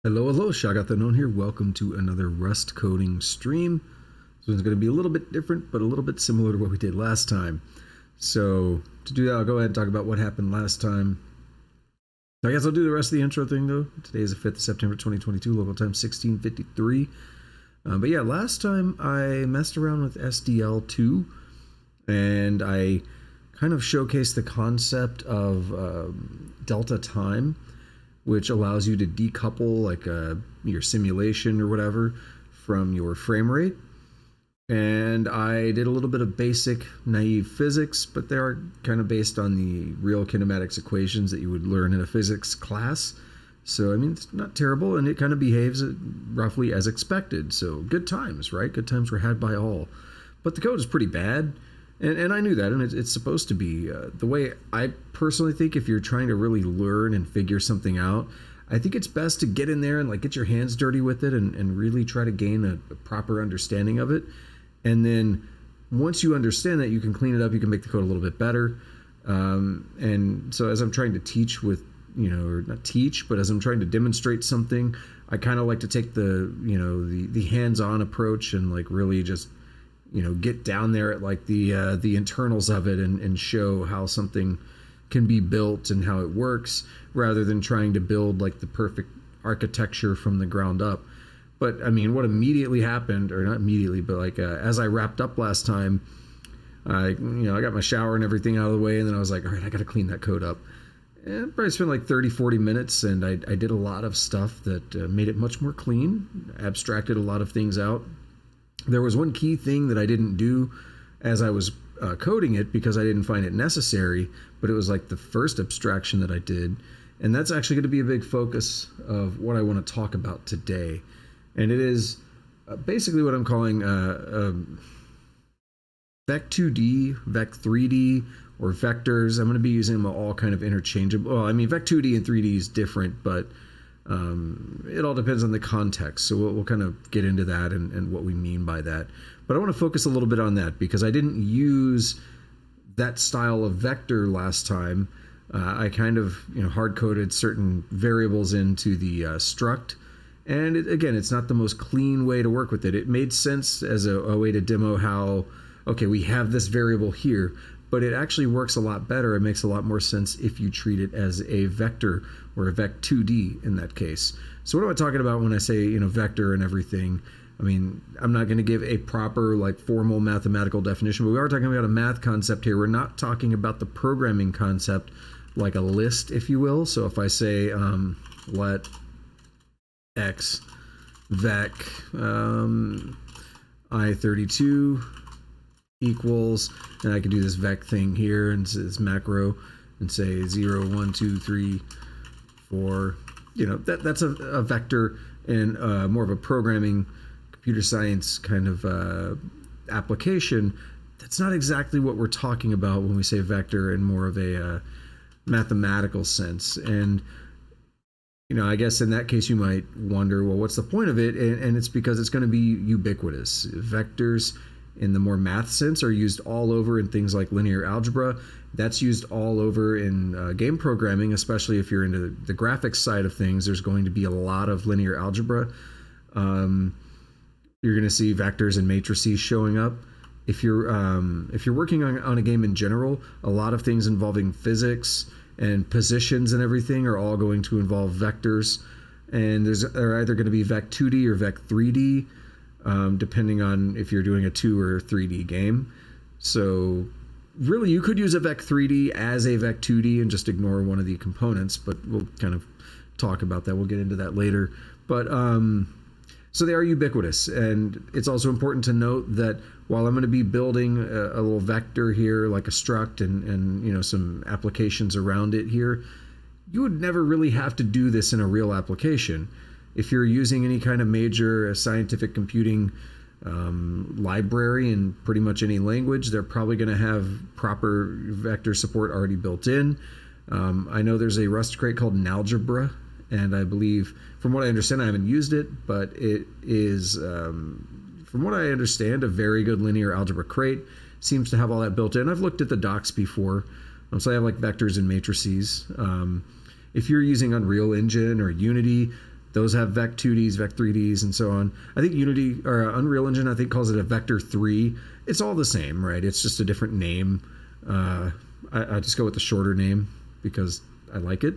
Hello, hello, Shagat the Known here. Welcome to another Rust coding stream. This one's going to be a little bit different, but a little bit similar to what we did last time. So to do that, I'll go ahead and talk about what happened last time. I guess I'll do the rest of the intro thing though. Today is the 5th of September 2022, local time 16:53. But yeah, last time I messed around with SDL2 and I kind of showcased the concept of delta time, which allows you to decouple like your simulation or whatever from your frame rate. And I did a little bit of basic naive physics, but they are kind of based on the real kinematics equations that you would learn in a physics class. So, I mean, it's not terrible, and it kind of behaves roughly as expected. So, good times, right? Good times were had by all. But the code is pretty bad, and I knew that, and it's supposed to be. The way I personally think, if you're trying to really learn and figure something out, I think it's best to get in there and like get your hands dirty with it and really try to gain a proper understanding of it. And then once you understand that, you can clean it up, you can make the code a little bit better. And so as I'm trying to teach with, or not teach, but as I'm trying to demonstrate something, I kind of like to take the hands-on approach and like really just, get down there at like the internals of it and show how something can be built and how it works, rather than trying to build like the perfect architecture from the ground up. But I mean, what immediately happened, or not immediately, but like as I wrapped up last time, I got my shower and everything out of the way, and then I was like, all right, I got to clean that code up. And I probably spent like 30-40 minutes, and I did a lot of stuff that made it much more clean, abstracted a lot of things out. There was one key thing that I didn't do as I was coding it because I didn't find it necessary, but it was like the first abstraction that I did. And that's actually going to be a big focus of what I want to talk about today. And it is basically what I'm calling Vec2D, Vec3D, or vectors. I'm going to be using them all kind of interchangeable. Well, I mean, Vec2D and 3D is different, but it all depends on the context. So we'll kind of get into that and what we mean by that. But I want to focus a little bit on that because I didn't use that style of vector last time. I kind of hard-coded certain variables into the struct. And again, it's not the most clean way to work with it. It made sense as a way to demo how, okay, we have this variable here, but it actually works a lot better. It makes a lot more sense if you treat it as a vector or a vec2D in that case. So what am I talking about when I say, vector and everything? I mean, I'm not going to give a proper, like, formal mathematical definition, but we are talking about a math concept here. We're not talking about the programming concept, like a list, if you will. So if I say, let x vec I32 equals, and I can do this vec thing here and this macro and say 0, 1, 2, 3, 4. That's a vector and more of a programming computer science kind of application. That's not exactly what we're talking about when we say vector in more of a mathematical sense. And I guess in that case you might wonder, well, what's the point of it? And it's because it's going to be ubiquitous. Vectors in the more math sense are used all over in things like linear algebra. That's used all over in game programming, especially if you're into the graphics side of things. There's going to be a lot of linear algebra. You're going to see vectors and matrices showing up. If you're working on a game in general, a lot of things involving physics and positions and everything are all going to involve vectors. And they're either going to be vec2D or vec3D, depending on if you're doing a 2 or 3D game. So really, you could use a vec3D as a vec2D and just ignore one of the components, but we'll kind of talk about that. We'll get into that later. But so they are ubiquitous, and it's also important to note that while I'm going to be building a little vector here, like a struct and some applications around it here, you would never really have to do this in a real application. If you're using any kind of major scientific computing library in pretty much any language, they're probably going to have proper vector support already built in. I know there's a Rust crate called Nalgebra, and I believe, from what I understand, I haven't used it, but it is, from what I understand, a very good linear algebra crate. Seems to have all that built in. I've looked at the docs before, so I have like vectors and matrices. If you're using Unreal Engine or Unity, Those have Vec2Ds, Vec3Ds, and so on. I think Unity or Unreal Engine, I think, calls it a Vector 3. It's all the same, right? It's just a different name. I just go with the shorter name because I like it,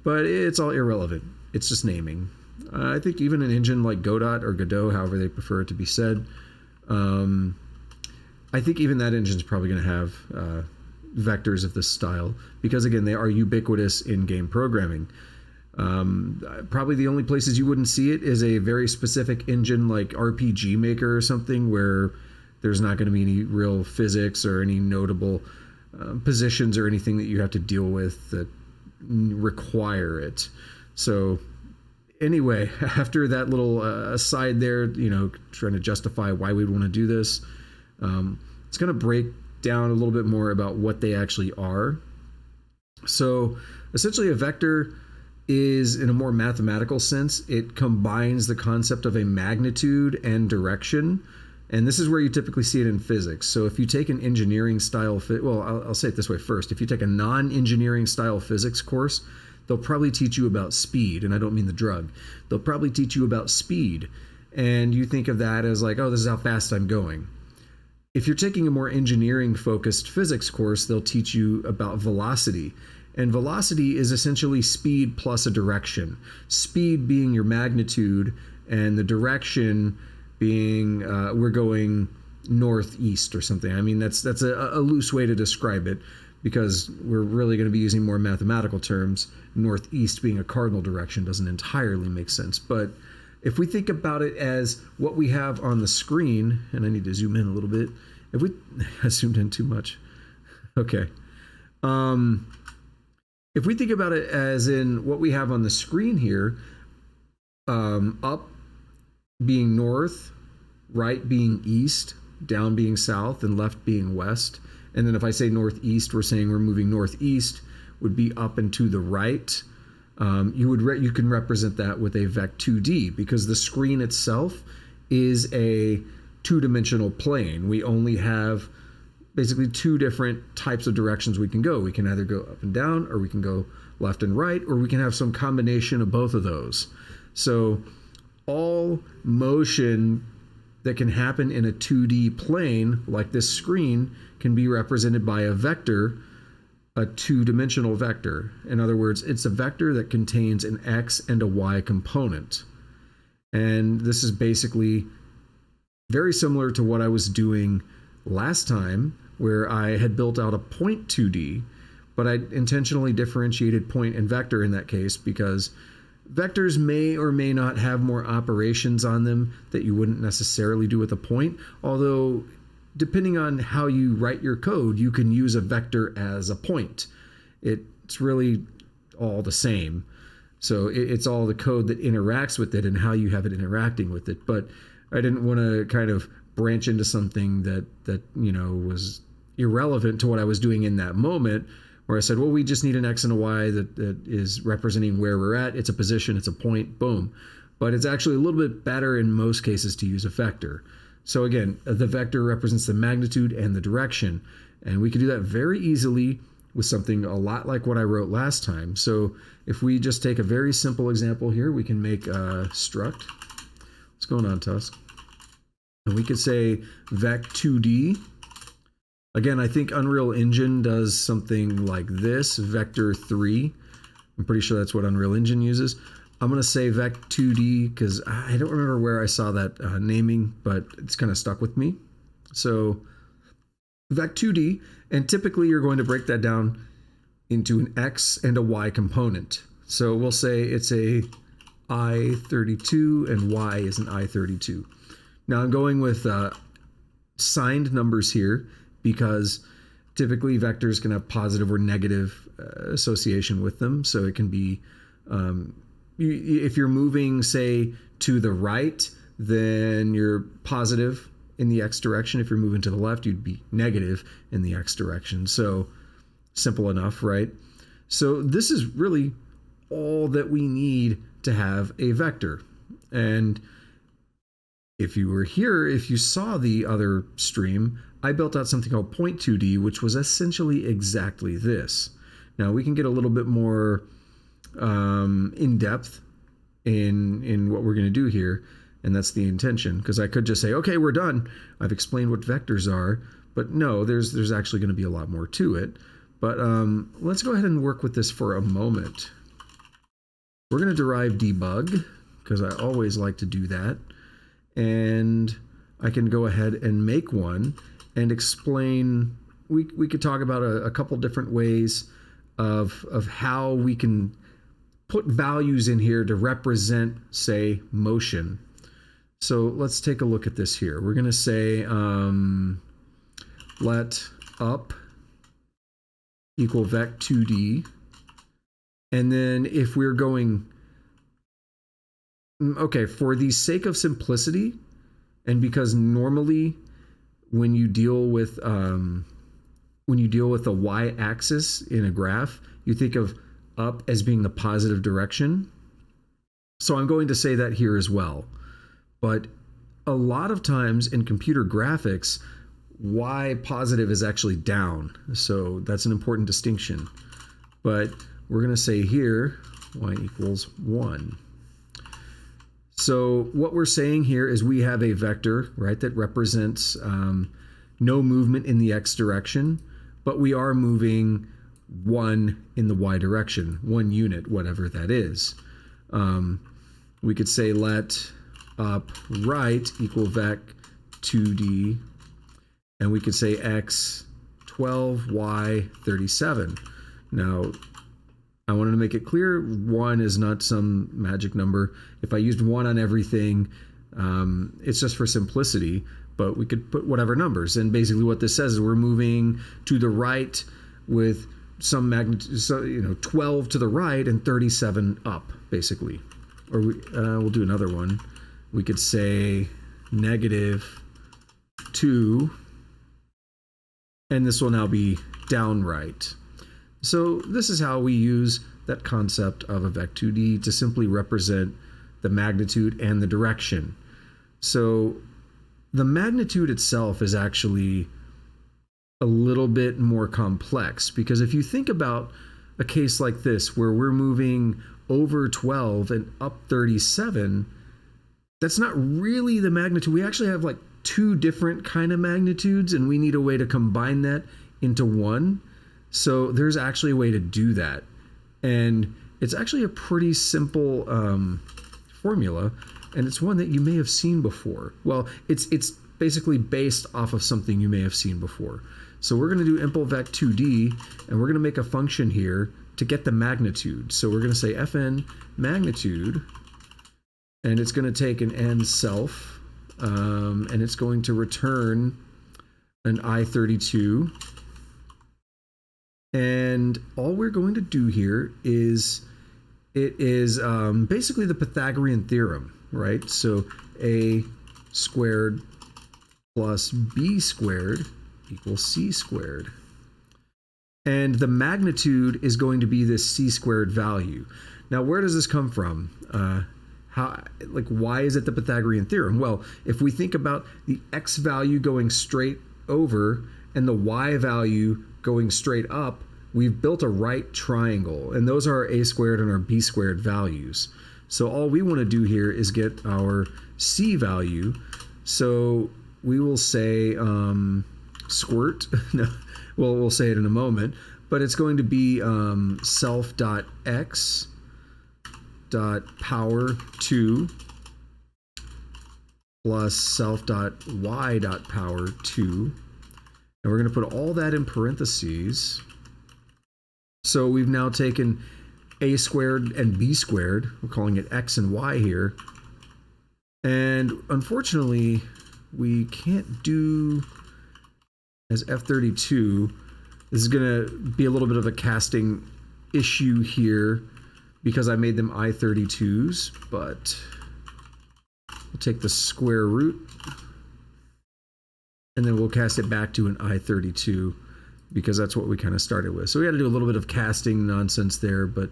but it's all irrelevant. It's just naming. I think even an engine like Godot or Godot, however they prefer it to be said, I think even that engine is probably going to have vectors of this style because, again, they are ubiquitous in game programming. Probably the only places you wouldn't see it is a very specific engine like RPG Maker or something where there's not going to be any real physics or any notable positions or anything that you have to deal with that require it. So anyway, after that little aside there, trying to justify why we'd want to do this, it's going to break down a little bit more about what they actually are. So essentially a vector is, in a more mathematical sense, it combines the concept of a magnitude and direction. And this is where you typically see it in physics. So if you take an engineering style, I'll say it this way first. If you take a non-engineering style physics course, they'll probably teach you about speed. And I don't mean the drug. They'll probably teach you about speed. And you think of that as like, oh, this is how fast I'm going. If you're taking a more engineering focused physics course, they'll teach you about velocity. And velocity is essentially speed plus a direction. Speed being your magnitude and the direction being we're going northeast or something. I mean, that's a loose way to describe it because we're really going to be using more mathematical terms. Northeast being a cardinal direction doesn't entirely make sense. But if we think about it as what we have on the screen, and I need to zoom in a little bit. I zoomed in too much. Okay. If we think about it as in what we have on the screen here, up being north, right being east, down being south, and left being west. And then if I say northeast, we're saying we're moving northeast, would be up and to the right. You can represent that with a Vec2D because the screen itself is a two-dimensional plane. We only have basically two different types of directions we can go. We can either go up and down, or we can go left and right, or we can have some combination of both of those. So all motion that can happen in a 2D plane, like this screen, can be represented by a vector, a two-dimensional vector. In other words, it's a vector that contains an X and a Y component. And this is basically very similar to what I was doing last time, where I had built out a point 2D, but I intentionally differentiated point and vector in that case because vectors may or may not have more operations on them that you wouldn't necessarily do with a point, although depending on how you write your code, you can use a vector as a point. It's really all the same. So it's all the code that interacts with it and how you have it interacting with it. But I didn't want to kind of branch into something that was irrelevant to what I was doing in that moment, where I said, well, we just need an X and a Y that is representing where we're at. It's a position, it's a point, boom. But it's actually a little bit better in most cases to use a vector. So again, the vector represents the magnitude and the direction. And we can do that very easily with something a lot like what I wrote last time. So if we just take a very simple example here, we can make a struct. What's going on, Tusk? And we could say vec2d. Again, I think Unreal Engine does something like this, vector3. I'm pretty sure that's what Unreal Engine uses. I'm going to say vec2d because I don't remember where I saw that naming, but it's kind of stuck with me. So vec2d, and typically you're going to break that down into an X and a Y component. So we'll say it's a I32 and Y is an I32. Now I'm going with signed numbers here because typically vectors can have positive or negative association with them. So it can be, if you're moving, say, to the right, then you're positive in the X direction. If you're moving to the left, you'd be negative in the X direction. So simple enough, right? So this is really all that we need to have a vector. And if you were here, if you saw the other stream, I built out something called Point2D, which was essentially exactly this. Now we can get a little bit more in depth in what we're going to do here, and that's the intention. Because I could just say, okay, we're done. I've explained what vectors are, but no, there's actually going to be a lot more to it. But let's go ahead and work with this for a moment. We're going to derive debug, because I always like to do that. And I can go ahead and make one and explain. We could talk about a couple different ways of how we can put values in here to represent, say, motion. So let's take a look at this here. We're going to say let up equal vec2d. And then if we're going, okay, for the sake of simplicity, and because normally when you deal with the y-axis in a graph, you think of up as being the positive direction. So I'm going to say that here as well. But a lot of times in computer graphics, y positive is actually down. So that's an important distinction. But we're going to say here y equals 1. So what we're saying here is we have a vector, right, that represents no movement in the x direction, but we are moving 1 in the y direction, 1 unit, whatever that is. We could say let up right equal vec 2d, and we could say x 12, y 37. Now, I wanted to make it clear, 1 is not some magic number. If I used 1 on everything, it's just for simplicity, but we could put whatever numbers. And basically what this says is we're moving to the right with some magnitude, so, 12 to the right and 37 up, basically. Or we'll do another one. We could say -2, and this will now be down right. So this is how we use that concept of a vec2d to simply represent the magnitude and the direction. So the magnitude itself is actually a little bit more complex, because if you think about a case like this where we're moving over 12 and up 37, that's not really the magnitude. We actually have like 2 different kind of magnitudes, and we need a way to combine that into one. So there's actually a way to do that. And it's actually a pretty simple formula, and it's one that you may have seen before. Well, it's basically based off of something you may have seen before. So we're going to do impl vec2d, and we're going to make a function here to get the magnitude. So we're going to say fn magnitude, and it's going to take an n self, and it's going to return an I32. And all we're going to do here is, it is basically the Pythagorean theorem, right? So a squared plus b squared equals c squared. And the magnitude is going to be this c squared value. Now, where does this come from? Why is it the Pythagorean theorem? Well, if we think about the x value going straight over and the y value going straight up, we've built a right triangle, and those are our a squared and our b squared values. So all we want to do here is get our c value. So we will say squirt. No, well, we'll say it in a moment, but it's going to be self.x.power 2 plus self.y.power 2. And we're going to put all that in parentheses. So we've now taken a squared and b squared. We're calling it x and y here. And unfortunately, we can't do as F32. This is going to be a little bit of a casting issue here because I made them I32s, but we'll take the square root and then we'll cast it back to an I32 because that's what we kind of started with. So we had to do a little bit of casting nonsense there, but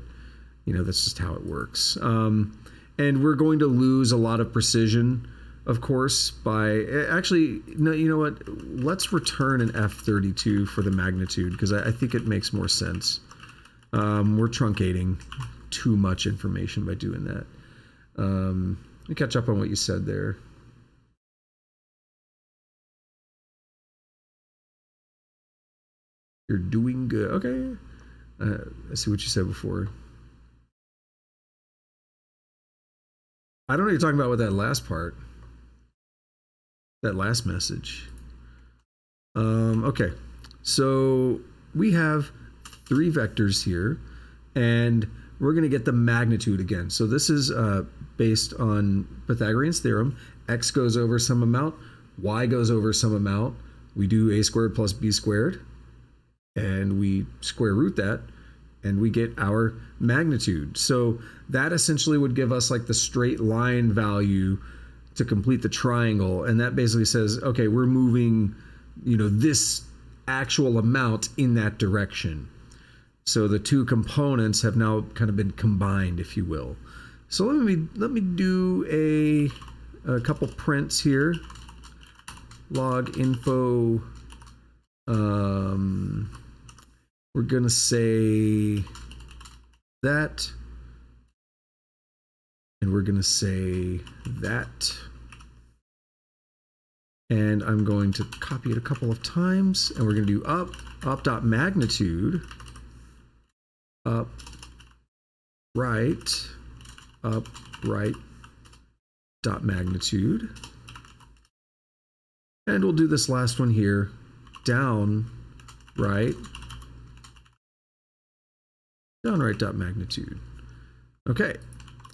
that's just how it works. And we're going to lose a lot of precision, of course, by actually, no, you know what? Let's return an F32 for the magnitude because I think it makes more sense. We're truncating too much information by doing that. Let me catch up on what you said there. You're doing good. Okay. I see what you said before. I don't know what you're talking about with that last part. That last message. Okay. So we have 3 vectors here, and we're going to get the magnitude again. So this is based on Pythagorean's theorem. X goes over some amount, y goes over some amount. We do a squared plus b squared, and we square root that, and we get our magnitude. So that essentially would give us like the straight line value to complete the triangle. And that basically says, okay, we're moving, this actual amount in that direction. So the 2 components have now kind of been combined, if you will. So let me do a couple prints here. Log info. We're gonna say that, and we're gonna say that, and I'm going to copy it a couple of times, and we're gonna do up dot magnitude, up right dot magnitude, and we'll do this last one here, down right dot magnitude. Okay,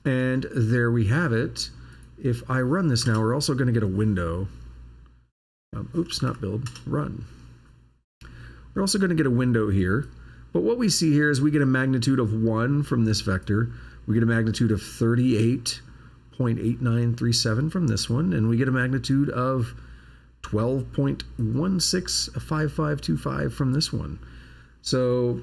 and there we have it. If I run this now, we're also going to get a window. Oops, not build, run. We're also going to get a window here. But what we see here is we get a magnitude of 1 from this vector. We get a magnitude of 38.8937 from this one. And we get a magnitude of 12.165525 from this one. So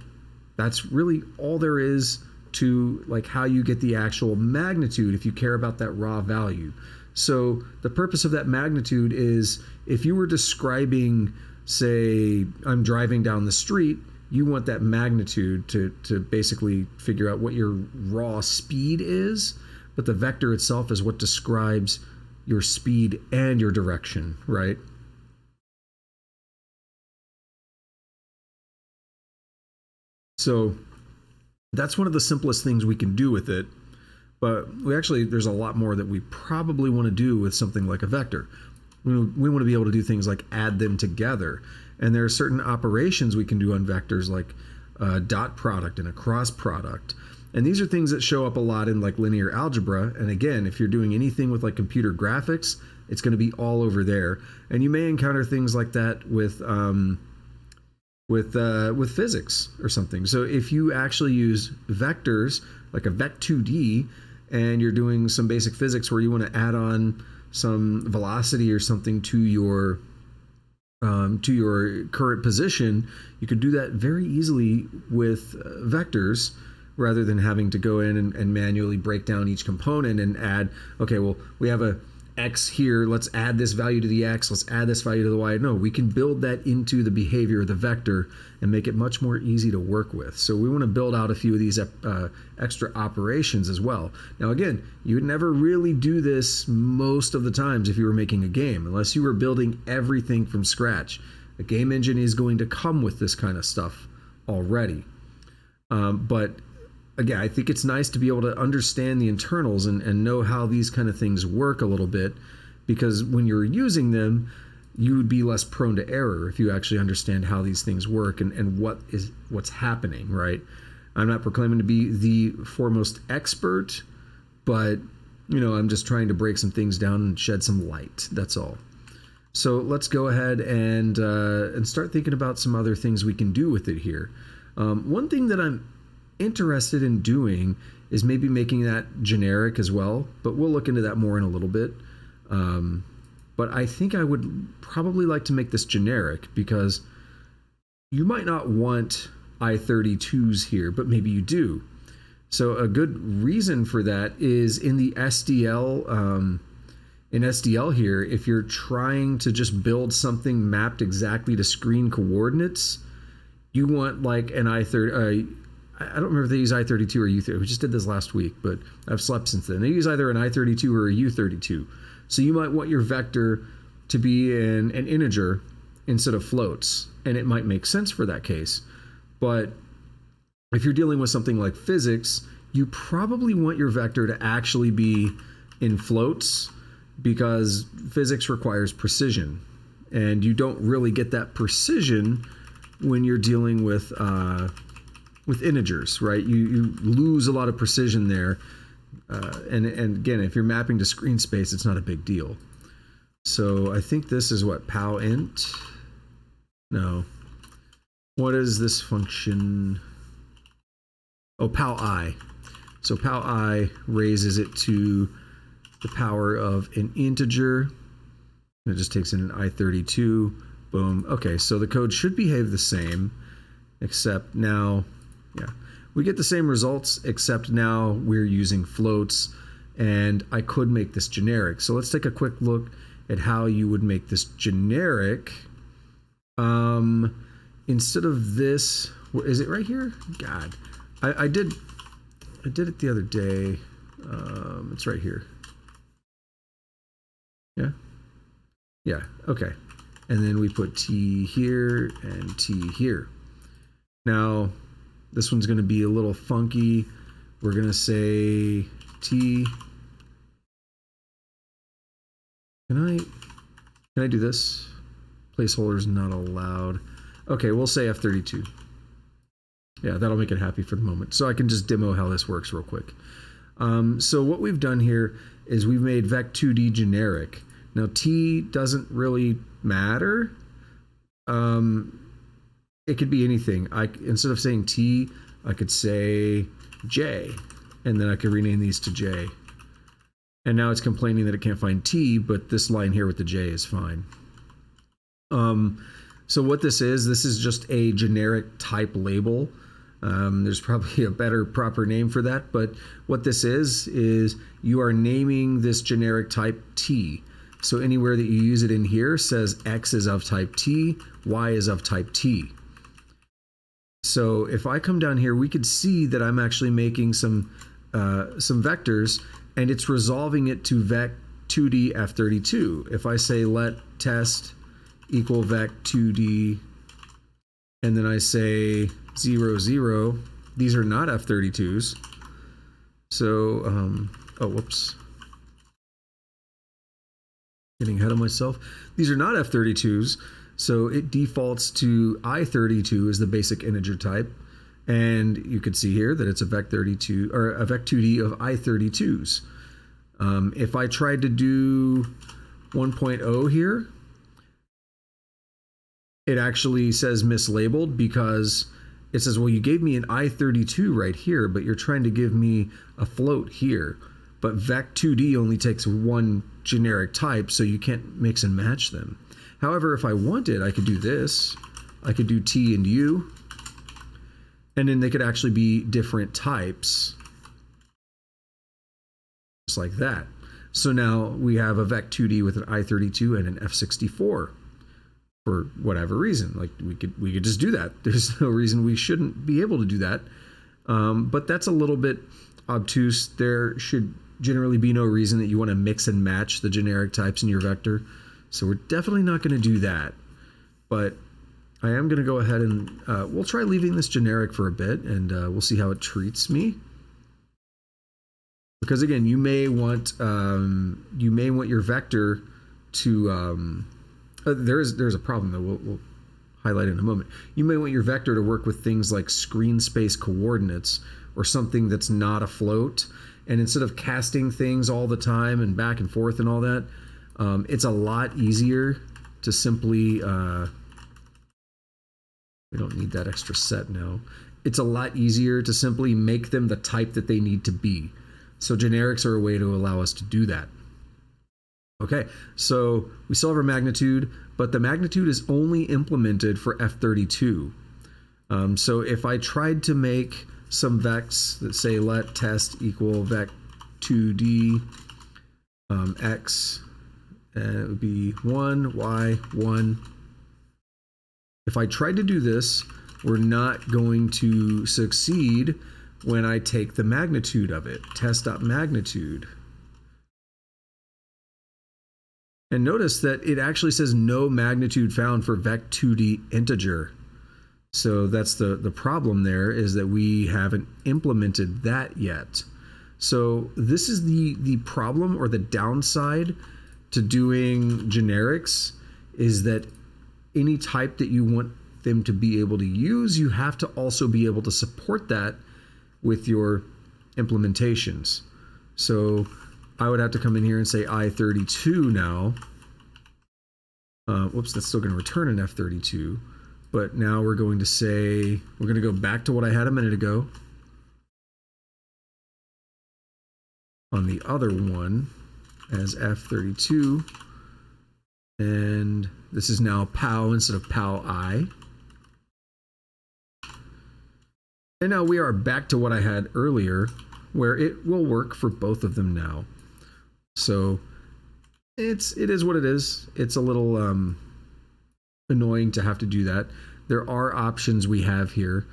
that's really all there is to like how you get the actual magnitude if you care about that raw value. So the purpose of that magnitude is if you were describing, say, I'm driving down the street, you want that magnitude to basically figure out what your raw speed is, but the vector itself is what describes your speed and your direction, right? So that's one of the simplest things we can do with it. But there's a lot more that we probably want to do with something like a vector. We want to be able to do things like add them together. And there are certain operations we can do on vectors like a dot product and a cross product. And these are things that show up a lot in like linear algebra. And again, if you're doing anything with like computer graphics, it's going to be all over there. And you may encounter things like that with physics or something. So if you actually use vectors like a vec2d and you're doing some basic physics where you want to add on some velocity or something to your current position, you could do that very easily with vectors rather than having to go in and manually break down each component and add, okay, well, we have a X here, let's add this value to the X, let's add this value to the Y. No, we can build that into the behavior of the vector and make it much more easy to work with. So we want to build out a few of these extra operations as well. Now again, you would never really do this most of the times if you were making a game, unless you were building everything from scratch. A game engine is going to come with this kind of stuff already. But again, I think it's nice to be able to understand the internals and know how these kind of things work a little bit, because when you're using them, you would be less prone to error if you actually understand how these things work and what's happening, right? I'm not proclaiming to be the foremost expert, but I'm just trying to break some things down and shed some light. That's all. So let's go ahead and start thinking about some other things we can do with it here. One thing that I'm interested in doing is maybe making that generic as well, but we'll look into that more in a little bit. But I think I would probably like to make this generic because you might not want I32s here, but maybe you do. So a good reason for that is in the SDL, in SDL here, if you're trying to just build something mapped exactly to screen coordinates, you want like an I don't remember if they use I32 or U32. We just did this last week, but I've slept since then. They use either an I32 or a U32. So you might want your vector to be in an integer instead of floats, and it might make sense for that case. But if you're dealing with something like physics, you probably want your vector to actually be in floats, because physics requires precision, and you don't really get that precision when you're dealing with integers, right? You lose a lot of precision there, and again, if you're mapping to screen space, it's not a big deal. So I think this is what, powInt? No. What is this function? Oh, powI. So powI raises it to the power of an integer. It just takes in an I32. Boom. Okay, so the code should behave the same, except now, yeah, we get the same results, except now we're using floats, and I could make this generic. So let's take a quick look at how you would make this generic. Instead of this, is it right here? God, I did it the other day. It's right here. Yeah. Yeah. Okay. And then we put T here and T here. Now, this one's going to be a little funky. We're going to say T. Can I do this? Placeholders not allowed. Okay, we'll say F32. Yeah, that'll make it happy for the moment. So I can just demo how this works real quick. So what we've done here is we've made vec2d generic. Now T doesn't really matter. It could be anything. Instead of saying T, I could say J, and then I could rename these to J. And now it's complaining that it can't find T, but this line here with the J is fine. So what this is just a generic type label. There's probably a better proper name for that, but what this is you are naming this generic type T. So anywhere that you use it in here says X is of type T, Y is of type T. So if I come down here, we could see that I'm actually making some vectors, and it's resolving it to vec2d f32. If I say let test equal vec2d, and then I say 0, 0, these are not f32s. So, oh, whoops. Getting ahead of myself. These are not f32s, so it defaults to I32 as the basic integer type. And you can see here that it's a vec32 or a vec2d of I32s. If I tried to do 1.0 here, it actually says mislabeled, because it says, well, you gave me an I32 right here, but you're trying to give me a float here. But vec2d only takes one generic type, so you can't mix and match them. However, if I wanted, I could do this. I could do T and U, and then they could actually be different types, just like that. So now we have a vec2d with an I32 and an F64. For whatever reason, like we could just do that. There's no reason we shouldn't be able to do that. But that's a little bit obtuse. There should generally be no reason that you want to mix and match the generic types in your vector. So we're definitely not going to do that. But I am going to go ahead and we'll try leaving this generic for a bit, and we'll see how it treats me. Because again, you may want your vector to there's a problem that we'll highlight in a moment. You may want your vector to work with things like screen space coordinates, or something that's not a float. And instead of casting things all the time and back and forth and all that, it's a lot easier to simply, we don't need that extra set now. It's a lot easier to simply make them the type that they need to be. So generics are a way to allow us to do that. Okay, so we still have our magnitude, but the magnitude is only implemented for F32. So if I tried to make some vecs that say let test equal vec2d x, and it would be 1, y, 1. If I tried to do this, we're not going to succeed when I take the magnitude of it. Test.magnitude. And notice that it actually says no magnitude found for vec2d integer. So that's the problem there, is that we haven't implemented that yet. So this is the problem, or the downside to doing generics, is that any type that you want them to be able to use, you have to also be able to support that with your implementations. So I would have to come in here and say I32 now. Whoops, that's still going to return an F32. But now we're going to say, we're going to go back to what I had a minute ago on the other one as F32. And this is now POW instead of POW-I. And now we are back to what I had earlier, where it will work for both of them now. So it is what it is. It's a little annoying to have to do that. There are options we have here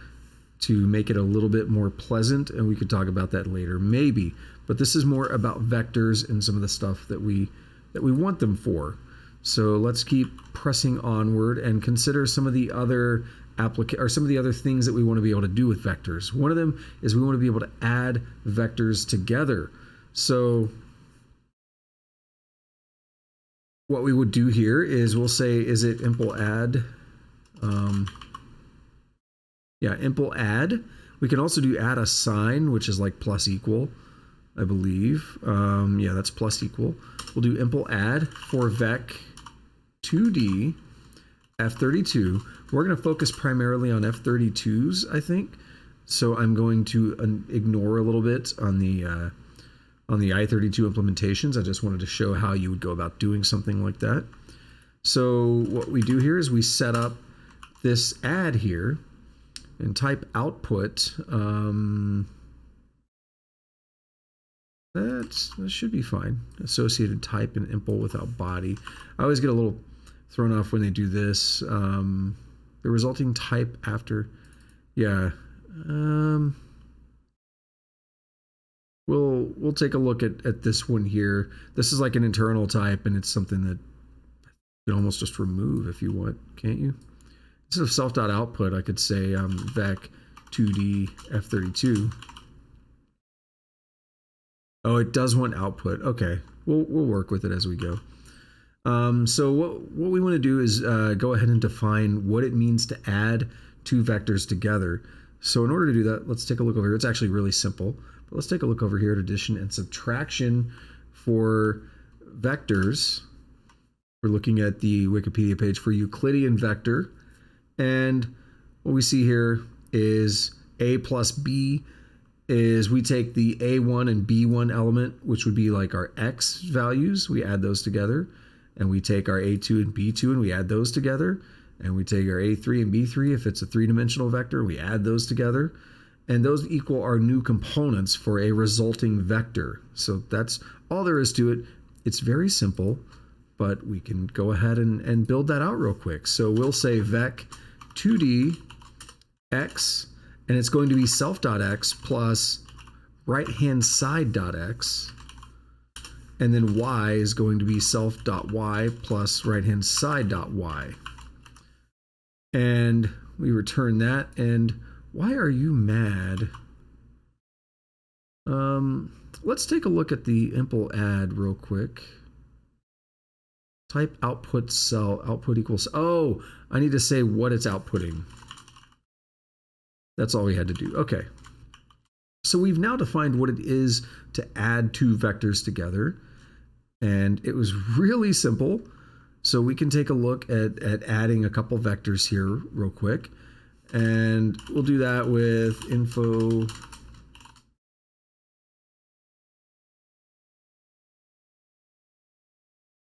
to make it a little bit more pleasant, and we could talk about that later, maybe. But this is more about vectors and some of the stuff that we want them for. So let's keep pressing onward and consider some of the other some of the other things that we want to be able to do with vectors. One of them is we want to be able to add vectors together. So what we would do here is we'll say, is it impl add? Yeah, impl add. We can also do add a sign, which is like plus equal, I believe. Yeah, that's plus equal. We'll do impl add for vec2d F32. We're going to focus primarily on F32s, I think. So I'm going to ignore a little bit on the I32 implementations. I just wanted to show how you would go about doing something like that. So what we do here is we set up this add here and type output. That should be fine. Associated type and impl without body. I always get a little thrown off when they do this. The resulting type after, yeah. We'll take a look at this one here. This is like an internal type, and it's something that you can almost just remove if you want, can't you? Instead of self.output, I could say vec2d F32. Oh, it does want output. Okay, we'll work with it as we go. So what we want to do is go ahead and define what it means to add two vectors together. So in order to do that, let's take a look over here. It's actually really simple, but let's take a look over here at addition and subtraction for vectors. We're looking at the Wikipedia page for Euclidean vector. And what we see here is A plus B is we take the A1 and B1 element, which would be like our X values. We add those together. And we take our A2 and B2 and we add those together. And we take our A3 and B3, if it's a three-dimensional vector, we add those together. And those equal our new components for a resulting vector. So that's all there is to it. It's very simple, but we can go ahead and build that out real quick. So we'll say vec2d x, and it's going to be self.x plus right-hand side.x. And then y is going to be self.y plus right-hand side.y. And we return that. And why are you mad? Let's take a look at the impl add real quick. Type output cell, output equals, oh, I need to say what it's outputting. That's all we had to do. Okay. So we've now defined what it is to add two vectors together. And it was really simple. So we can take a look at adding a couple vectors here real quick. And we'll do that with info.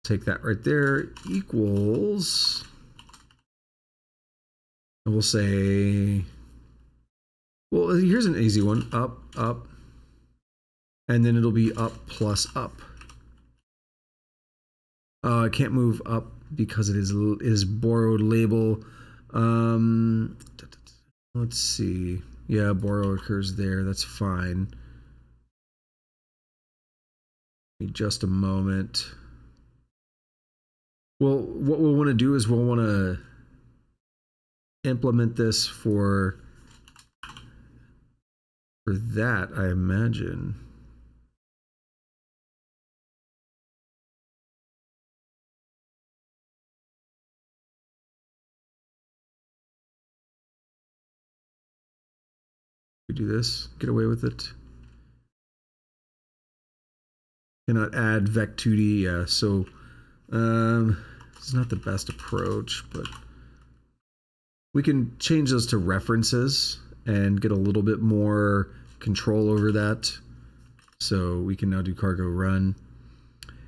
Take that right there, equals, and we'll say, well, here's an easy one, up, up, and then it'll be up plus up. I can't move up because it is borrowed label. Let's see. Yeah, borrow occurs there. That's fine. Need just a moment. Well, what we'll want to do is we'll want to implement this for that, I imagine. We do this, get away with it. Cannot add vec2d, yeah, so it's not the best approach, but we can change those to references and get a little bit more control over that. So we can now do cargo run.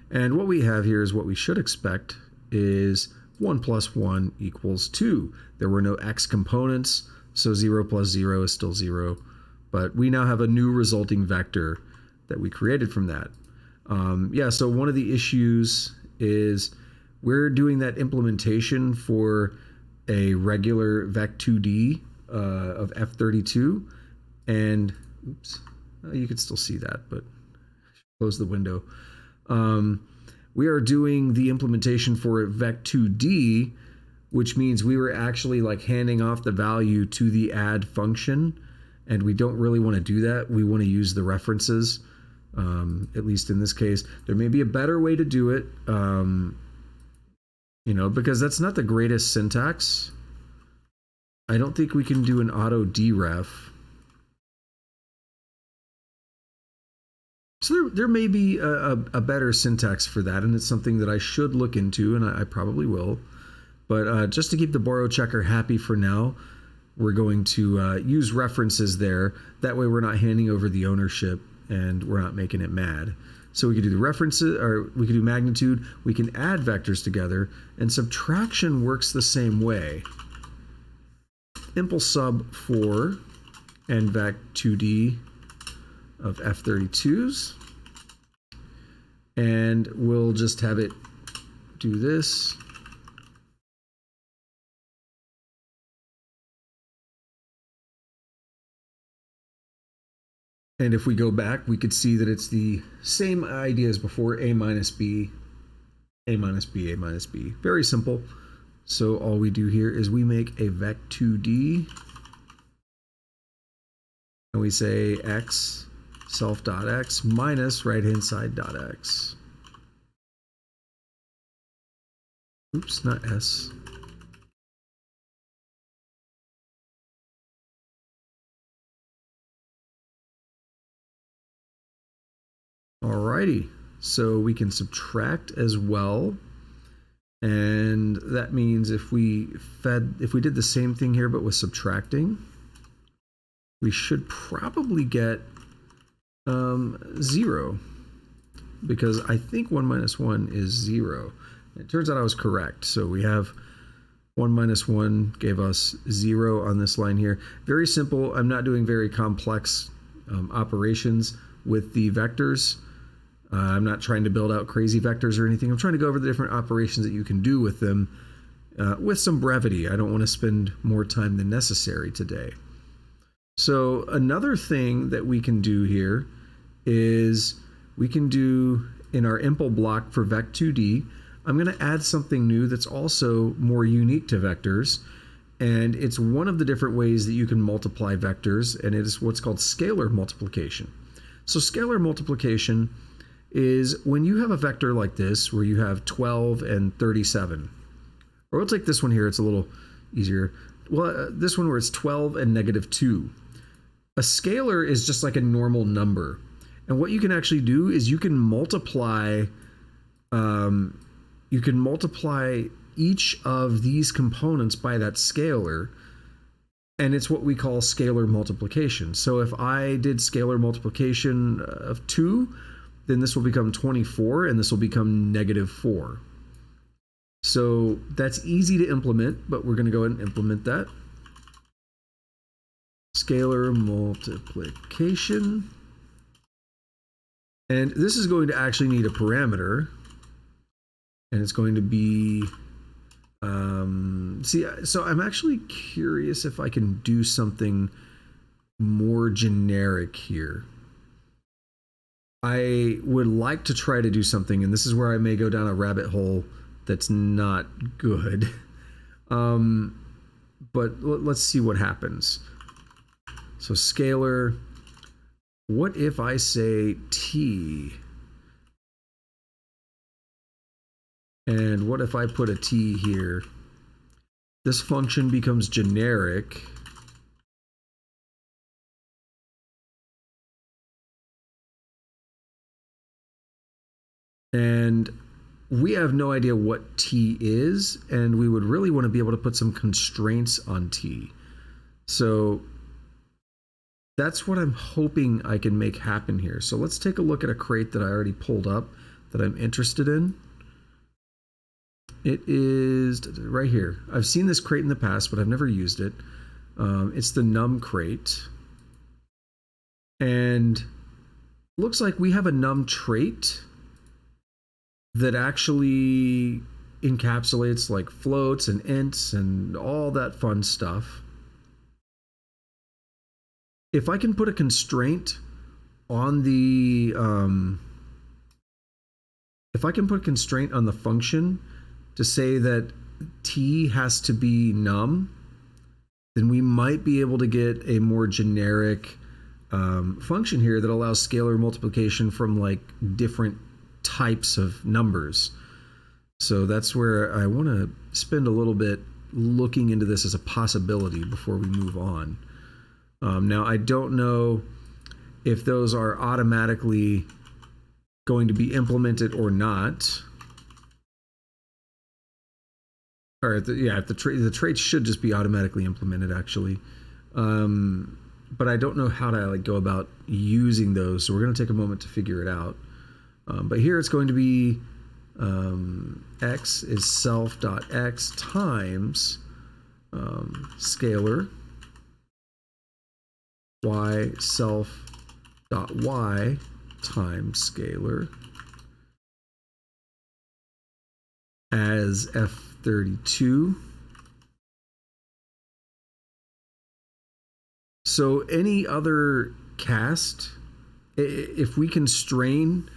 And what we have here is what we should expect is 1 plus 1 equals 2. There were no x components, so 0 plus 0 is still 0. But we now have a new resulting vector that we created from that. Yeah, so one of the issues is we're doing that implementation for a regular vec2d of f32, and oops, you can still see that, but close the window. We are doing the implementation for vec2d, which means we were actually like handing off the value to the add function, and we don't really want to do that. We want to use the references, at least in this case. There may be a better way to do it, you know, because that's not the greatest syntax. I don't think we can do an auto deref. So there may be a better syntax for that, and it's something that I should look into, and I probably will. But just to keep the borrow checker happy for now, we're going to use references there. That way we're not handing over the ownership and we're not making it mad. So we could do the references, or we could do magnitude. We can add vectors together, and subtraction works the same way. Impl sub 4 and vec2d of f32s, and we'll just have it do this. And if we go back, we could see that it's the same idea as before, a minus b, a minus b, a minus b. Very simple. So all we do here is we make a vec2d, and we say x self.x minus right-hand side dot x. Oops, not s. Alrighty, so we can subtract as well, and that means if we did the same thing here but with subtracting, we should probably get 0, because I think 1 minus 1 is 0. It turns out I was correct, so we have 1 minus 1 gave us 0 on this line here. Very simple. I'm not doing very complex operations with the vectors. I'm not trying to build out crazy vectors or anything. I'm trying to go over the different operations that you can do with them with some brevity. I don't want to spend more time than necessary today. So another thing that we can do here is we can do in our impl block for vec2d, I'm going to add something new that's also more unique to vectors. And it's one of the different ways that you can multiply vectors, and it is what's called scalar multiplication. So scalar multiplication is when you have a vector like this where you have 12 and 37. Or we'll take this one here, it's a little easier. Well, this one where it's 12 and negative 2. A scalar is just like a normal number. And what you can actually do is you can multiply each of these components by that scalar, and it's what we call scalar multiplication. So if I did scalar multiplication of 2, then this will become 24, and this will become negative 4. So that's easy to implement, but we're going to go ahead and implement that. Scalar multiplication. And this is going to actually need a parameter, and it's going to be See, so I'm actually curious if I can do something more generic here. I would like to try to do something, and this is where I may go down a rabbit hole that's not good. But let's see what happens. So scalar, what if I say t? And what if I put a t here? This function becomes generic. And we have no idea what t is, and we would really want to be able to put some constraints on t. So that's what I'm hoping I can make happen here. So let's take a look at a crate that I already pulled up that I'm interested in. It is right here. I've seen this crate in the past, but I've never used it. It's the num crate. And looks like we have a num trait that actually encapsulates like floats and ints and all that fun stuff. If I can put a constraint on the function to say that t has to be num, then we might be able to get a more generic function here that allows scalar multiplication from like different types of numbers. So that's where I want to spend a little bit looking into this as a possibility before we move on. Now, I don't know if those are automatically going to be implemented or not. Or the traits should just be automatically implemented, actually. But I don't know how to like go about using those, so we're going to take a moment to figure it out. But here it's going to be x is self.x times scalar y self.y times scalar as f32. So any other cast, if we constrain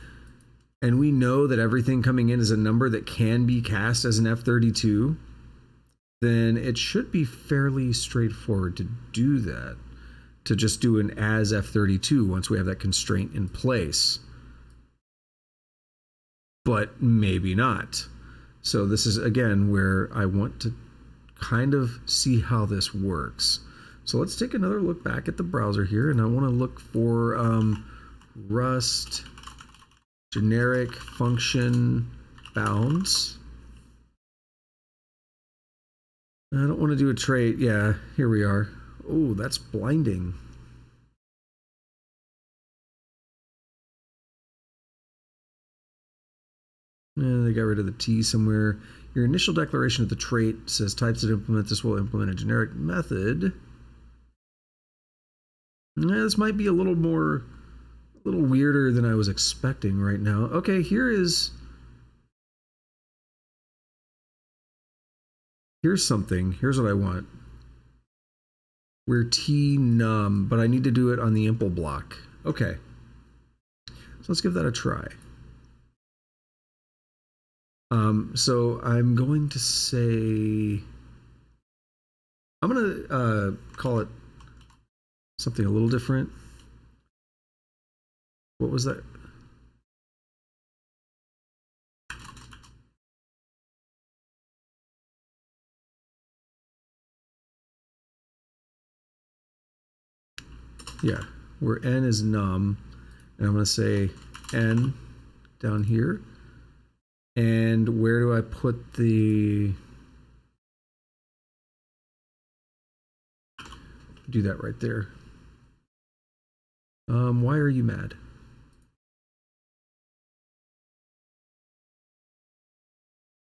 and we know that everything coming in is a number that can be cast as an f32, then it should be fairly straightforward to do that, to just do an as f32 once we have that constraint in place. But maybe not. So this is, again, where I want to kind of see how this works. So let's take another look back at the browser here, and I want to look for Rust generic function bounds. I don't want to do a trait. Yeah, here we are. Oh, that's blinding. And they got rid of the T somewhere. Your initial declaration of the trait says types that implement this will implement a generic method. Yeah, this might be a little weirder than I was expecting right now. Okay, here's something. Here's what I want. We're T num, but I need to do it on the impl block. Okay. So let's give that a try. So I'm going to say, I'm going to call it something a little different. What was that? Yeah, where n is num, and I'm going to say n down here. And where do I put the... Do that right there. Why are you mad?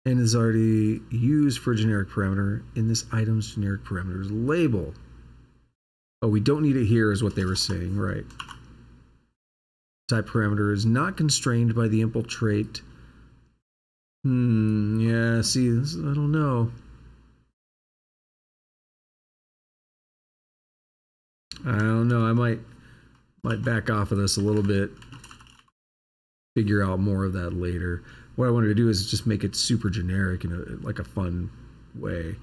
N is already used for generic parameter in this item's generic parameters label. Oh, we don't need it here is what they were saying, right? Type parameter is not constrained by the impl trait. Yeah, see, this, I don't know. I don't know. I might back off of this a little bit. Figure out more of that later. What I wanted to do is just make it super generic in a fun way.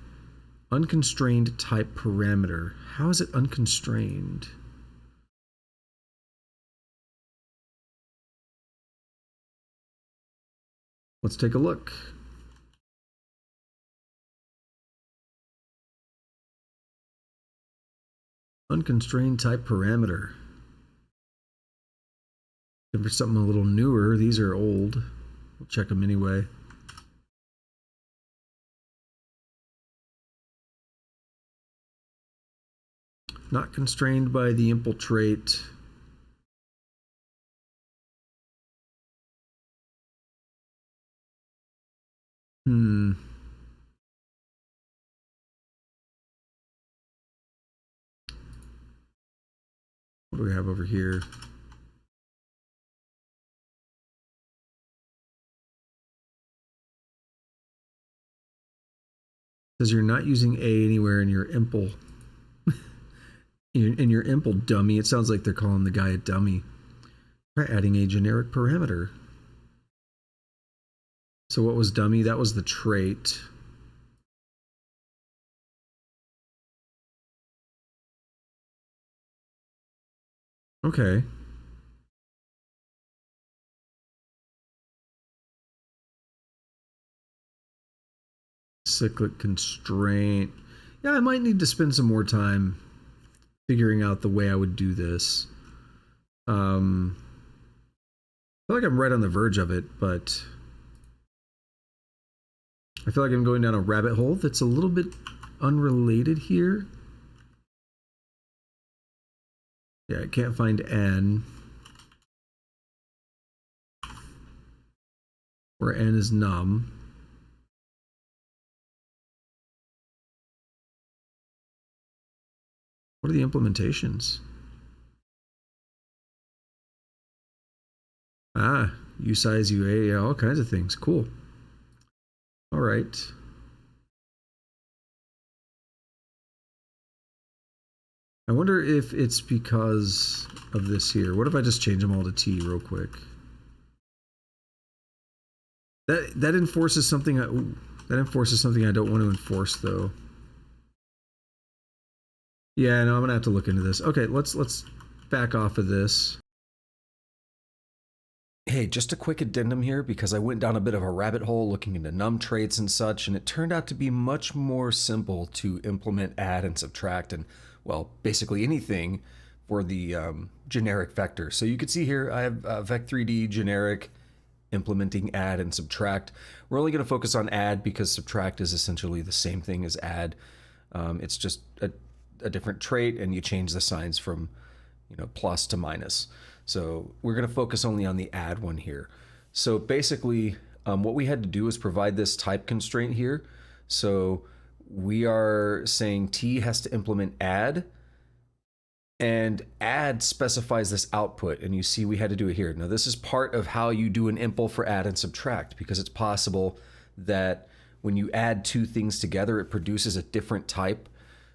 Unconstrained type parameter. How is it unconstrained? Let's take a look. Unconstrained type parameter. Looking for something a little newer. These are old. We'll check them anyway. Not constrained by the impl trait. What do we have over here? Says you're not using A anywhere in your impl. in your impl dummy. It sounds like they're calling the guy a dummy. Try adding a generic parameter. So what was dummy? That was the trait. Okay. Cyclic constraint. Yeah, I might need to spend some more time figuring out the way I would do this. I feel like I'm right on the verge of it, but I feel like I'm going down a rabbit hole that's a little bit unrelated here. Yeah, I can't find n. Where n is num. What are the implementations? Ah, usize, UA, yeah, all kinds of things. Cool. All right. I wonder if it's because of this here. What if I just change them all to T real quick? That enforces something. That enforces something I don't want to enforce though. Yeah, no, I'm gonna have to look into this. Okay, let's back off of this. Hey, just a quick addendum here because I went down a bit of a rabbit hole looking into num traits and such, and it turned out to be much more simple to implement add and subtract and, well, basically anything for the generic vector. So you can see here I have vec3d generic implementing add and subtract. We're only going to focus on add because subtract is essentially the same thing as add. It's just a different trait, and you change the signs from, plus to minus. So we're going to focus only on the add one here. So basically, what we had to do is provide this type constraint here. So we are saying T has to implement add, and add specifies this output, and you see we had to do it here. Now this is part of how you do an impl for add and subtract, because it's possible that when you add two things together, it produces a different type.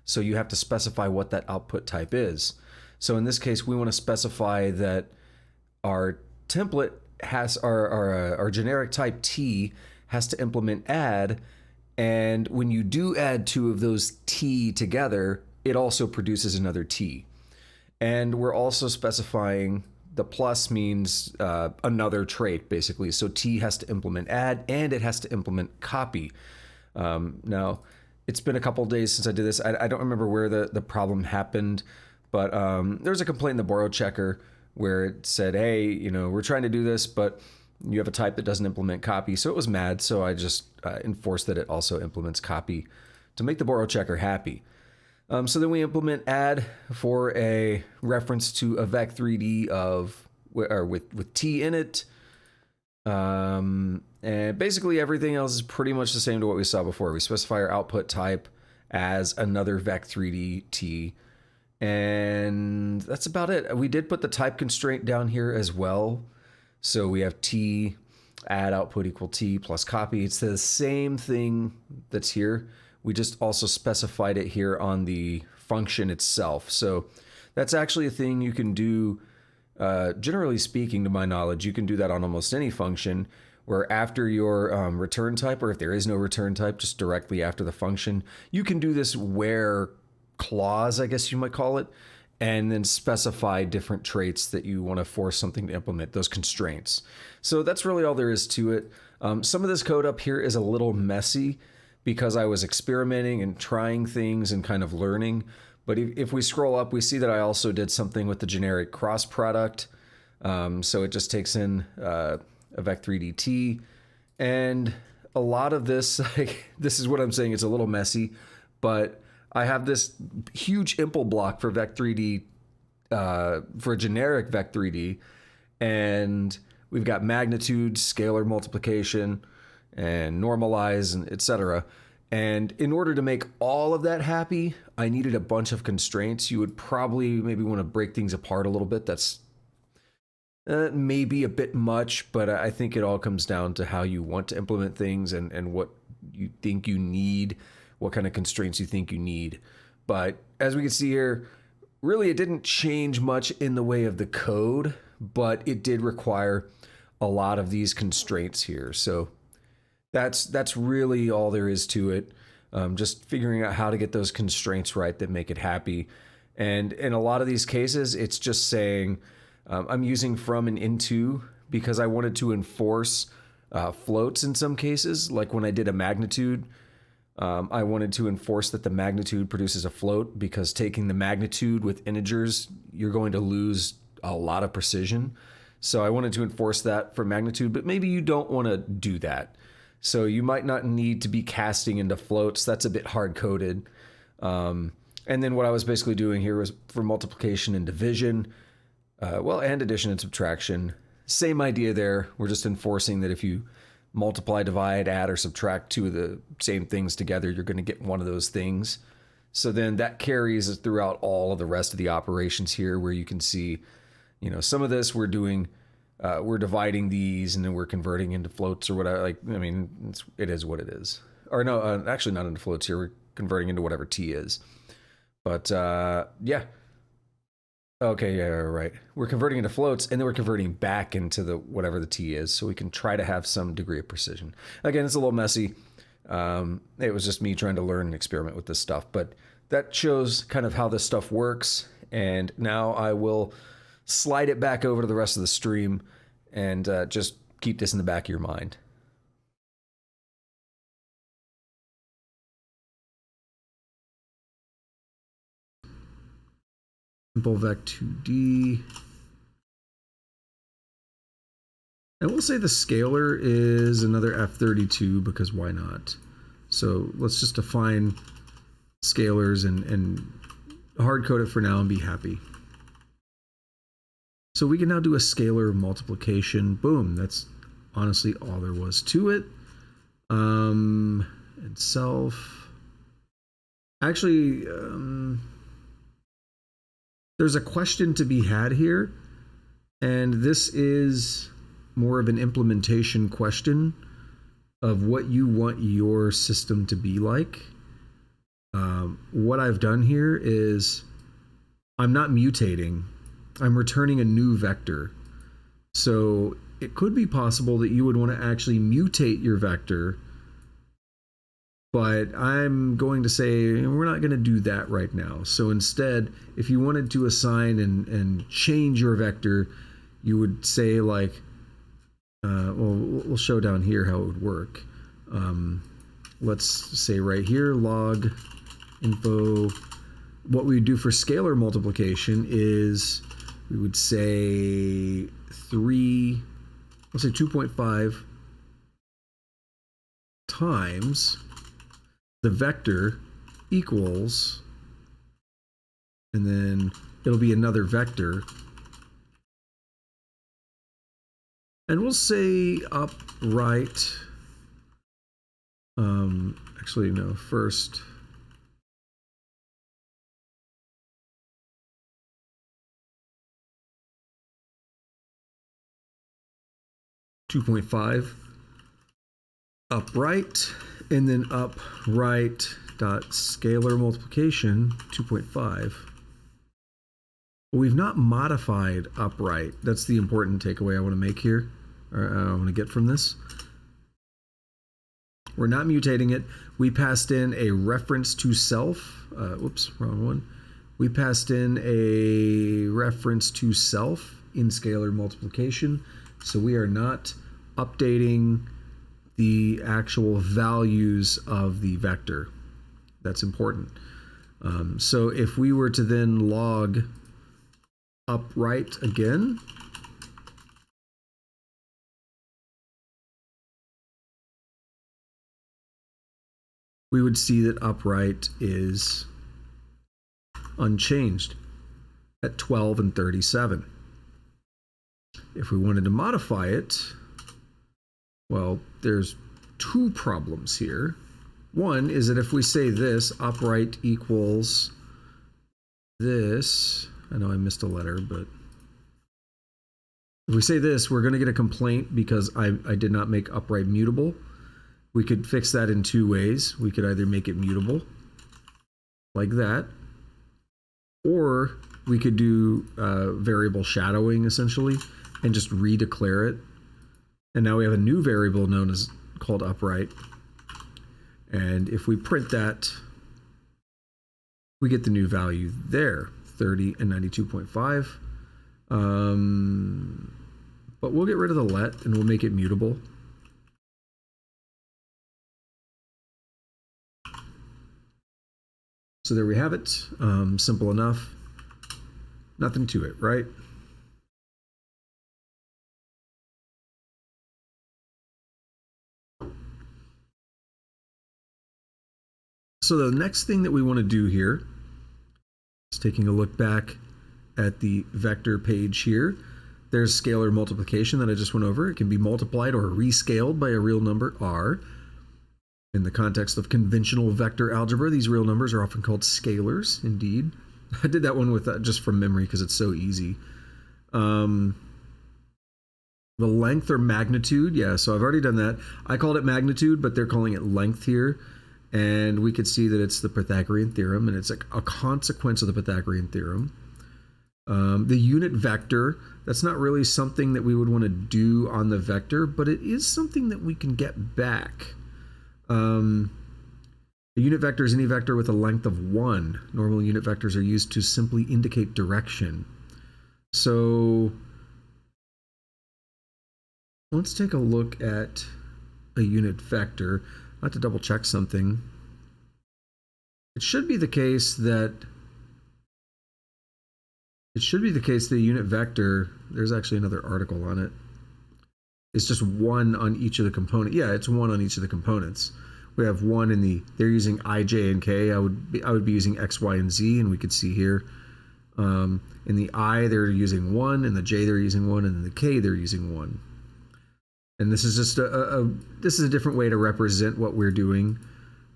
So you have to specify what that output type is. So in this case, we want to specify that our template has our generic type T has to implement add, and when you do add two of those T together, it also produces another T. And we're also specifying the plus means another trait, basically. So T has to implement add, and it has to implement copy. Now, it's been a couple days since I did this. I don't remember where the problem happened, but there was a complaint in the borrow checker where it said, hey, we're trying to do this, but you have a type that doesn't implement copy. So it was mad, so I just enforced that it also implements copy to make the borrow checker happy. So then we implement add for a reference to a vec3d with T in it. And basically everything else is pretty much the same to what we saw before. We specify our output type as another vec3d T, and that's about it. We did put the type constraint down here as well. So we have T add output equal T plus copy. It's the same thing that's here. We just also specified it here on the function itself. So That's actually a thing you can do. Generally speaking, to my knowledge, you can do that on almost any function where after your return type, or if there is no return type, just directly after the function, you can do this where clause, I guess you might call it, and then specify different traits that you want to force something to implement, those constraints. So that's really all there is to it. Some of this code up here is a little messy because I was experimenting and trying things and kind of learning. But if we scroll up, we see that I also did something with the generic cross product. So it just takes in a vec3dt. And a lot of this, this is what I'm saying, it's a little messy, but I have this huge impl block for vec3d, for a generic vec3d, and we've got magnitude, scalar multiplication, and normalize, and etc. And in order to make all of that happy, I needed a bunch of constraints. You would probably maybe want to break things apart a little bit. That's maybe a bit much, but I think it all comes down to how you want to implement things and what you think you need, what kind of constraints you think you need. But as we can see here, really it didn't change much in the way of the code, but it did require a lot of these constraints here. So that's really all there is to it. Just figuring out how to get those constraints right that make it happy. And in a lot of these cases, it's just saying, I'm using from and into because I wanted to enforce floats in some cases. Like when I did a magnitude, I wanted to enforce that the magnitude produces a float, because taking the magnitude with integers, you're going to lose a lot of precision. So I wanted to enforce that for magnitude, but maybe you don't want to do that. So you might not need to be casting into floats. That's a bit hard coded. And then what I was basically doing here was for multiplication and division, and addition and subtraction. Same idea there. We're just enforcing that if you multiply, divide, add, or subtract two of the same things together, you're going to get one of those things. So then that carries throughout all of the rest of the operations here, where you can see, some of this we're doing, we're dividing these and then we're converting into floats or whatever. It is what it is. Or no, actually not into floats here. We're converting into whatever t is. But yeah. Okay, yeah, right. We're converting into floats, and then we're converting back into the whatever the t is, so we can try to have some degree of precision. Again, it's a little messy. It was just me trying to learn and experiment with this stuff, but that shows kind of how this stuff works. And now I will slide it back over to the rest of the stream and just keep this in the back of your mind. Simple vec2d. And we'll say the scalar is another f32 because why not? So let's just define scalars and hard code it for now and be happy. So we can now do a scalar multiplication. Boom. That's honestly all there was to it. And self. Actually, there's a question to be had here, and this is more of an implementation question of what you want your system to be like. What I've done here is I'm not mutating, I'm returning a new vector. So it could be possible that you would want to actually mutate your vector, but I'm going to say we're not going to do that right now. So instead, if you wanted to assign and change your vector, you would say like, we'll show down here how it would work. Let's say right here, log info. What we would do for scalar multiplication is we would say 2.5 times the vector equals, and then it'll be another vector. And we'll say upright. Actually, no, first. (2.5) upright, and then upright dot scalar multiplication 2.5. We've not modified upright. That's the important takeaway I want to make here, or I want to get from this. We're not mutating it. We passed in a reference to self. Whoops, wrong one. We passed in a reference to self in scalar multiplication. So we are not updating the actual values of the vector. That's important. So if we were to then log upright again, we would see that upright is unchanged at 12 and 37. If we wanted to modify it, well, there's two problems here. One is that if we say this, upright equals this, I know I missed a letter, but if we say this, we're going to get a complaint because I did not make upright mutable. We could fix that in two ways. We could either make it mutable, like that, or we could do variable shadowing, essentially, and just redeclare it. And now we have a new variable known as called upright. And if we print that, we get the new value there, 30 and 92.5. But we'll get rid of the let and we'll make it mutable. So there we have it. Simple enough. Nothing to it, right? So the next thing that we want to do here is taking a look back at the vector page here. There's scalar multiplication that I just went over. It can be multiplied or rescaled by a real number r. In the context of conventional vector algebra, these real numbers are often called scalars, indeed. I did that one with just from memory because it's so easy. The length or magnitude, yeah, so I've already done that. I called it magnitude, but they're calling it length here. And we could see that it's the Pythagorean theorem, and it's a consequence of the Pythagorean theorem. The unit vector, that's not really something that we would want to do on the vector, but it is something that we can get back. A unit vector is any vector with a length of 1. Normal unit vectors are used to simply indicate direction. So let's take a look at a unit vector. I have to double check something. It should be the case that the unit vector, there's actually another article on it. It's just 1 on each of the components. Yeah, it's 1 on each of the components. We have 1 in the, they're using I, J, and K. I would be using X, Y, and Z, and we could see here. In the I, they're using 1, in the J, they're using 1, and in the K, they're using 1. And this is just this is a different way to represent what we're doing.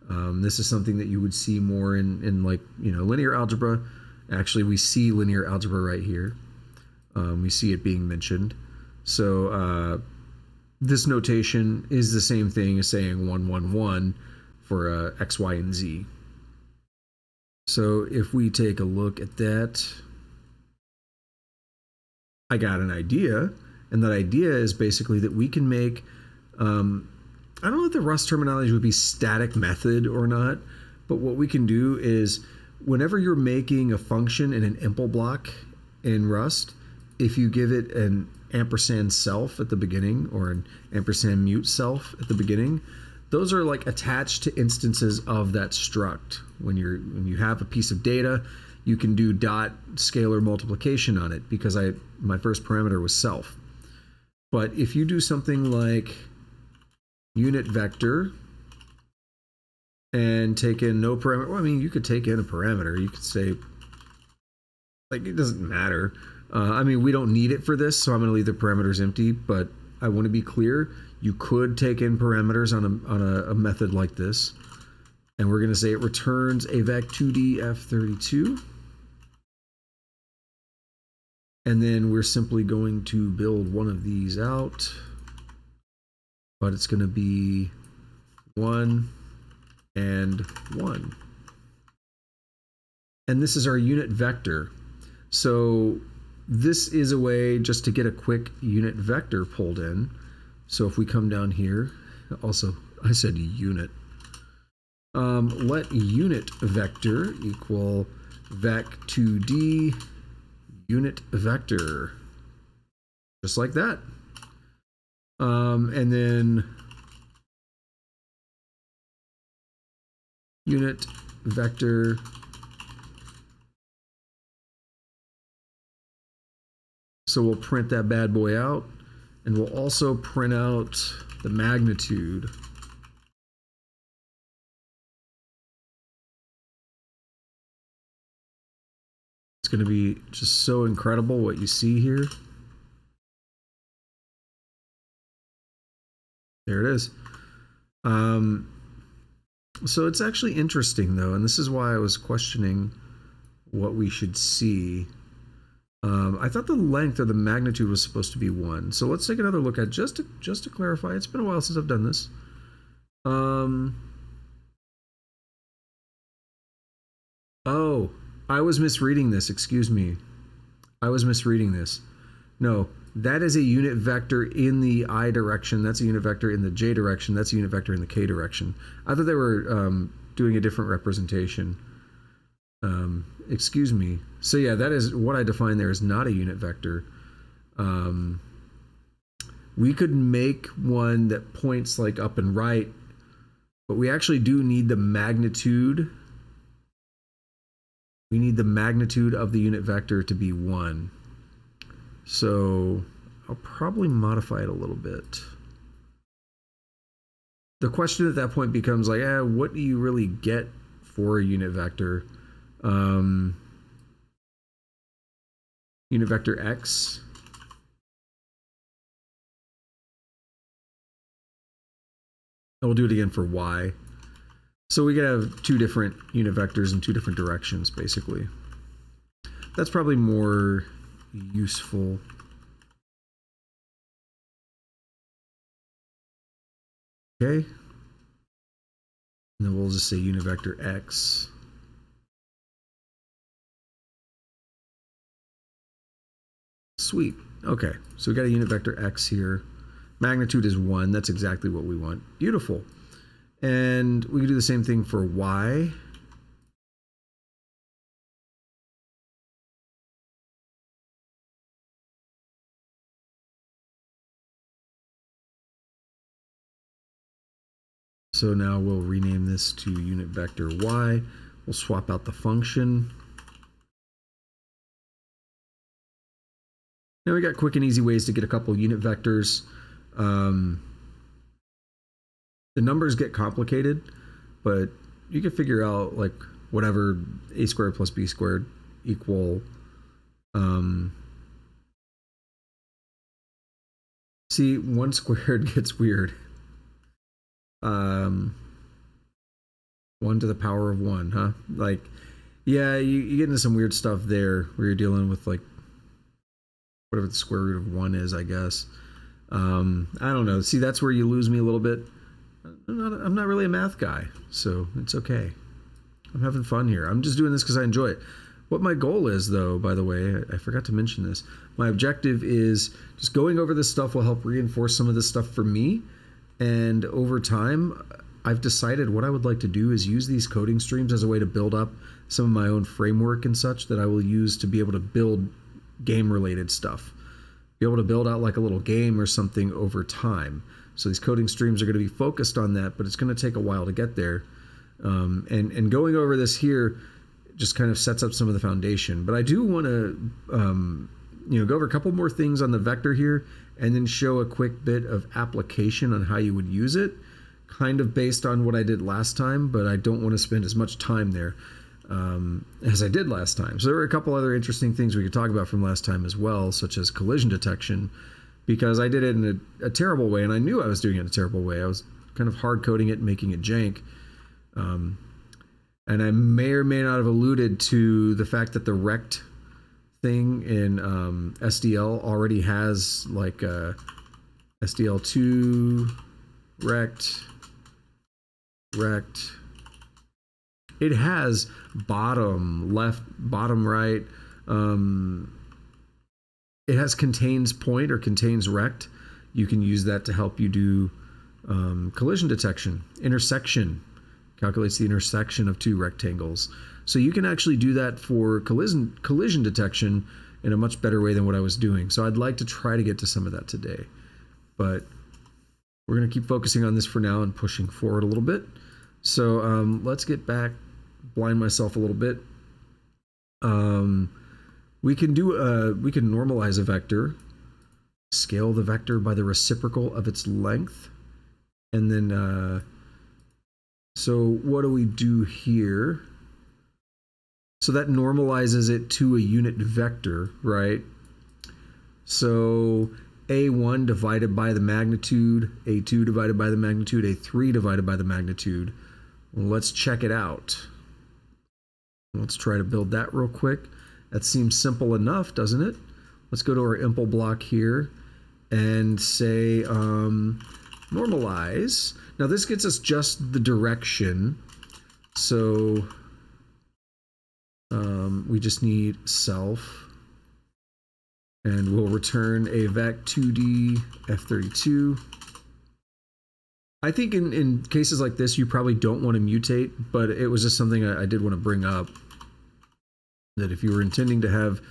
This is something that you would see more in like, you know, linear algebra. Actually, we see linear algebra right here. We see it being mentioned. So this notation is the same thing as saying 1, 1, 1 for X, Y, and Z. So if we take a look at that, I got an idea. And that idea is basically that we can make, I don't know if the Rust terminology would be static method or not, but what we can do is whenever you're making a function in an impl block in Rust, if you give it an ampersand self at the beginning or an ampersand mute self at the beginning, those are like attached to instances of that struct. When you have a piece of data, you can do dot scalar multiplication on it because my first parameter was self. But if you do something like unit vector and take in no parameter, well, I mean, you could take in a parameter. You could say, like, it doesn't matter. I mean, we don't need it for this, so I'm going to leave the parameters empty. But I want to be clear, you could take in parameters on a method like this. And we're going to say it returns a vec2d f32. And then we're simply going to build one of these out, but it's going to be 1 and 1. And this is our unit vector. So this is a way just to get a quick unit vector pulled in. So if we come down here, also I said unit. Let unit vector equal vec2d unit vector, just like that. And then unit vector so we'll print that bad boy out, and we'll also print out the magnitude. It's going to be just so incredible what you see here. There it is. So it's actually interesting though, and this is why I was questioning what we should see. I thought the length or the magnitude was supposed to be 1. So let's take another look at just to clarify. It's been a while since I've done this. Oh, I was misreading this. Excuse me. I was misreading this. No, that is a unit vector in the I direction. That's a unit vector in the J direction. That's a unit vector in the K direction. I thought they were doing a different representation. Excuse me. So yeah, that is what I define there is not a unit vector. We could make one that points like up and right, but we actually do need the magnitude. We need the magnitude of the unit vector to be 1. So I'll probably modify it a little bit. The question at that point becomes like, what do you really get for a unit vector? Unit vector x. And we'll do it again for y. So we could have 2 different unit vectors in 2 different directions, basically. That's probably more useful. Okay. And then we'll just say unit vector x. Sweet. Okay, so we got a unit vector x here. Magnitude is 1. That's exactly what we want. Beautiful. And we can do the same thing for y. So now we'll rename this to unit vector y. We'll swap out the function. Now we got quick and easy ways to get a couple unit vectors. The numbers get complicated, but you can figure out like whatever a squared plus b squared equal. See, 1 squared gets weird. 1 to the power of 1, huh? Like, yeah, you get into some weird stuff there where you're dealing with like whatever the square root of 1 is, I guess. I don't know. See, that's where you lose me a little bit. I'm not really a math guy, so it's okay. I'm having fun here. I'm just doing this because I enjoy it. What my goal is, though, by the way, I forgot to mention this. My objective is just going over this stuff will help reinforce some of this stuff for me. And over time, I've decided what I would like to do is use these coding streams as a way to build up some of my own framework and such that I will use to be able to build game-related stuff. Be able to build out like a little game or something over time. So these coding streams are going to be focused on that, but it's going to take a while to get there. And going over this here just kind of sets up some of the foundation. But I do want to go over a couple more things on the vector here, and then show a quick bit of application on how you would use it, kind of based on what I did last time, but I don't want to spend as much time there as I did last time. So there were a couple other interesting things we could talk about from last time as well, such as collision detection, because I did it in a terrible way, and I knew I was doing it in a terrible way. I was kind of hard coding it and making it jank. And I may or may not have alluded to the fact that the rect thing in SDL already has like a SDL2 rect. It has bottom left, bottom right, It has contains point or contains rect. You can use that to help you do collision detection. Intersection calculates the intersection of two rectangles. So you can actually do that for collision detection in a much better way than what I was doing. So I'd like to try to get to some of that today. But we're going to keep focusing on this for now and pushing forward a little bit. So let's get back, blind myself a little bit. We can normalize a vector, scale the vector by the reciprocal of its length, and then so what do we do here? So that normalizes it to a unit vector, right? So A1 divided by the magnitude, A2 divided by the magnitude, A3 divided by the magnitude. Well, let's check it out. Let's try to build that real quick. That seems simple enough, doesn't it? Let's go to our impl block here and say normalize. Now this gets us just the direction. So we just need self, and we'll return a vec2d f32. I think in cases like this, you probably don't want to mutate, but it was just something I did want to bring up, that if you were intending to have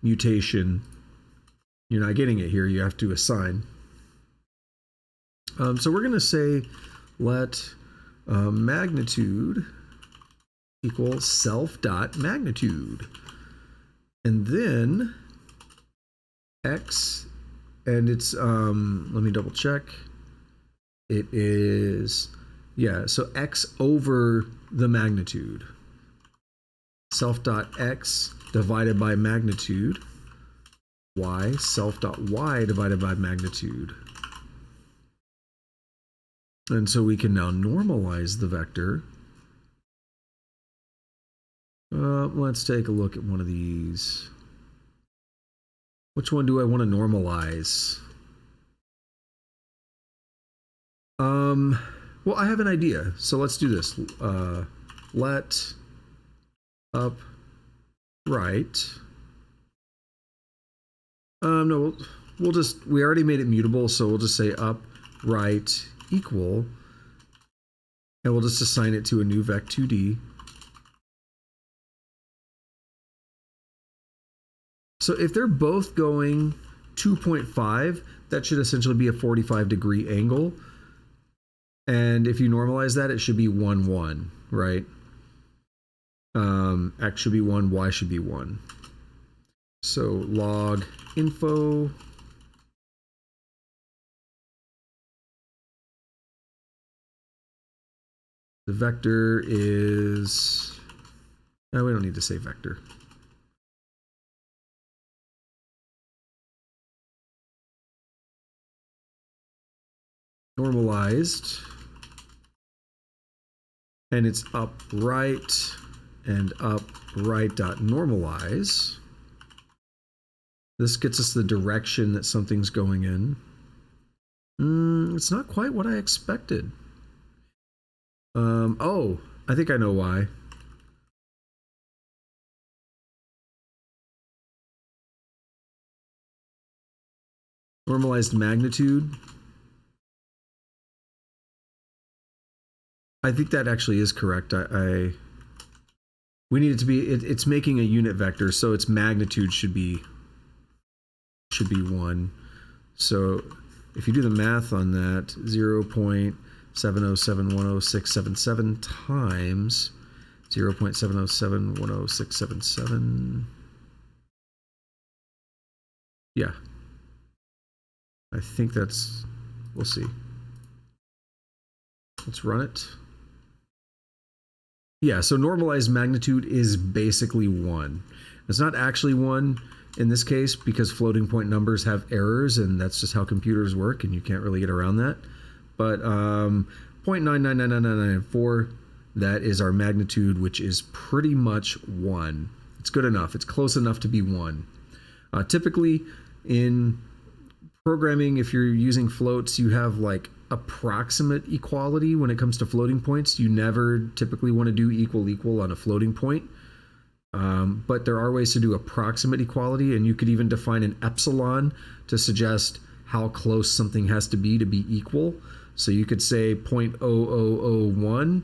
mutation, you're not getting it here, you have to assign. So we're going to say let magnitude equal self dot magnitude, and then x, and it's let me double check. It is, yeah, so x over the magnitude. Self dot x divided by magnitude, y, self dot y divided by magnitude. And so we can now normalize the vector. Let's take a look at one of these. Which one do I want to normalize? Well, I have an idea. So let's do this. Let up right. No, we already made it mutable, so we'll just say up right equal, and we'll just assign it to a new vec2d. So if they're both going 2.5, that should essentially be a 45-degree angle. And if you normalize that, it should be 1, 1, right? X should be 1, Y should be 1. So log info. The vector is, no, we don't need to say vector. Normalized, and it's upright and upright dot normalize. This gets us the direction that something's going in. It's not quite what I expected. Oh, I think I know why. Normalized magnitude. I think that actually is correct. We need it to be, it's making a unit vector, so its magnitude should be 1. So if you do the math on that, 0.707106777 times 0.707106777. Yeah. I think that's, we'll see. Let's run it. Yeah, so normalized magnitude is basically 1. It's not actually 1 in this case because floating point numbers have errors, and that's just how computers work, and you can't really get around that. But 0.9999994, that is our magnitude, which is pretty much 1. It's good enough. It's close enough to be 1. Typically in programming, if you're using floats, you have like approximate equality when it comes to floating points. You never typically want to do equal equal on a floating point. But there are ways to do approximate equality, and you could even define an epsilon to suggest how close something has to be equal. So you could say 0.0001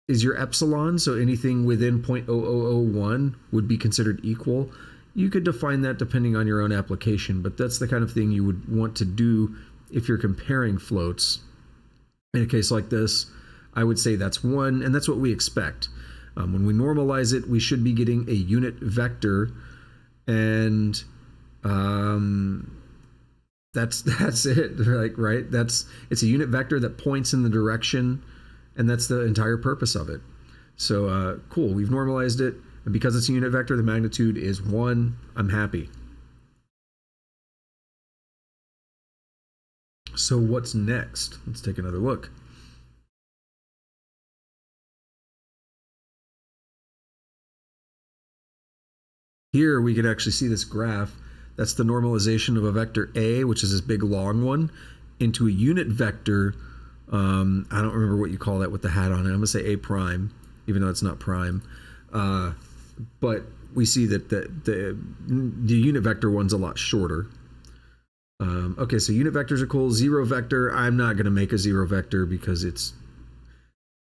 is your epsilon, so anything within 0.0001 would be considered equal. You could define that depending on your own application, but that's the kind of thing you would want to do if you're comparing floats. In a case like this, I would say that's 1, and that's what we expect. When we normalize it, we should be getting a unit vector, and that's it. Like, right? It's a unit vector that points in the direction, and that's the entire purpose of it. So cool, we've normalized it, and because it's a unit vector, the magnitude is 1. I'm happy. So what's next? Let's take another look. Here we could actually see this graph. That's the normalization of a vector A, which is this big long one, into a unit vector. I don't remember what you call that with the hat on it. I'm gonna say A prime, even though it's not prime. But we see that the unit vector one's a lot shorter. Okay, so unit vectors are cool. Zero vector, I'm not gonna make a zero vector because it's,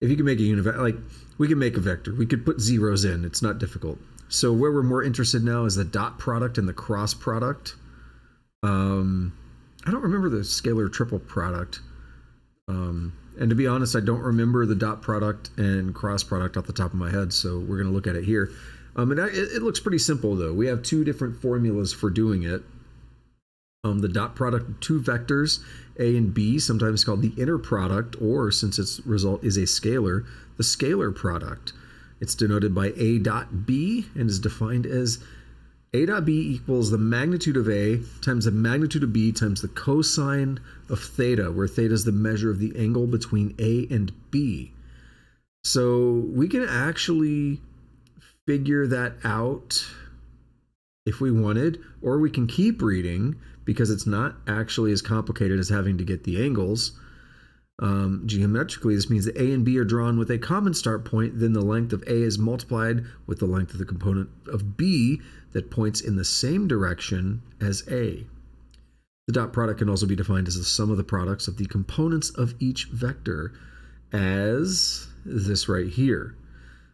if you can make a unit vector, like we can make a vector. We could put zeros in, it's not difficult. So where we're more interested now is the dot product and the cross product. I don't remember the scalar triple product. And to be honest, I don't remember the dot product and cross product off the top of my head. So we're going to look at it here. It looks pretty simple though. We have two different formulas for doing it. The dot product of two vectors, A and B, sometimes called the inner product, or since its result is a scalar, the scalar product. It's denoted by A dot B and is defined as A dot B equals the magnitude of A times the magnitude of B times the cosine of theta, where theta is the measure of the angle between A and B. So we can actually figure that out if we wanted, or we can keep reading because it's not actually as complicated as having to get the angles. Geometrically, this means that A and B are drawn with a common start point, then the length of A is multiplied with the length of the component of B that points in the same direction as A. The dot product can also be defined as the sum of the products of the components of each vector, as this right here.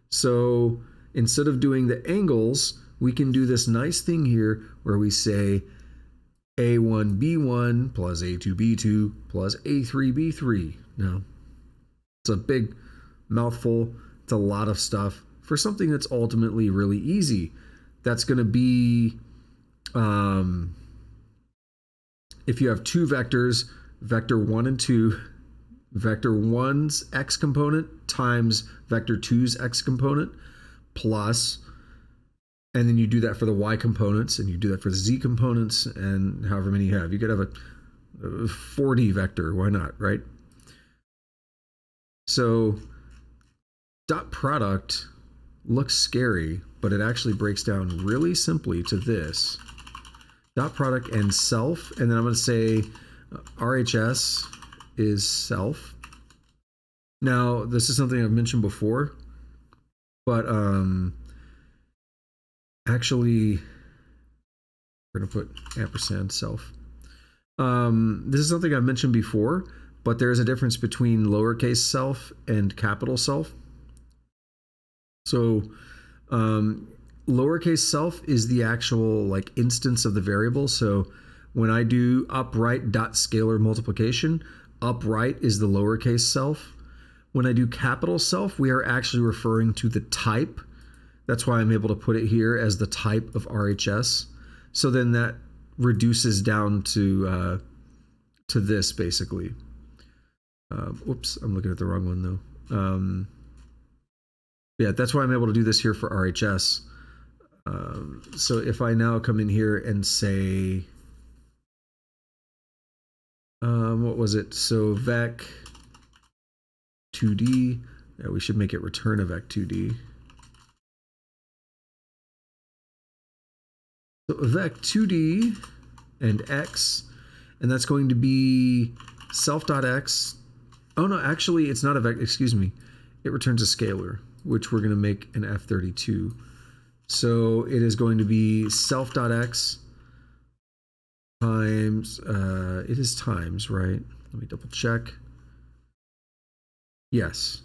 So instead of doing the angles, we can do this nice thing here where we say A1B1 plus A2B2 plus A3B3. Now, it's a big mouthful. It's a lot of stuff for something that's ultimately really easy. That's going to be, if you have two vectors, vector 1 and 2, vector 1's x component times vector 2's x component plus, and then you do that for the y components, and you do that for the z components, and however many you have. You could have a 4D vector, why not, right? So dot product looks scary, but it actually breaks down really simply to this. Dot product and self, and then I'm going to say RHS is self. Now, this is something I've mentioned before, but actually, we're going to put ampersand self. This is something I've mentioned before, but there is a difference between lowercase self and capital self. So lowercase self is the actual like instance of the variable. So when I do upright dot scalar multiplication, upright is the lowercase self. When I do capital self, we are actually referring to the type. That's why I'm able to put it here as the type of RHS. So then that reduces down to this basically. Whoops, I'm looking at the wrong one though. Yeah, that's why I'm able to do this here for RHS. So if I now come in here and say, what was it? So vec 2D, yeah, we should make it return a vec 2D. So vec 2D and x, and that's going to be self.x. Oh no, actually it's not a vec, excuse me. It returns a scalar, which we're going to make an F32. So it is going to be self.x times, it is times, right? Let me double check. Yes.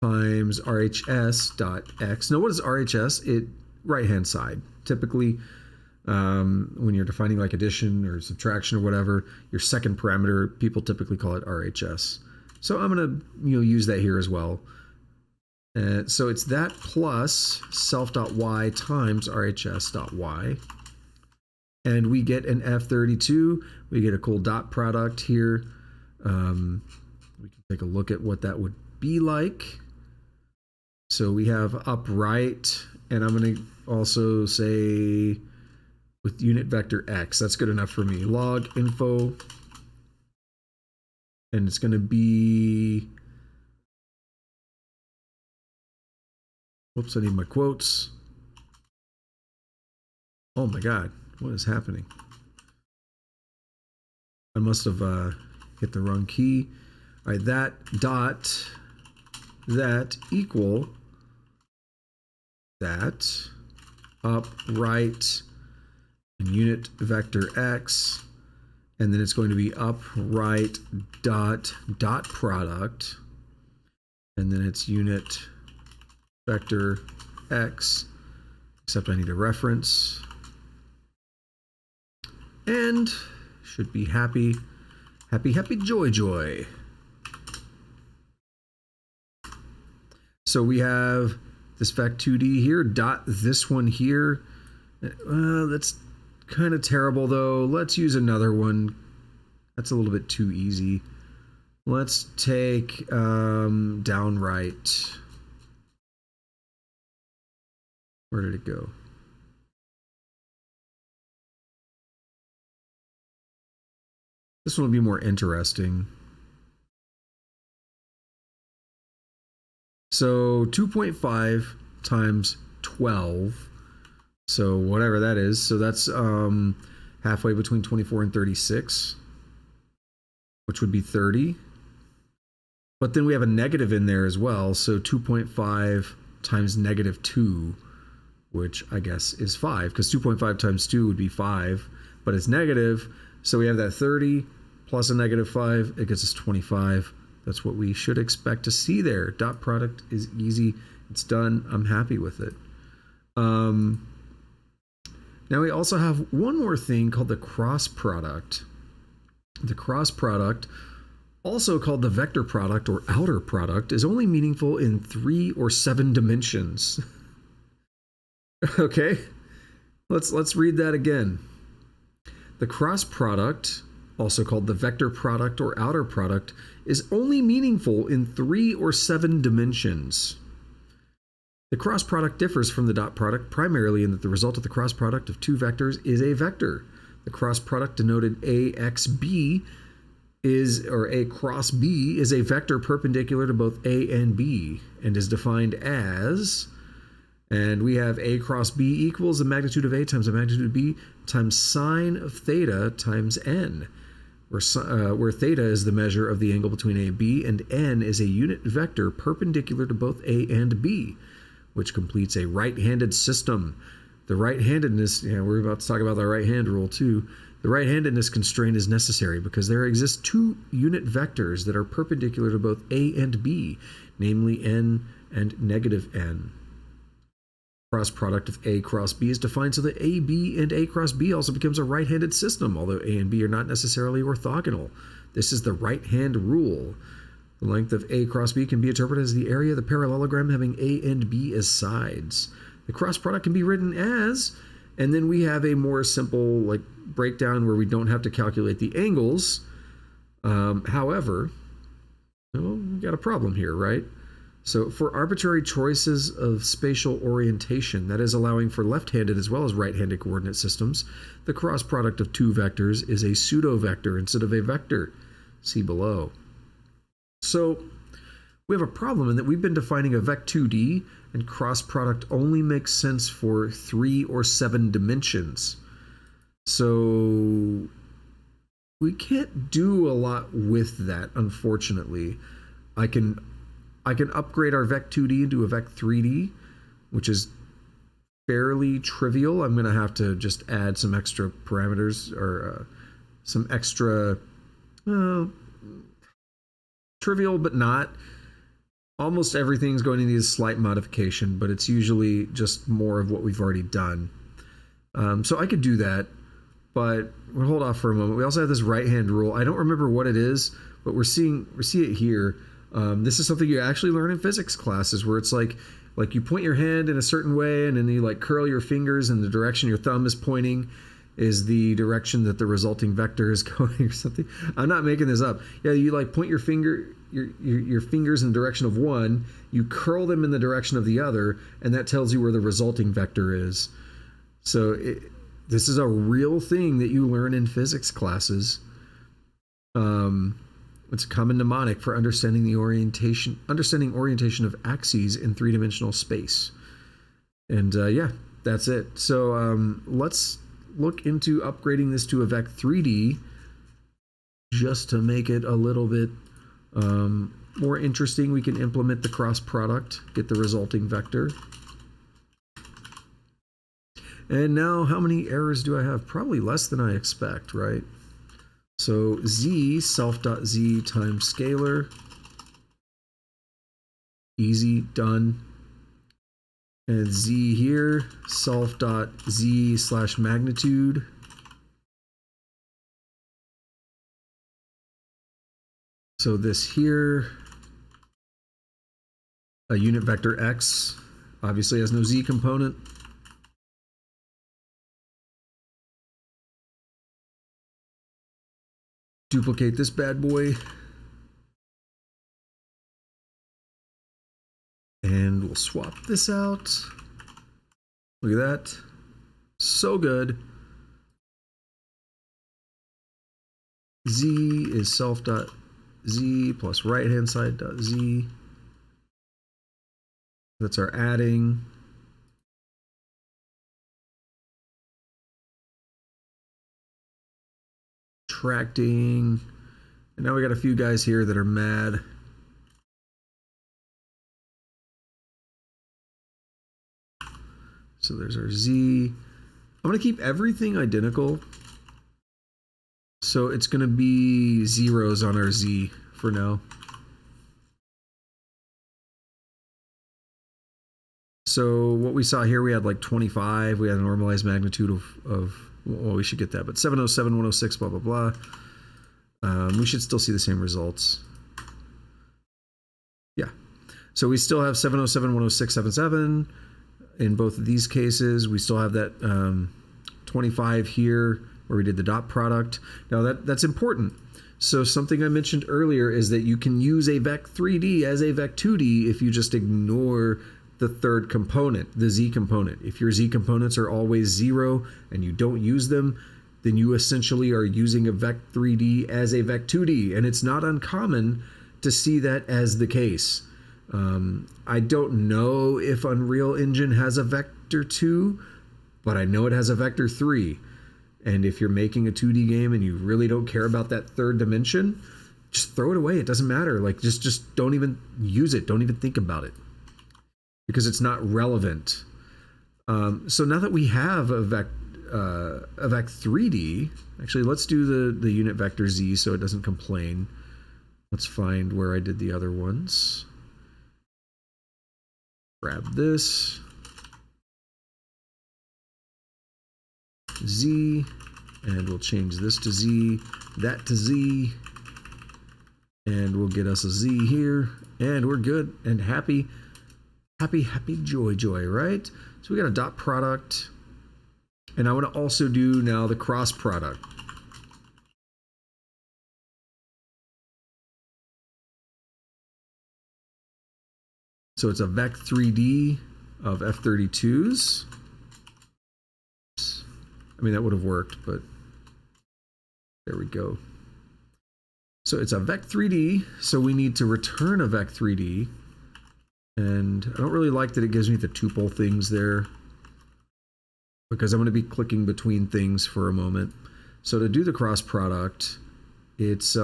Times RHS.x. Now, what is RHS? It right-hand side. Typically, when you're defining like addition or subtraction or whatever, your second parameter, people typically call it RHS. So I'm going to use that here as well. So it's that plus self.y times RHS.y. And we get an F32. We get a cool dot product here. We can take a look at what that would be like. So we have upright, and I'm going to also say with unit vector x. That's good enough for me. Log info, and it's going to be, whoops, I need my quotes. Oh my God, what is happening? I must have hit the wrong key. All right, that equal that upright and unit vector x, and then it's going to be upright dot product, and then it's unit vector x, except I need a reference, and should be happy joy. So we have this vec2d here, dot this one here. That's kind of terrible though. Let's use another one. That's a little bit too easy. Let's take downright. Where did it go? This one will be more interesting. So 2.5 times 12. So whatever that is. So that's halfway between 24 and 36, which would be 30. But then we have a negative in there as well. So 2.5 times negative 2, which I guess is 5, because 2.5 times 2 would be 5, but it's negative. So we have that 30 plus a negative 5. It gets us 25. That's what we should expect to see there. Dot product is easy. It's done. I'm happy with it. Now we also have one more thing called the cross product. The cross product, also called the vector product or outer product, is only meaningful in 3 or 7 dimensions. Okay, let's read that again. The cross product, also called the vector product or outer product, is only meaningful in 3 or 7 dimensions. The cross product differs from the dot product primarily in that the result of the cross product of two vectors is a vector. The cross product denoted AXB or A cross B is a vector perpendicular to both A and B and is defined as, and we have A cross B equals the magnitude of A times the magnitude of B times sine of theta times n, where theta is the measure of the angle between A and B, and n is a unit vector perpendicular to both A and B, which completes a right-handed system. The right-handedness, we're about to talk about the right-hand rule too. The right-handedness constraint is necessary because there exist 2 unit vectors that are perpendicular to both A and B, namely n and negative n. Cross product of A cross B is defined so that AB and A cross B also becomes a right-handed system, although A and B are not necessarily orthogonal. This is the right-hand rule. The length of A cross B can be interpreted as the area of the parallelogram having A and B as sides. The cross product can be written as, and then we have a more simple breakdown where we don't have to calculate the angles. However, we got a problem here, right? So for arbitrary choices of spatial orientation, that is allowing for left-handed as well as right-handed coordinate systems, the cross product of 2 vectors is a pseudo-vector instead of a vector. See below. So we have a problem in that we've been defining a vec2d, and cross product only makes sense for 3 or 7 dimensions. So we can't do a lot with that, unfortunately. I can I can upgrade our Vec2D into a Vec3D, which is fairly trivial. I'm going to have to just add some extra parameters or some extra trivial, but not. Almost everything's going to need a slight modification, but it's usually just more of what we've already done. So I could do that, but we'll hold off for a moment. We also have this right-hand rule. I don't remember what it is, but we see it here. This is something you actually learn in physics classes, where it's like you point your hand in a certain way, and then you like curl your fingers, and the direction your thumb is pointing is the direction that the resulting vector is going, or something. I'm not making this up. Yeah, you like point your fingers in the direction of one, you curl them in the direction of the other, and that tells you where the resulting vector is. So this is a real thing that you learn in physics classes. It's a common mnemonic for understanding orientation of axes in three-dimensional space. And yeah, that's it. So let's look into upgrading this to a Vec3D just to make it a little bit more interesting. We can implement the cross product, get the resulting vector. And now how many errors do I have? Probably less than I expect, right? So z, self.z times scalar. Easy, done. And z here, self.z / magnitude. So this here, a unit vector x, obviously has no z component. Duplicate this bad boy. And we'll swap this out. Look at that. So good. Z is self.z plus right-hand side.z. That's our adding. Subtracting. And now we got a few guys here that are mad. So there's our z. I'm going to keep everything identical. So it's going to be zeros on our z for now. So what we saw here, we had like 25. We had a normalized magnitude of well, we should get that, but 707, 106, blah, blah, blah. We should still see the same results. Yeah. So we still have 707, 106, 77. In both of these cases, we still have that 25 here where we did the dot product. Now that's important. So something I mentioned earlier is that you can use a Vec3D as a Vec2D if you just ignore the third component, the z component. If your z components are always 0 and you don't use them, then you essentially are using a Vec3D as a Vec2D. And it's not uncommon to see that as the case. I don't know if Unreal Engine has a Vector 2, but I know it has a Vector 3. And if you're making a 2D game and you really don't care about that third dimension, just throw it away. It doesn't matter. Like just don't even use it. Don't even think about it, because it's not relevant. So now that we have a Vec3D, actually let's do the unit vector z so it doesn't complain. Let's find where I did the other ones. Grab this. Z, and we'll change this to z, that to z, and we'll get us a z here, and we're good and happy. Happy, joy, right? So we got a dot product, and I want to also do now the cross product. So it's a Vec3D of F32s. I mean, that would have worked, but there we go. So it's a Vec3D, so we need to return a Vec3D. And I don't really like that it gives me the tuple things there, because I'm going to be clicking between things for a moment. So to do the cross product, it's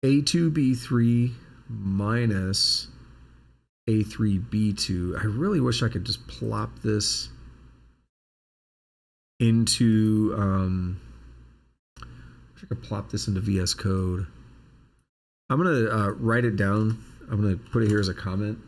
A2B3 minus A3B2. I really wish I could just plop this into wish I could plop this into VS Code. I'm gonna write it down. I'm gonna put it here as a comment.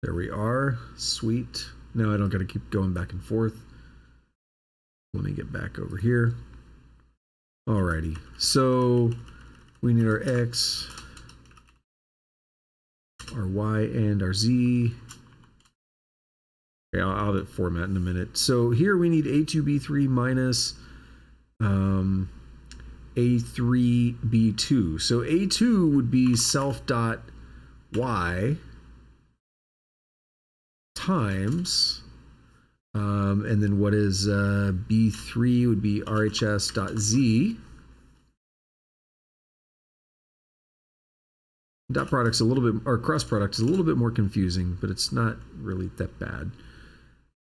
There we are. Sweet. Now I don't got to keep going back and forth. Let me get back over here. Alrighty. So we need our X, our Y, and our Z. Okay, I'll have it format in a minute. So here we need A2B3 minus A3B2. So A2 would be self dot Y times, and then what is B3 would be RHS dot Z. Dot product's a little bit, or cross product is a little bit more confusing, but it's not really that bad.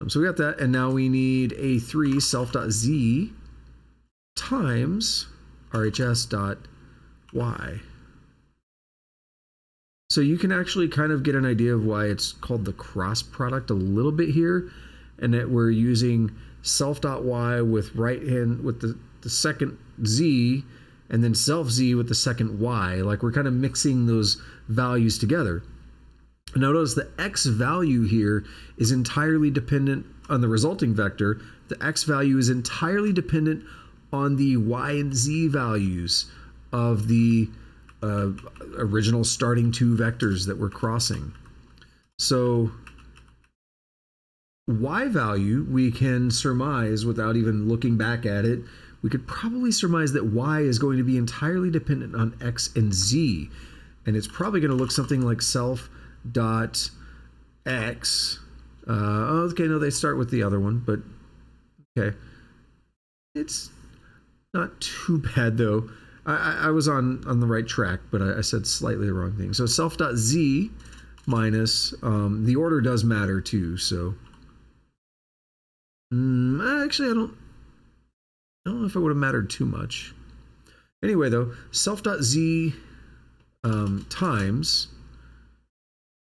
So we got that, and now we need A3 self dot Z times RHS dot Y. So you can actually kind of get an idea of why it's called the cross product a little bit here, and that we're using self dot Y with right hand with the second Z, and then self Z with the second Y. Like we're kind of mixing those values together. Now notice the X value here is entirely dependent on the resulting vector. The X value is entirely dependent on the Y and Z values of the original starting two vectors that we're crossing. So Y value, we can surmise without even looking back at it, we could probably surmise that Y is going to be entirely dependent on X and Z. And it's probably going to look something like self dot X. Okay, no, they start with the other one, but okay. It's not too bad though. I was on the right track, but I said slightly the wrong thing. So self dot Z minus, the order does matter too, so. Actually, I don't know if it would have mattered too much. Anyway though, self dot Z times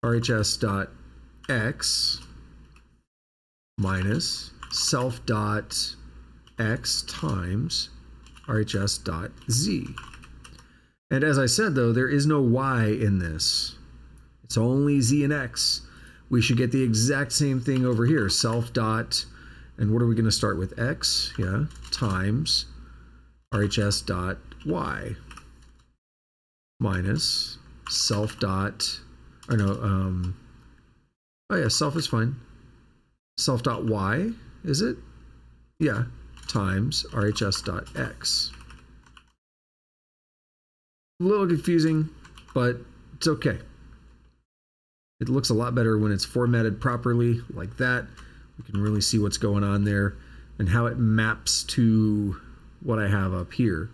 RHS dot X minus self dot X times RHS dot Z. And as I said though, there is no Y in this. It's only Z and X. We should get the exact same thing over here. Self dot, and what are we going to start with? X, yeah, times RHS dot Y minus self dot, or no, oh yeah, self is fine. Self dot Y, is it? Yeah, times RHS dot X. A little confusing, but it's okay. It looks a lot better when it's formatted properly like that. We can really see what's going on there and how it maps to what I have up here.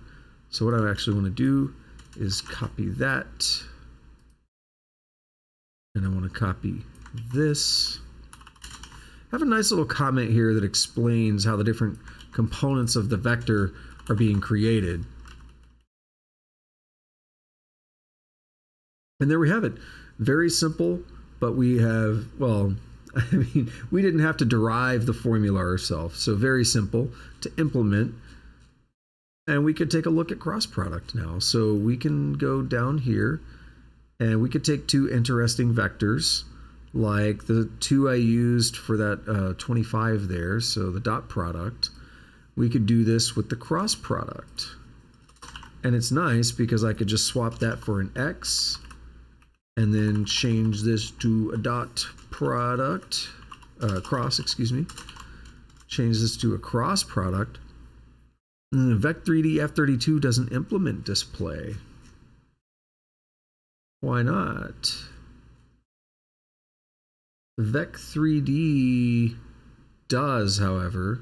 So what I actually want to do is copy that. And I want to copy this. I have a nice little comment here that explains how the different components of the vector are being created. And there we have it. Very simple, but we have, well, I mean, we didn't have to derive the formula ourselves. So very simple to implement. And we could take a look at cross product now. So we can go down here and we could take two interesting vectors like the two I used for that 25 there. So the dot product, we could do this with the cross product. And it's nice because I could just swap that for an X and then change this to a dot product, cross, excuse me. Change this to a cross product. And the Vec3D F32 doesn't implement display. Why not? Vec3D does, however.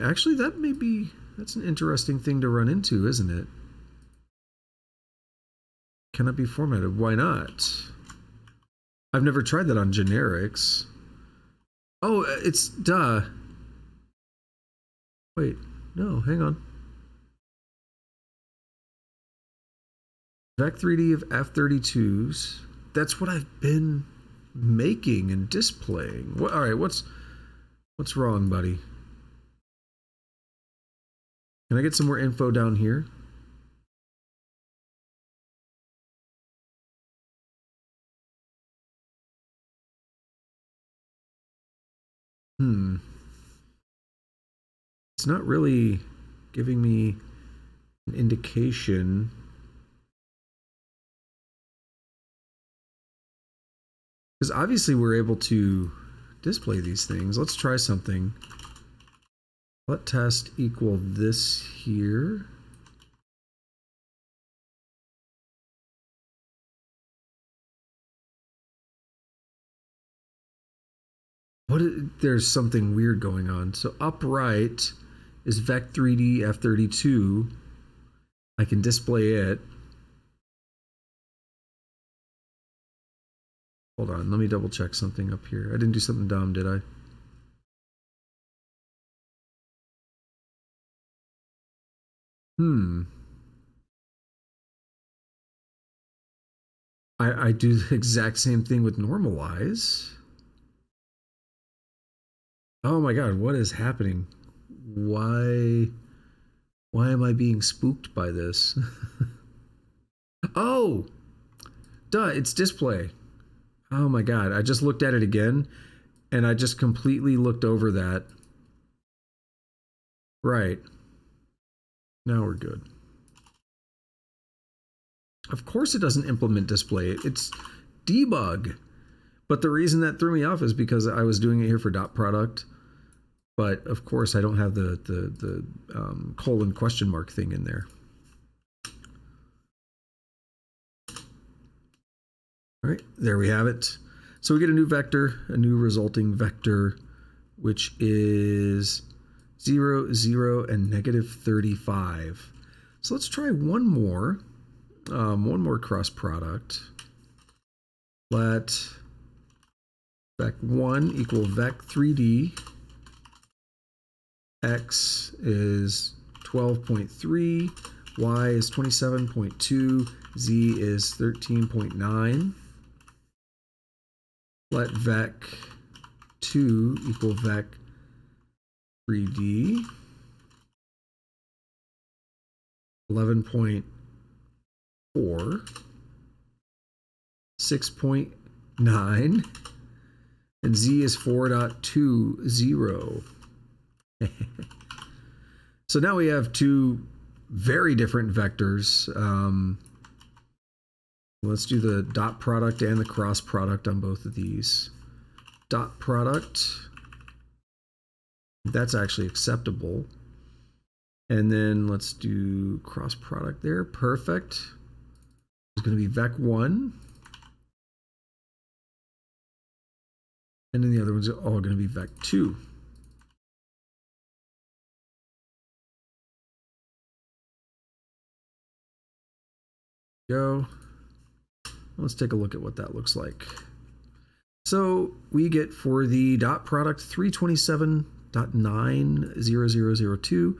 Actually, that's an interesting thing to run into, isn't it? Cannot be formatted. Why not? I've never tried that on generics. Oh, it's duh. Wait, no, hang on. Vec3D of F32s. That's what I've been making and displaying. All right, what's wrong, buddy? Can I get some more info down here? It's not really giving me an indication. Because obviously we're able to display these things. Let's try something. Let test equal this here. There's something weird going on. So upright is vec3d f32. I can display it. Hold on, let me double check something up here. I didn't do something dumb, did I? I do the exact same thing with normalize. Oh my god, what is happening? Why am I being spooked by this? Oh, duh, it's display. Oh my god, I just looked at it again and I just completely looked over that. Right. Now we're good. Of course it doesn't implement display. It's debug. But the reason that threw me off is because I was doing it here for dot product. But of course I don't have the colon question mark thing in there. All right, there we have it. So we get a new vector, a new resulting vector, which is 0, 0, and negative 35. So let's try one more cross product. Let vec1 equal vec3d. X is 12.3, Y is 27.2, Z is 13.9. Let vec2 equal vec3d. 11.4, 6.9, and Z is 4.20. So now we have two very different vectors. Let's do the dot product and the cross product on both of these. Dot product, that's actually acceptable. And then let's do cross product there. Perfect. It's going to be vec1. And then the other ones are all going to be vec2. Go. Let's take a look at what that looks like. So we get for the dot product 327.90002,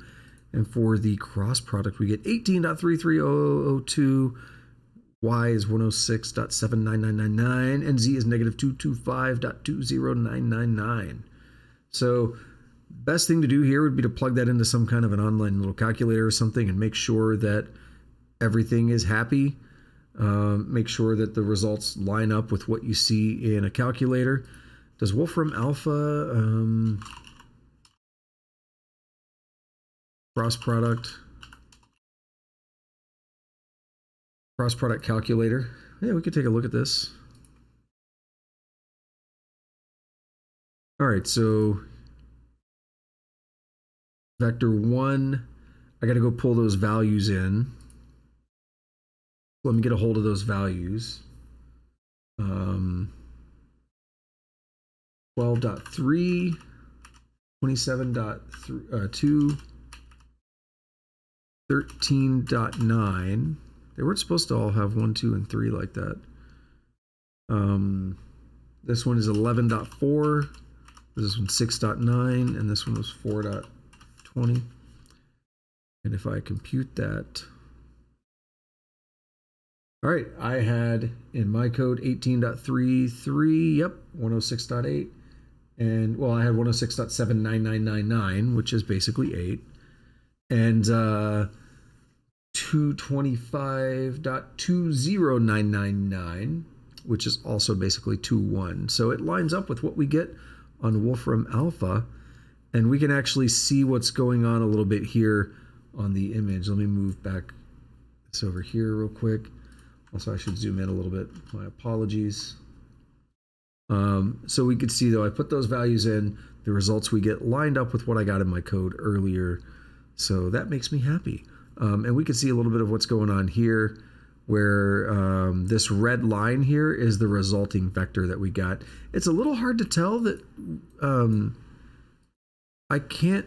and for the cross product we get 18.330002. Y is 106.79999, and Z is negative 225.20999. So best thing to do here would be to plug that into some kind of an online little calculator or something and make sure that everything is happy. Make sure that the results line up with what you see in a calculator. Does Wolfram Alpha cross product calculator? Yeah, we could take a look at this. All right, so vector 1, I got to go pull those values in. Let me get a hold of those values. 12.3, 27.2, 13.9. They weren't supposed to all have 1, 2, and 3 like that. This one is 11.4. This one's 6.9, and this one was 4.20. And if I compute that, all right, I had in my code 18.33, yep, 106.8. And well, I had 106.79999, which is basically 8. And 225.20999, which is also basically 2.1. So it lines up with what we get on Wolfram Alpha. And we can actually see what's going on a little bit here on the image. Let me move back this over here real quick. Also, I should zoom in a little bit. My apologies. So we could see, though, I put those values in, the results we get lined up with what I got in my code earlier. So that makes me happy. And we can see a little bit of what's going on here, where this red line here is the resulting vector that we got. It's a little hard to tell that I can't,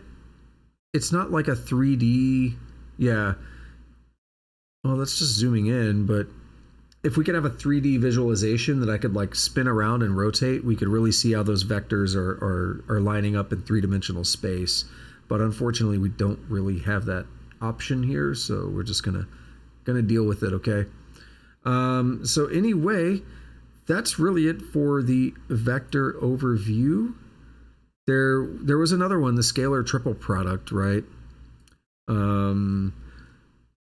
it's not like a 3D, yeah. Well, that's just zooming in, but if we could have a 3D visualization that I could like spin around and rotate, we could really see how those vectors are lining up in three-dimensional space. But unfortunately, we don't really have that option here, so we're just gonna deal with it, okay? So anyway, that's really it for the vector overview. There was another one, the scalar triple product, right?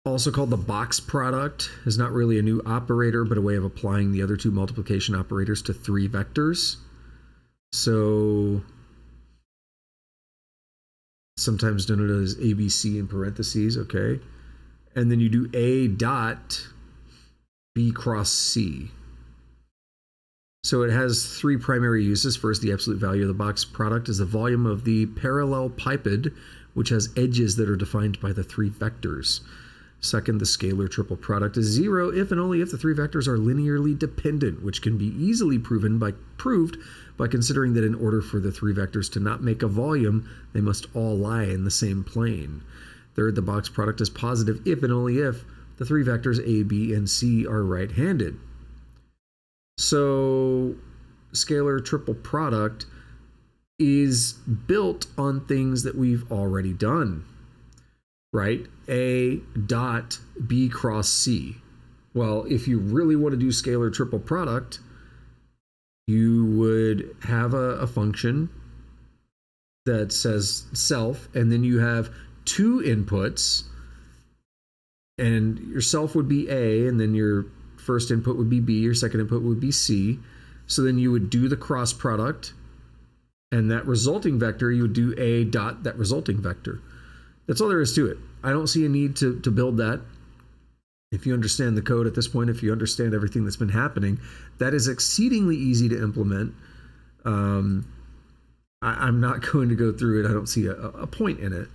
Also called the box product, is not really a new operator, but a way of applying the other two multiplication operators to three vectors. So sometimes denoted as ABC in parentheses, okay? And then you do A dot B cross C. So it has three primary uses. First, the absolute value of the box product is the volume of the parallelepiped, which has edges that are defined by the three vectors. Second, the scalar triple product is 0 if and only if the three vectors are linearly dependent, which can be easily proved by considering that in order for the three vectors to not make a volume, they must all lie in the same plane. Third, the box product is positive if and only if the three vectors A, B, and C are right-handed. So scalar triple product is built on things that we've already done, right? A dot B cross C. Well, if you really want to do scalar triple product, you would have a function that says self, and then you have two inputs, and your self would be A, and then your first input would be B, your second input would be C. So then you would do the cross product, and that resulting vector, you would do A dot that resulting vector. That's all there is to it. I don't see a need to build that. If you understand the code at this point, if you understand everything that's been happening, that is exceedingly easy to implement. I'm not going to go through it. I don't see a point in it.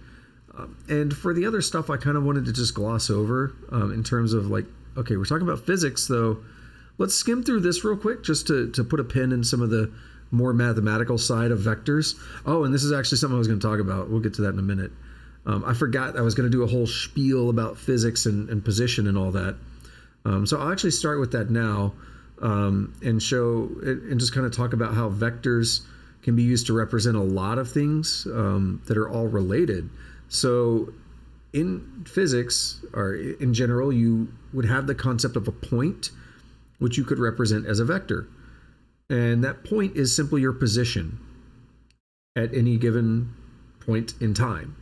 And for the other stuff, I kind of wanted to just gloss over in terms of like, okay, we're talking about physics, though. Let's skim through this real quick just to put a pin in some of the more mathematical side of vectors. Oh, and this is actually something I was going to talk about. We'll get to that in a minute. I forgot I was going to do a whole spiel about physics and position and all that. So I'll actually start with that now and show and just kind of talk about how vectors can be used to represent a lot of things that are all related. So in physics, or in general, you would have the concept of a point, which you could represent as a vector. And that point is simply your position at any given point in time.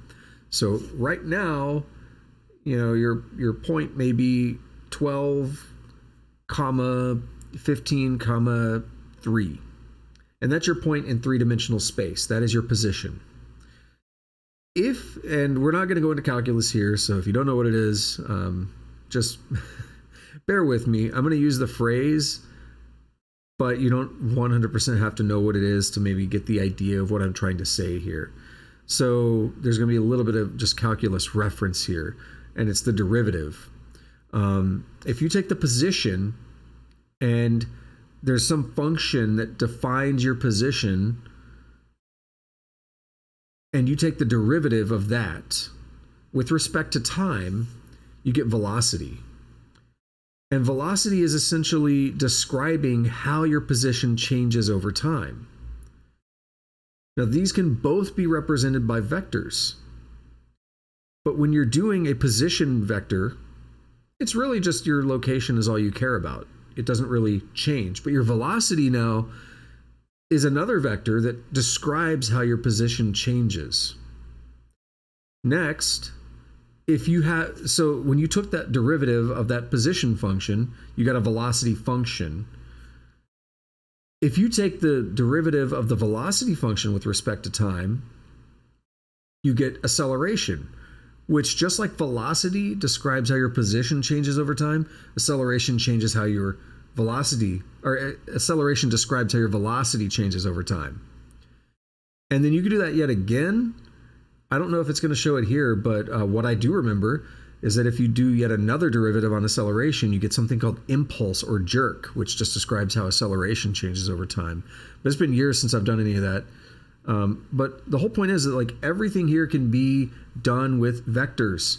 So right now, you know, your point may be 12, 15, 3. And that's your point in three-dimensional space. That is your position. And we're not going to go into calculus here, so if you don't know what it is, just bear with me. I'm going to use the phrase, but you don't 100% have to know what it is to maybe get the idea of what I'm trying to say here. So there's going to be a little bit of just calculus reference here, and it's the derivative. If you take the position and there's some function that defines your position, and you take the derivative of that with respect to time, you get velocity. And velocity is essentially describing how your position changes over time. Now, these can both be represented by vectors. But when you're doing a position vector, it's really just your location is all you care about. It doesn't really change. But your velocity now is another vector that describes how your position changes. Next, so when you took that derivative of that position function, you got a velocity function. If you take the derivative of the velocity function with respect to time, you get acceleration, which, just like velocity describes how your position changes over time, acceleration changes how your velocity, or acceleration describes how your velocity changes over time. And then you can do that yet again. I don't know if it's going to show it here, but what I do remember is that if you do yet another derivative on acceleration, you get something called impulse or jerk, which just describes how acceleration changes over time. But it's been years since I've done any of that. But the whole point is that like everything here can be done with vectors.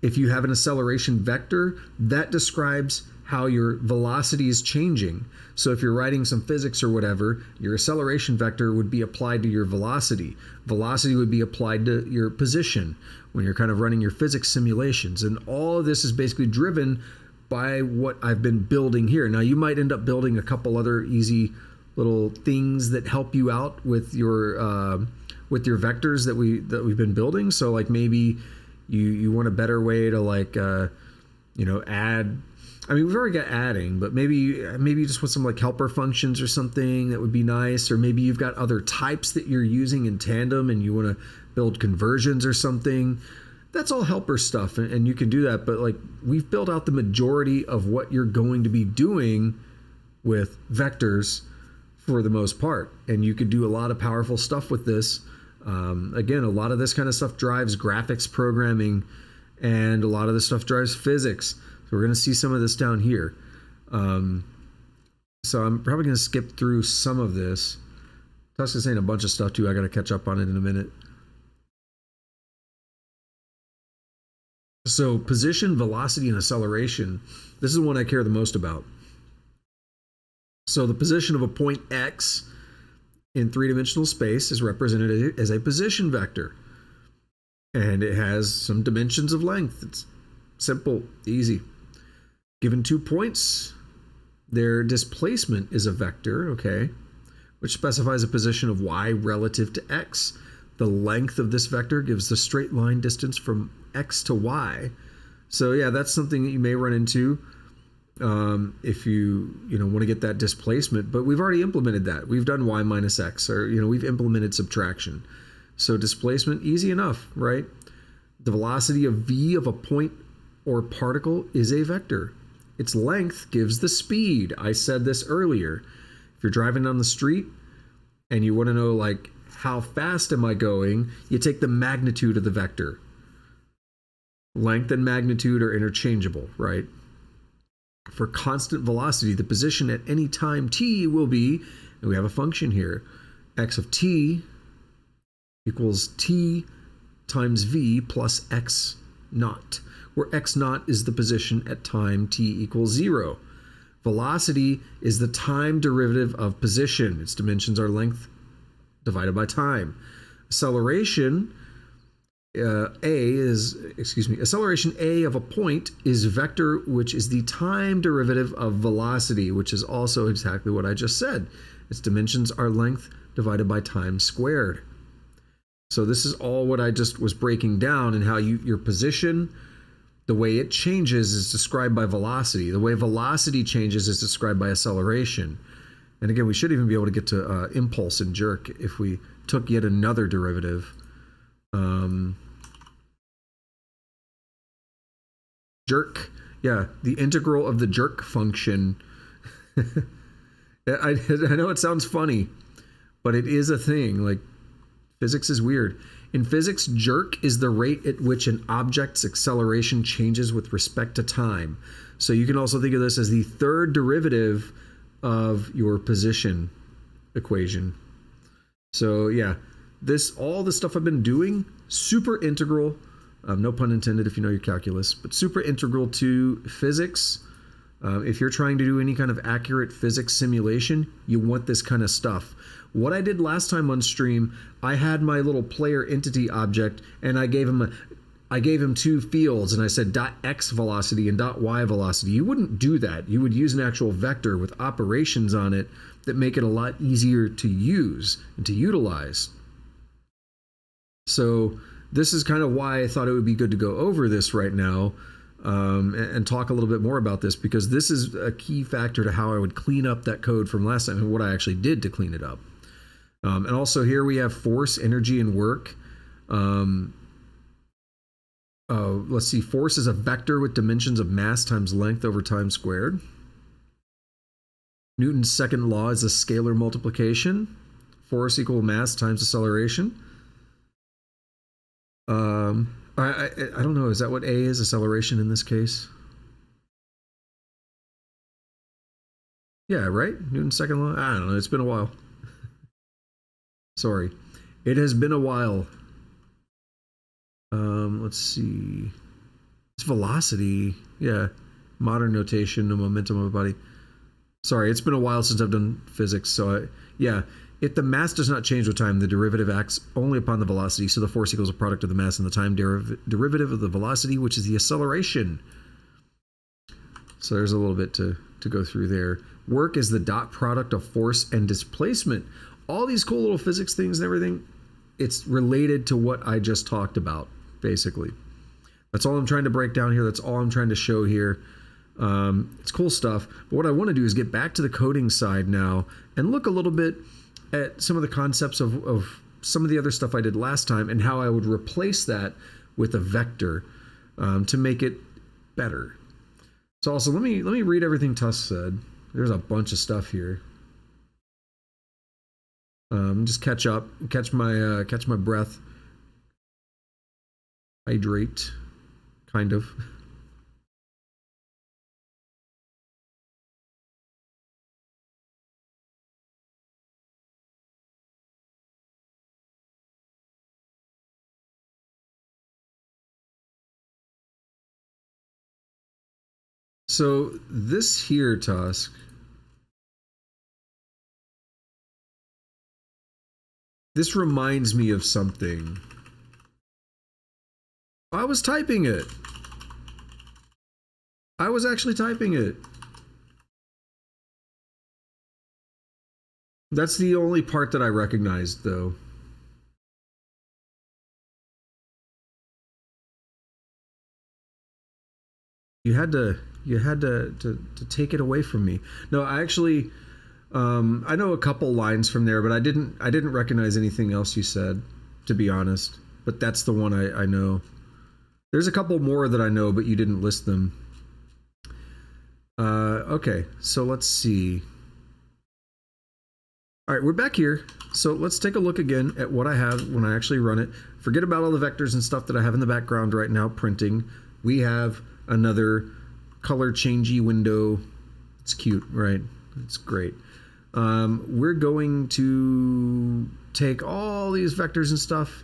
If you have an acceleration vector, that describes how your velocity is changing. So if you're writing some physics or whatever, your acceleration vector would be applied to your velocity. Velocity would be applied to your position when you're kind of running your physics simulations. And all of this is basically driven by what I've been building here. Now, you might end up building a couple other easy little things that help you out with your vectors that we've been building. So like maybe you want a better way to like add. I mean, we've already got adding, but maybe you just want some like helper functions or something that would be nice. Or maybe you've got other types that you're using in tandem and you want to build conversions or something. That's all helper stuff, and you can do that. But like we've built out the majority of what you're going to be doing with vectors for the most part, and you could do a lot of powerful stuff with this. Again, a lot of this kind of stuff drives graphics programming, and a lot of this stuff drives physics. So we're going to see some of this down here. So I'm probably going to skip through some of this. Tuska's saying a bunch of stuff too. I got to catch up on it in a minute. So position, velocity, and acceleration. This is the one I care the most about. So the position of a point X in three-dimensional space is represented as a position vector. And it has some dimensions of length. It's simple, easy. Given 2 points, their displacement is a vector, okay, which specifies a position of y relative to x. The length of this vector gives the straight line distance from x to y. So yeah, that's something that you may run into if you want to get that displacement. But we've already implemented that. We've done y minus x, or we've implemented subtraction. So displacement, easy enough, right? The velocity of v of a point or particle is a vector. Its length gives the speed. I said this earlier. If you're driving down the street and you want to know like how fast am I going, you take the magnitude of the vector. Length and magnitude are interchangeable, right? For constant velocity, the position at any time t will be, and we have a function here, x of t equals t times v plus x naught, where x naught is the position at time t equals 0. Velocity is the time derivative of position. Its dimensions are length divided by time. Acceleration acceleration a of a point is vector, which is the time derivative of velocity, which is also exactly what I just said. Its dimensions are length divided by time squared. So this is all what I just was breaking down, and how your position, the way it changes is described by velocity. The way velocity changes is described by acceleration. And again, we should even be able to get to impulse and jerk if we took yet another derivative. Jerk, yeah, the integral of the jerk function. I know it sounds funny, but it is a thing. Like, physics is weird. In physics, jerk is the rate at which an object's acceleration changes with respect to time. So you can also think of this as the third derivative of your position equation. So yeah, all the stuff I've been doing, super integral, no pun intended if you know your calculus, but super integral to physics. If you're trying to do any kind of accurate physics simulation, you want this kind of stuff. What I did last time on stream, I had my little player entity object, and I gave him two fields, and I said .x velocity and .y velocity. You wouldn't do that. You would use an actual vector with operations on it that make it a lot easier to use and to utilize. So this is kind of why I thought it would be good to go over this right now, and talk a little bit more about this, because this is a key factor to how I would clean up that code from last time and what I actually did to clean it up. And also here we have force, energy, and work. Let's see, force is a vector with dimensions of mass times length over time squared. Newton's second law is a scalar multiplication. Force equal mass times acceleration. I don't know, is that what A is, acceleration in this case? Yeah, right? Newton's second law? I don't know, it's been a while. Sorry. It has been a while. Let's see. It's velocity. Yeah. Modern notation, the momentum of a body. Sorry, it's been a while since I've done physics. So, yeah. If the mass does not change with time, the derivative acts only upon the velocity. So the force equals a product of the mass and the time derivative of the velocity, which is the acceleration. So there's a little bit to go through there. Work is the dot product of force and displacement. All these cool little physics things and everything, it's related to what I just talked about, basically. That's all I'm trying to break down here. That's all I'm trying to show here. It's cool stuff. But what I want to do is get back to the coding side now and look a little bit at some of the concepts of some of the other stuff I did last time and how I would replace that with a vector to make it better. So also, let me read everything Tuss said. There's a bunch of stuff here. Just catch up, catch my breath, hydrate, kind of. So this here, Tusk, this reminds me of something. I was typing it. I was actually typing it. That's the only part that I recognized, though. You had to take it away from me. No, I actually, I know a couple lines from there, but I didn't recognize anything else you said, to be honest. But that's the one I know. There's a couple more that I know, but you didn't list them. Okay, so let's see. All right, we're back here. So let's take a look again at what I have when I actually run it. Forget about all the vectors and stuff that I have in the background right now printing. We have another color changey window. It's cute, right? It's great. We're going to take all these vectors and stuff,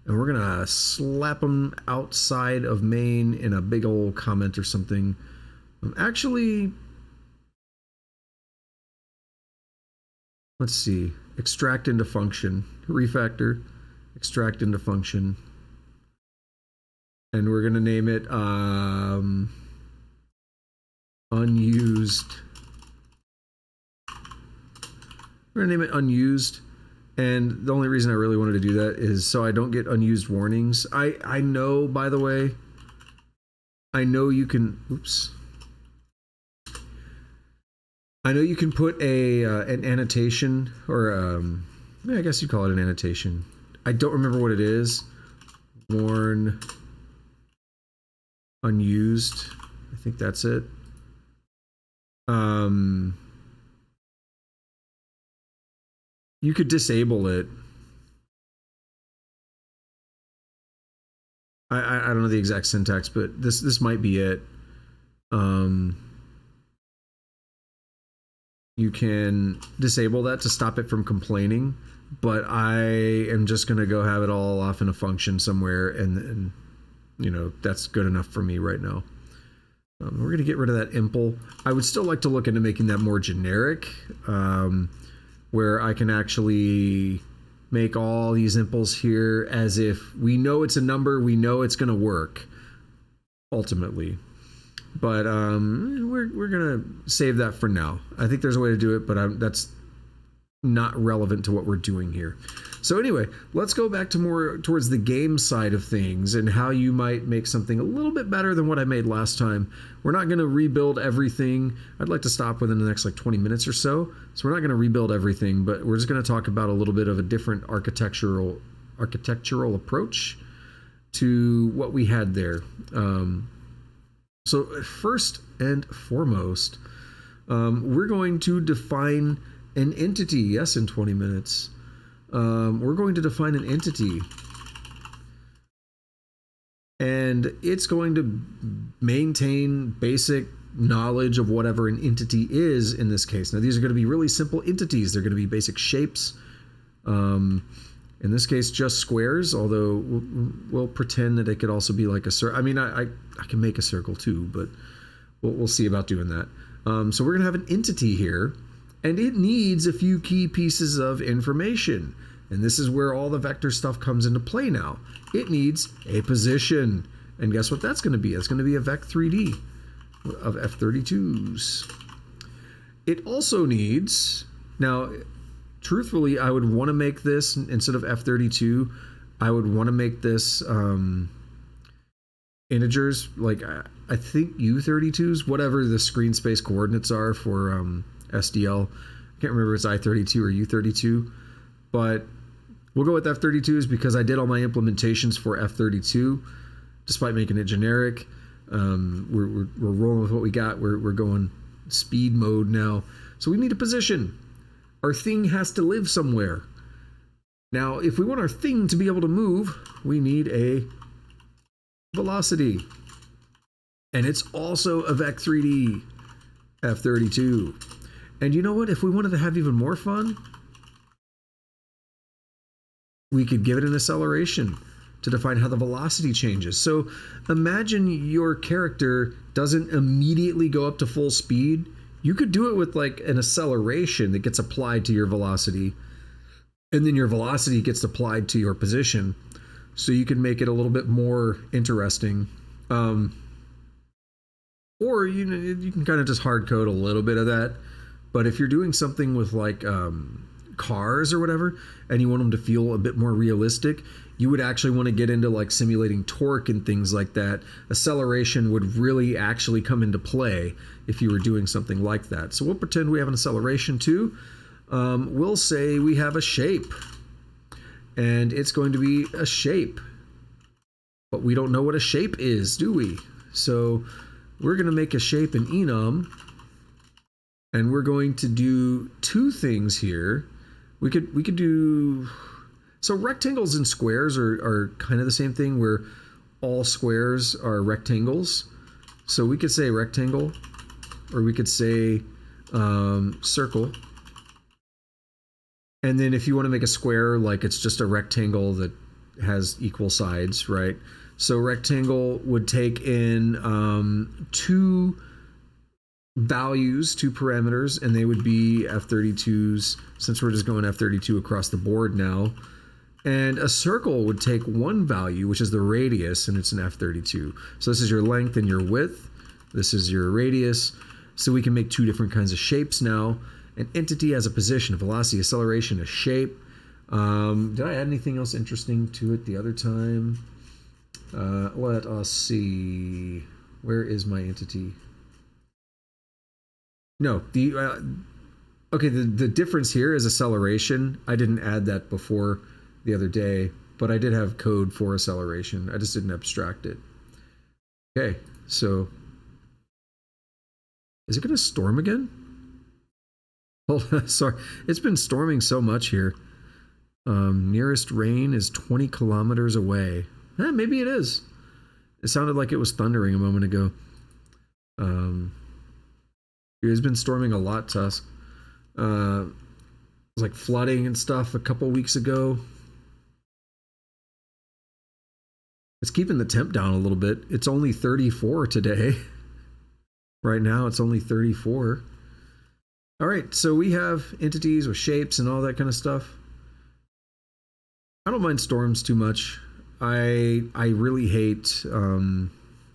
and we're gonna slap them outside of main in a big old comment or something. Actually, let's see. Extract into function. Refactor. Extract into function. And we're going to name it unused. We're going to name it unused. And the only reason I really wanted to do that is so I don't get unused warnings. I know, by the way, I know you can, oops. I know you can put an annotation, or I guess you call it an annotation. I don't remember what it is. Warn unused. I think that's it. You could disable it. I don't know the exact syntax, but this might be it. You can disable that to stop it from complaining. but I am just going to go have it all off in a function somewhere, and that's good enough for me right now. We're going to get rid of that impl. I would still like to look into making that more generic, where I can actually make all these impls here as if we know it's a number, we know it's going to work ultimately. But we're going to save that for now. I think there's a way to do it, but that's not relevant to what we're doing here. So anyway, let's go back to more towards the game side of things and how you might make something a little bit better than what I made last time. We're not going to rebuild everything. I'd like to stop within the next 20 minutes or so. So we're not going to rebuild everything, but we're just going to talk about a little bit of a different architectural approach to what we had there. So first and foremost, we're going to define an entity. Yes, in 20 minutes. We're going to define an entity, and it's going to maintain basic knowledge of whatever an entity is in this case. Now, these are going to be really simple entities. They're going to be basic shapes. In this case, just squares, although we'll pretend that it could also be like a circle. I mean, I can make a circle too, but we'll see about doing that. So we're going to have an entity here, and it needs a few key pieces of information. And this is where all the vector stuff comes into play now. It needs a position. And guess what that's going to be? It's going to be a vec3d of F32s. It also needs, now, truthfully, I would want to make this, instead of F32, I would want to make this integers, like I think U32s, whatever the screen space coordinates are for SDL. I can't remember if it's I32 or U32, but we'll go with F32s because I did all my implementations for F32, despite making it generic. We're rolling with what we got. We're going speed mode now. So we need a position. Our thing has to live somewhere. Now, if we want our thing to be able to move, we need a velocity. And it's also a vec3d F32. And you know what? If we wanted to have even more fun, we could give it an acceleration to define how the velocity changes. So imagine your character doesn't immediately go up to full speed. You could do it with like an acceleration that gets applied to your velocity, and then your velocity gets applied to your position. So you can make it a little bit more interesting. Or you can kind of just hard code a little bit of that. But if you're doing something with like cars or whatever, and you want them to feel a bit more realistic, you would actually want to get into like simulating torque and things like that. Acceleration would really actually come into play if you were doing something like that. So we'll pretend we have an acceleration too. We'll say we have a shape, and it's going to be a shape, but we don't know what a shape is, do we? So we're going to make a shape in enum. And we're going to do two things here. We could do, so rectangles and squares are kind of the same thing, where all squares are rectangles. So we could say rectangle, or we could say circle. And then if you want to make a square, like it's just a rectangle that has equal sides, right? So rectangle would take in two values, two parameters, and they would be F32s, since we're just going F32 across the board now. And a circle would take one value, which is the radius, and it's an F32. So this is your length and your width. This is your radius. So we can make two different kinds of shapes now. An entity has a position, a velocity, acceleration, a shape. Did I add anything else interesting to it the other time? Let us see. Where is my entity? No, the difference here is acceleration. I didn't add that before the other day, but I did have code for acceleration. I just didn't abstract it. Okay, so is it going to storm again? Oh, sorry, it's been storming so much here. Nearest rain is 20 kilometers away. Maybe it is. It sounded like it was thundering a moment ago. It has been storming a lot, Tusk. was like flooding and stuff a couple weeks ago. It's keeping the temp down a little bit. It's only 34 today. Right now it's only 34. All right, so we have entities with shapes and all that kind of stuff. I don't mind storms too much. I really hate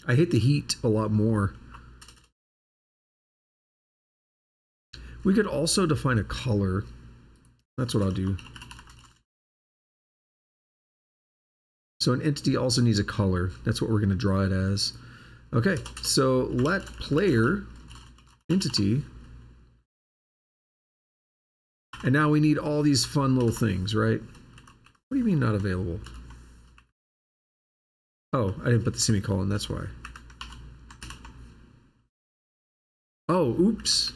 I hate the heat a lot more. We could also define a color. That's what I'll do. So an entity also needs a color. That's what we're going to draw it as. Okay, so let player entity. And now we need all these fun little things, right? What do you mean not available? Oh, I didn't put the semicolon, that's why. Oh, oops.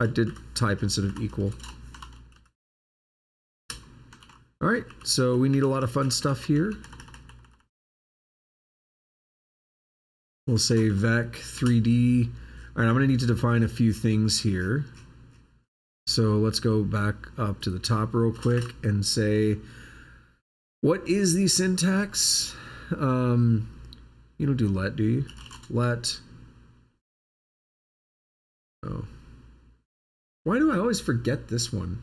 I did type instead of equal. All right, so we need a lot of fun stuff here. We'll say vec 3D. All right, I'm gonna need to define a few things here. So let's go back up to the top real quick and say, what is the syntax? You don't do let, do you? Let. Oh. Why do I always forget this one?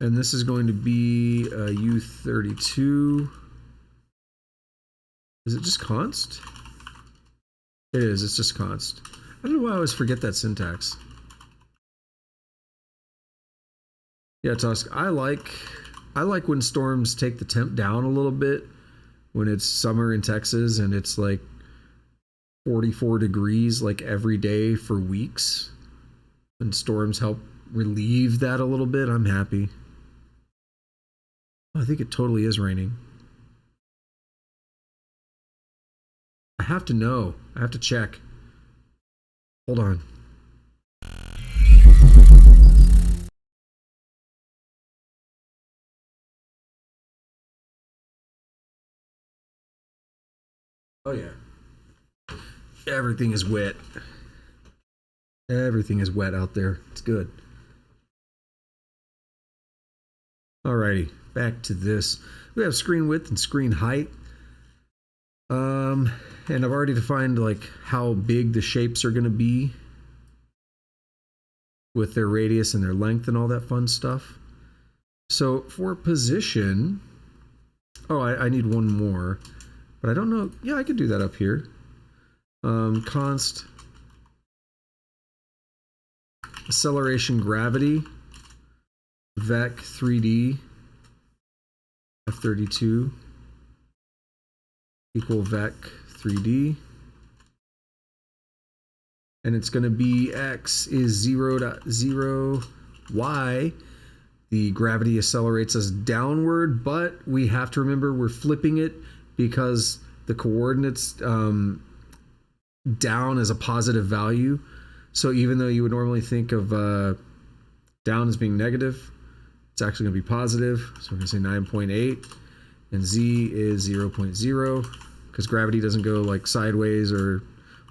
And this is going to be U32. Is it just const? It is, it's just const. I don't know why I always forget that syntax. Yeah, Tusk, I like when storms take the temp down a little bit when it's summer in Texas and it's like 44 degrees like every day for weeks. And storms help relieve that a little bit. I'm happy. I think it totally is raining. I have to know. I have to check. Hold on. Oh yeah. Everything is wet. Everything is wet out there. It's good. Alrighty, back to this. We have screen width and screen height. And I've already defined like how big the shapes are going to be with their radius and their length and all that fun stuff. So for position, oh, I need one more, but I don't know. Yeah, I could do that up here. Const acceleration gravity vec 3D F32 equal vec 3D, and it's going to be x is 0.0, y the gravity accelerates us downward, but we have to remember we're flipping it because the coordinates down is a positive value. So even though you would normally think of down as being negative, it's actually going to be positive. So we're going to say 9.8, and z is 0.0 because gravity doesn't go like sideways or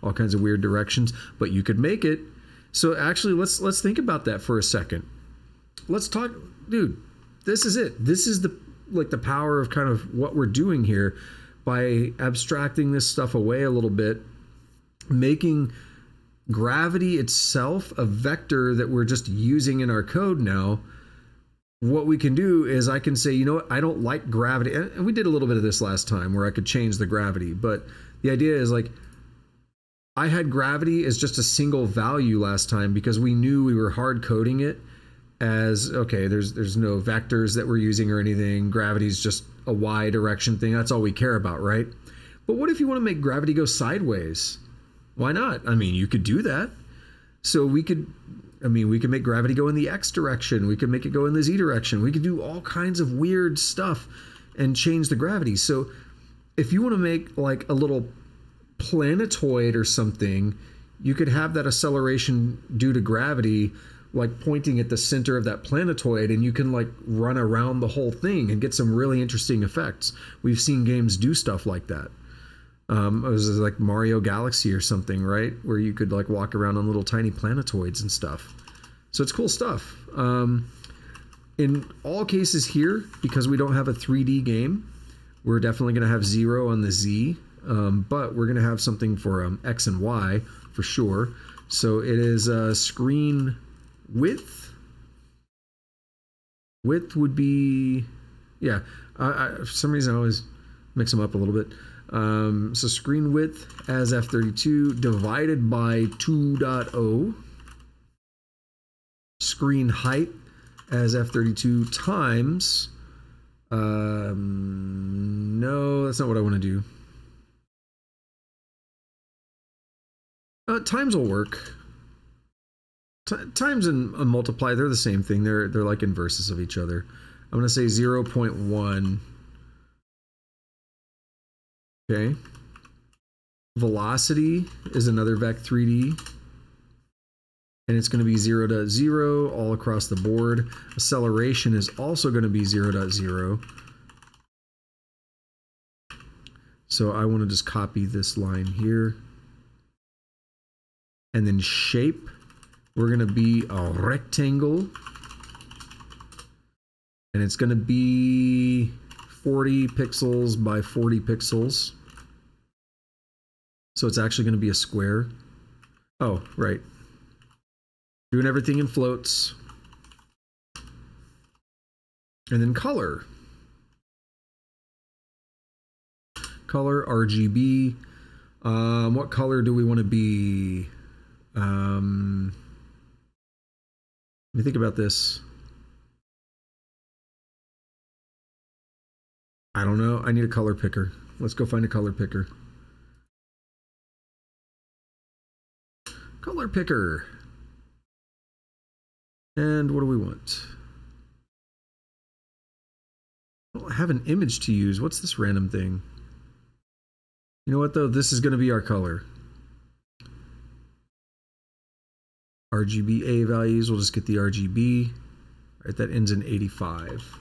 all kinds of weird directions, but you could make it. So actually, let's think about that for a second. Let's talk, dude. This is it. This is the power of kind of what we're doing here by abstracting this stuff away a little bit, making gravity itself a vector that we're just using in our code now. What we can do is I can say, you know what, I don't like gravity. And we did a little bit of this last time where I could change the gravity, but the idea is like, I had gravity as just a single value last time because we knew we were hard coding it as, okay, there's no vectors that we're using or anything. Gravity's just a y direction thing. That's all we care about, right? But what if you want to make gravity go sideways? Why not? I mean, you could do that. So we could make gravity go in the x direction. We could make it go in the z direction. We could do all kinds of weird stuff and change the gravity. So if you want to make like a little planetoid or something, you could have that acceleration due to gravity like pointing at the center of that planetoid, and you can like run around the whole thing and get some really interesting effects. We've seen games do stuff like that. It was like Mario Galaxy or something, right? Where you could like walk around on little tiny planetoids and stuff. So it's cool stuff. In all cases here, because we don't have a 3D game, we're definitely going to have 0 on the Z, but we're going to have something for X and Y for sure. So it is screen width. Width would be, yeah, for some reason I always mix them up a little bit. So screen width as F32 divided by 2.0. Screen height as F32 times, no, that's not what I want to do. Times will work. Times and multiply, they're the same thing. They're like inverses of each other. I'm going to say 0.1. Okay. Velocity is another Vec3D. And it's going to be 0.0 all across the board. Acceleration is also going to be 0.0. So I want to just copy this line here. And then shape, we're going to be a rectangle. And it's going to be 40 pixels by 40 pixels. So it's actually going to be a square. Oh, right. Doing everything in floats. And then color. Color, RGB. What color do we want to be? Let me think about this. I don't know. I need a color picker. Let's go find a color picker. Color picker. And what do we want? I don't have an image to use. What's this random thing? You know what though? This is going to be our color. RGBA values. We'll just get the RGB. All right, that ends in 85.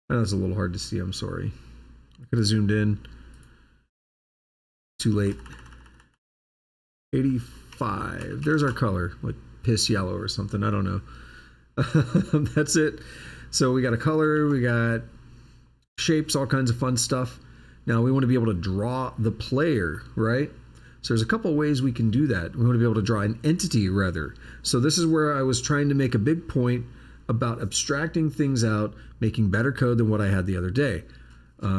That's a little hard to see. I'm sorry. I could have zoomed in. Too late. 85. There's our color. Like piss yellow or something. I don't know. That's it. So we got a color. We got shapes, all kinds of fun stuff. Now we want to be able to draw the player, right? So there's a couple of ways we can do that. We want to be able to draw an entity rather. So this is where I was trying to make a big point about abstracting things out, making better code than what I had the other day.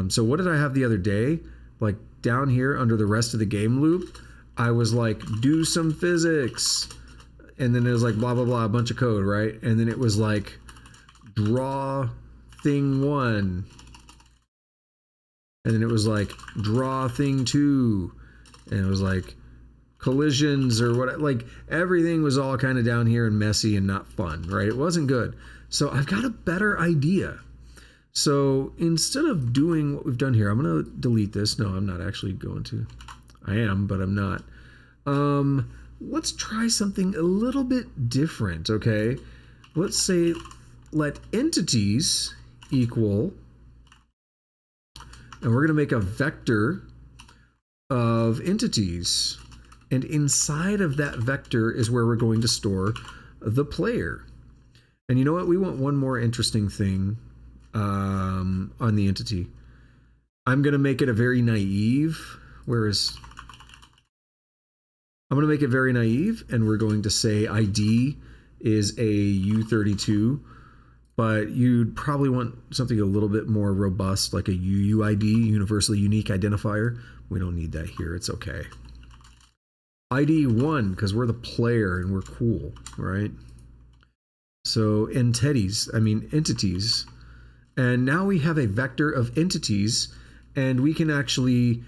So what did I have the other day? Like down here under the rest of the game loop, I was like, do some physics. And then it was like, blah, blah, blah, a bunch of code, right? And then it was like, draw thing 1. And then it was like, draw thing 2. And it was like, collisions or what, like everything was all kind of down here and messy and not fun, right? It wasn't good. So I've got a better idea. So instead of doing what we've done here, I'm going to delete this. No, I'm not actually going to. I am, but I'm not. Let's try something a little bit different, okay? Let's say let entities equal, and we're going to make a vector of entities. And inside of that vector is where we're going to store the player. And you know what? We want one more interesting thing on the entity. I'm going to make it a very naive. Whereas I'm going to make it very naive, and we're going to say ID is a U32, but you'd probably want something a little bit more robust, like a UUID, universally unique identifier. We don't need that here. It's okay. ID 1, because we're the player and we're cool, right? So entities. And now we have a vector of entities, and we can actually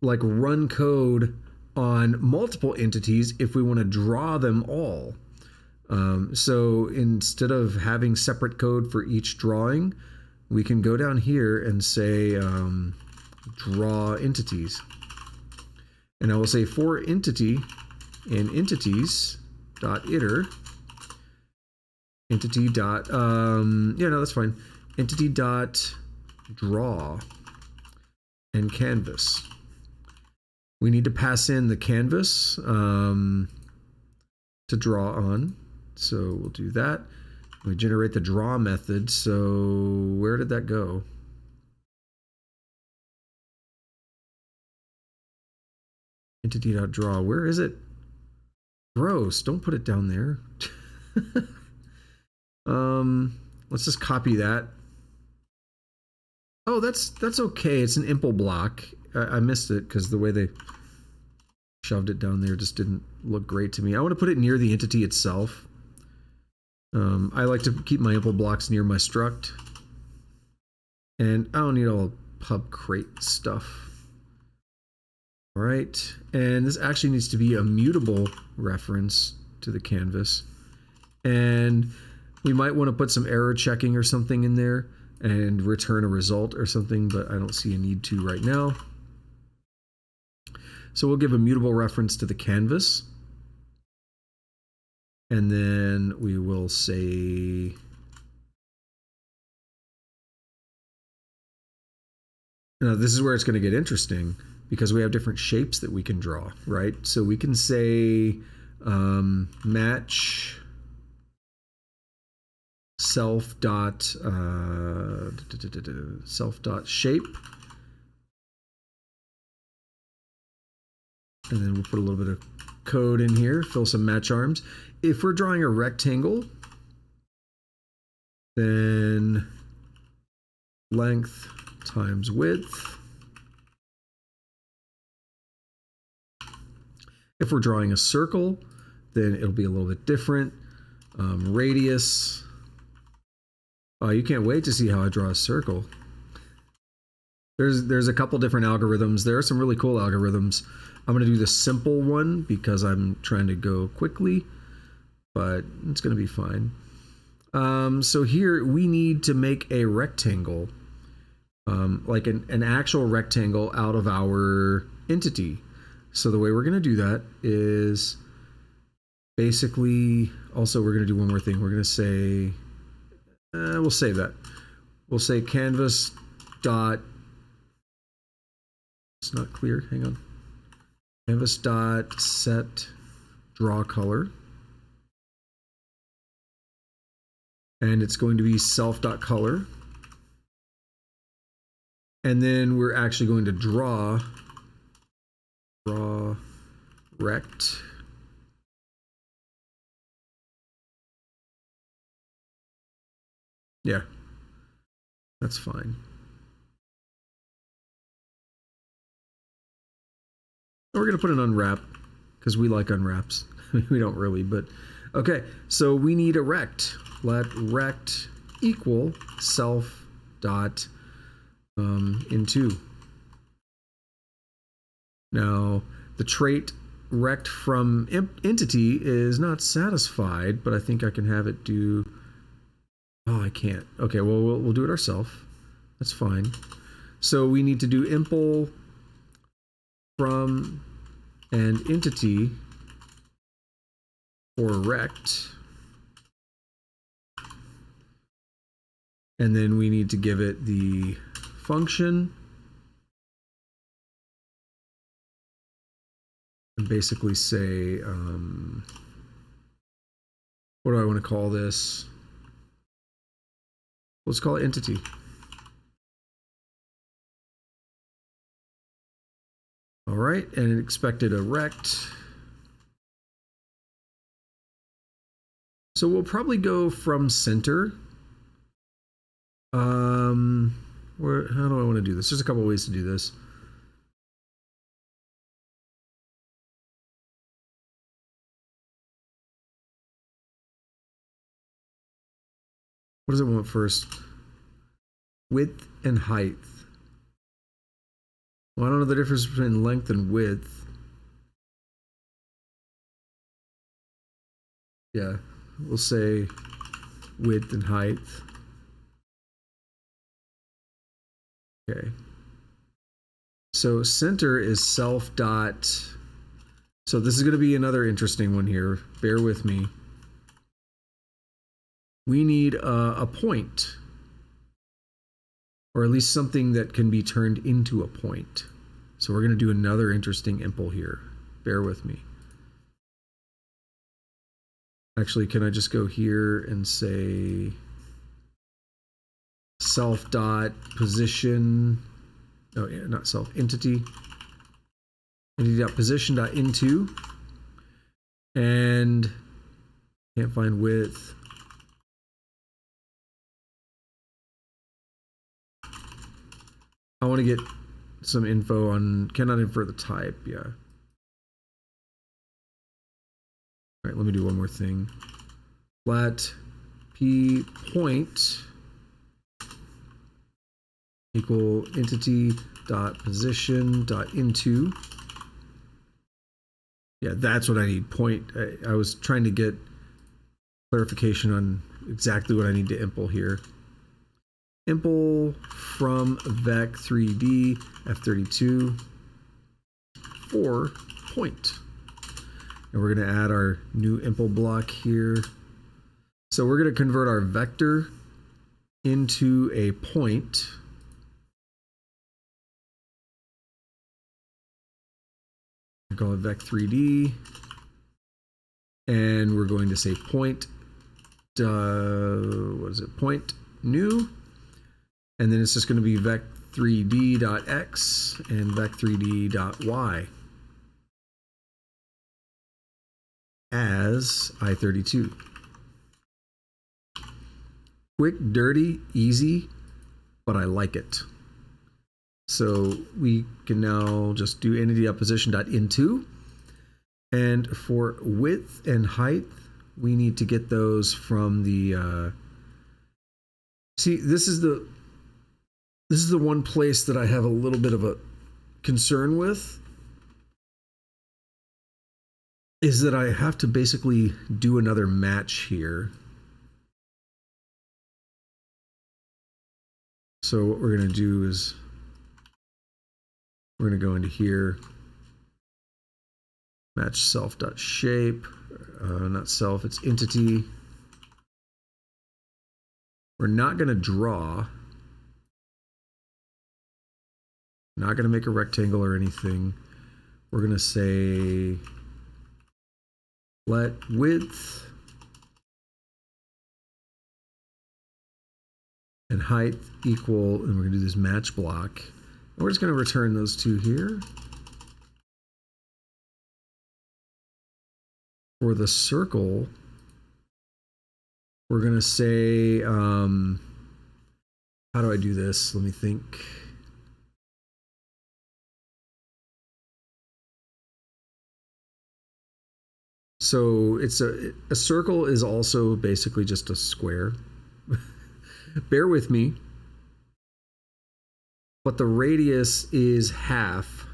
like run code on multiple entities if we want to draw them all. So instead of having separate code for each drawing, we can go down here and say draw entities. And I will say for entity and entities, dot iter entity dot yeah, no, that's fine. Entity dot draw and canvas. We need to pass in the canvas to draw on. So we'll do that. We generate the draw method. So where did that go? Entity.draw. Where is it? Gross. Don't put it down there. Let's just copy that. Oh, that's okay. It's an impl block. I missed it because the way they shoved it down there just didn't look great to me. I want to put it near the entity itself. I like to keep my impl blocks near my struct. And I don't need all pub crate stuff. All right, and this actually needs to be a mutable reference to the canvas. And we might want to put some error checking or something in there and return a result or something, but I don't see a need to right now. So we'll give a mutable reference to the canvas. And then we will say now this is where it's going to get interesting because we have different shapes that we can draw, right? So we can say match self dot shape, and then we'll put a little bit of code in here, fill some match arms. If we're drawing a rectangle, then length times width. If we're drawing a circle, then it'll be a little bit different. Radius. Oh, you can't wait to see how I draw a circle. There's a couple different algorithms. There are some really cool algorithms. I'm going to do the simple one because I'm trying to go quickly, but it's going to be fine. So here we need to make a rectangle, like an actual rectangle out of our entity. So the way we're going to do that is basically, also we're going to do one more thing. We're going to say, we'll save that. We'll say canvas dot, it's not clear, hang on. Canvas dot set draw color. And it's going to be self.color. And then we're actually going to draw rect. Yeah, that's fine. We're going to put an unwrap because we like unwraps. We don't really, but okay. So we need a rect. Let rect equal self dot into. Now the trait rect from entity is not satisfied, but I think I can have it do. Oh, I can't. Okay, well we'll do it ourselves. That's fine. So we need to do impl from an entity for rect. And then we need to give it the function and basically say, what do I want to call this? Let's call it entity. All right, and it expected a rect. So we'll probably go from center. How do I want to do this? There's a couple ways to do this. What does it want first? Width and height. Well, I don't know the difference between length and width. Yeah, we'll say width and height. Okay. So center is self dot So this is going to be another interesting one here. Bear with me. We need a point, or at least something that can be turned into a point. So we're going to do another interesting impl here. Bear with me. Actually, can I just go here and say self dot position? Oh, yeah, not self, entity. Entity dot position dot into, and can't find width. I want to get some info on, cannot infer the type. Yeah. All right, let me do one more thing. Flat p point equal entity dot position dot into. Yeah, that's what I need. Point. I was trying to get clarification on exactly what I need to impl here. Impl from vec3d f32 for point. And we're going to add our new impl block here. So we're going to convert our vector into a point. We call it vec3d, and we're going to say point. What is it? Point new, and then it's just going to be vec3d.x and vec3d.y as I32. Quick, dirty, easy, but I like it. So we can now just do entity.position.into, and for width and height, we need to get those from the see, this is the one place that I have a little bit of a concern with, is that I have to basically do another match here. So what we're going to do is we're going to go into here, match self.shape, not self, it's entity. We're not going to draw, not going to make a rectangle or anything. We're going to say let width and height equal, and we're going to do this match block. And we're just going to return those two here. For the circle, we're going to say, how do I do this? Let me think. So it's a circle is also basically just a square. Bear with me. But the radius is half.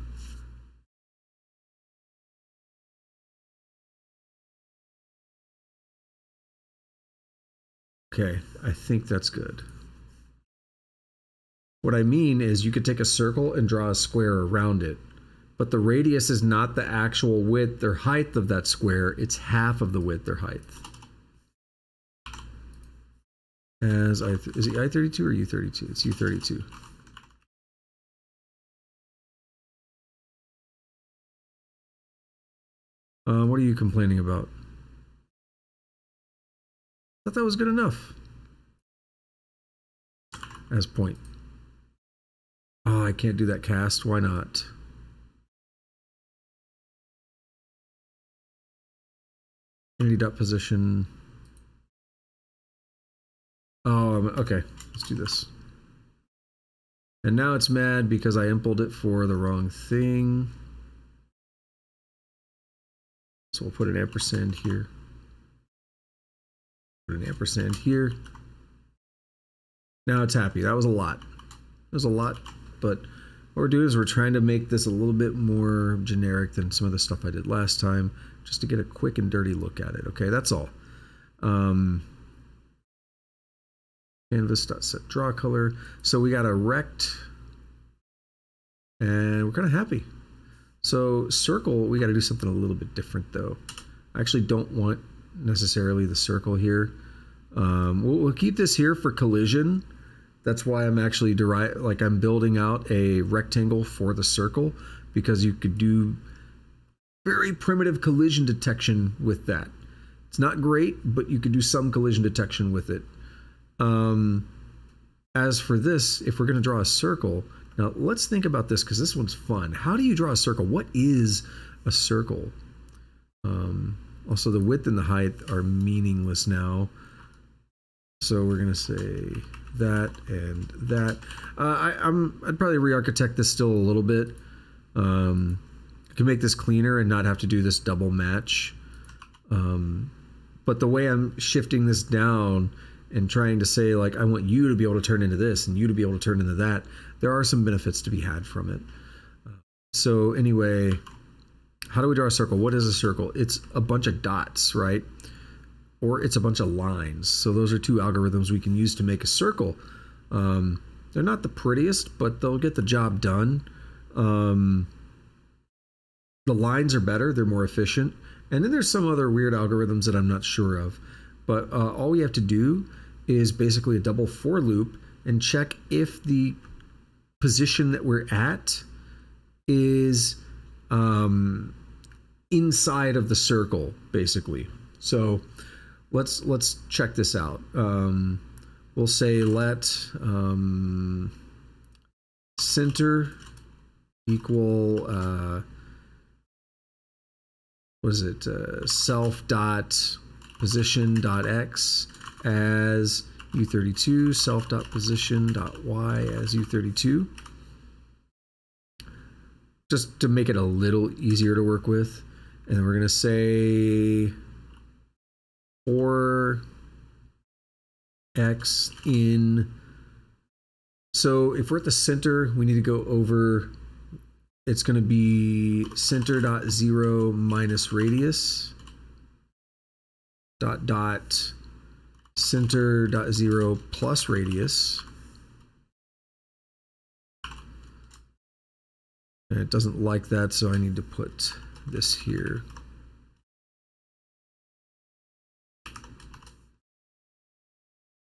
Okay, I think that's good. What I mean is you could take a circle and draw a square around it, but the radius is not the actual width or height of that square, it's half of the width or height. Is it I32 or U32? It's U32. What are you complaining about? I thought that was good enough. As point. Oh, I can't do that cast. Why not? Entity.position. Oh, okay. Let's do this. And now it's mad because I impled it for the wrong thing. So we'll put an ampersand here. Put an ampersand here. Now it's happy. That was a lot. That was a lot, but what we're doing is we're trying to make this a little bit more generic than some of the stuff I did last time, just to get a quick and dirty look at it. Okay, that's all. Canvas.set draw color. So we got a rect, and we're kind of happy. So circle, we got to do something a little bit different though. I actually don't want necessarily the circle here. We'll keep this here for collision. That's why I'm actually I'm building out a rectangle for the circle, because you could do very primitive collision detection with that. It's not great, but you could do some collision detection with it. As for this, if we're going to draw a circle, now let's think about this because this one's fun. How do you draw a circle? What is a circle? Also, the width and the height are meaningless now. So we're going to say that and that. I'd probably re-architect this still a little bit. I can make this cleaner and not have to do this double match. But the way I'm shifting this down and trying to say, like, I want you to be able to turn into this and you to be able to turn into that, there are some benefits to be had from it. So anyway, how do we draw a circle? What is a circle? It's a bunch of dots, right? Or it's a bunch of lines. So those are two algorithms we can use to make a circle. They're not the prettiest, but they'll get the job done. The lines are better. They're more efficient. And then there's some other weird algorithms that I'm not sure of. But all we have to do is basically a double for loop and check if the position that we're at is inside of the circle, basically. So let's check this out. We'll say let center equal what is it? Self dot position dot x as u32, self dot position dot y as u32. Just to make it a little easier to work with. And then we're going to say for x in. So if we're at the center, we need to go over. It's going to be center dot 0 minus radius dot center dot 0 plus radius. And it doesn't like that, so I need to put this here.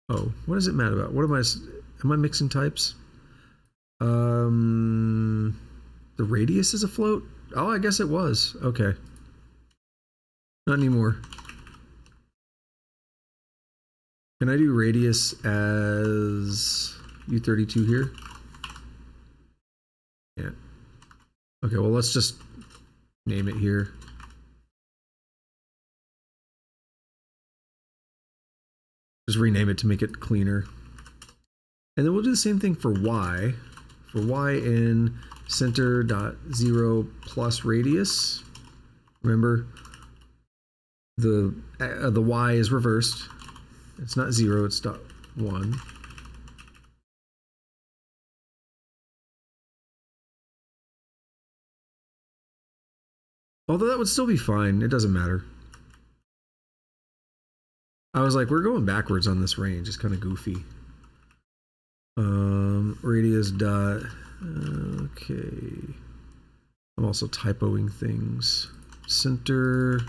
Oh, what is it mad about? What am I mixing types? The radius is a float? Oh, I guess it was. Okay. Not anymore. Can I do radius as U32 here? Yeah. Okay, well, let's just name it here. Just rename it to make it cleaner. And then we'll do the same thing for y. For y in center dot 0 plus radius. Remember, the y is reversed. It's not 0, it's dot 1. Although that would still be fine. It doesn't matter. I was like, we're going backwards on this range. It's kind of goofy. Radius dot. Okay. I'm also typoing things. Center.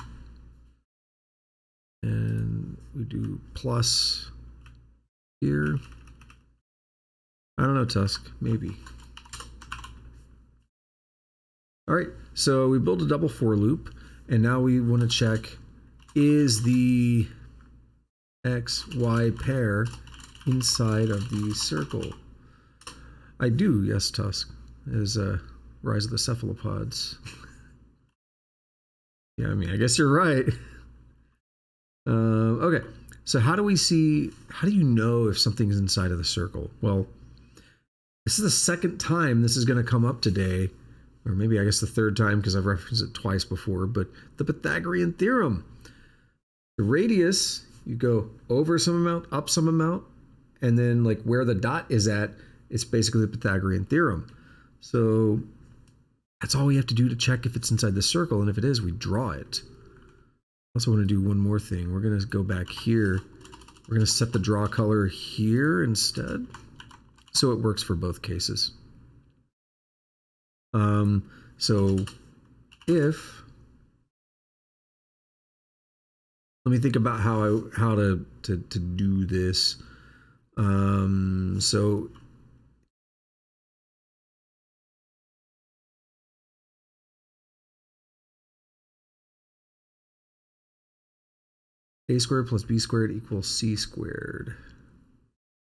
And we do plus here. I don't know, Tusk. Maybe. All right. So we built a double for loop. And now we want to check, is the XY pair inside of the circle? I do, yes, Tusk. Is Rise of the Cephalopods. Yeah, I mean, I guess you're right. Okay, so how do you know if something's inside of the circle? Well, this is the second time this is going to come up today, or maybe I guess the third time because I've referenced it twice before, but the Pythagorean theorem. The radius, you go over some amount, up some amount, and then like where the dot is at, it's basically the Pythagorean theorem. So that's all we have to do to check if it's inside the circle, and if it is, we draw it. I also want to do one more thing. We're going to go back here. We're going to set the draw color here instead, so it works for both cases. So if, let me think about how to do this. So a squared plus b squared equals c squared.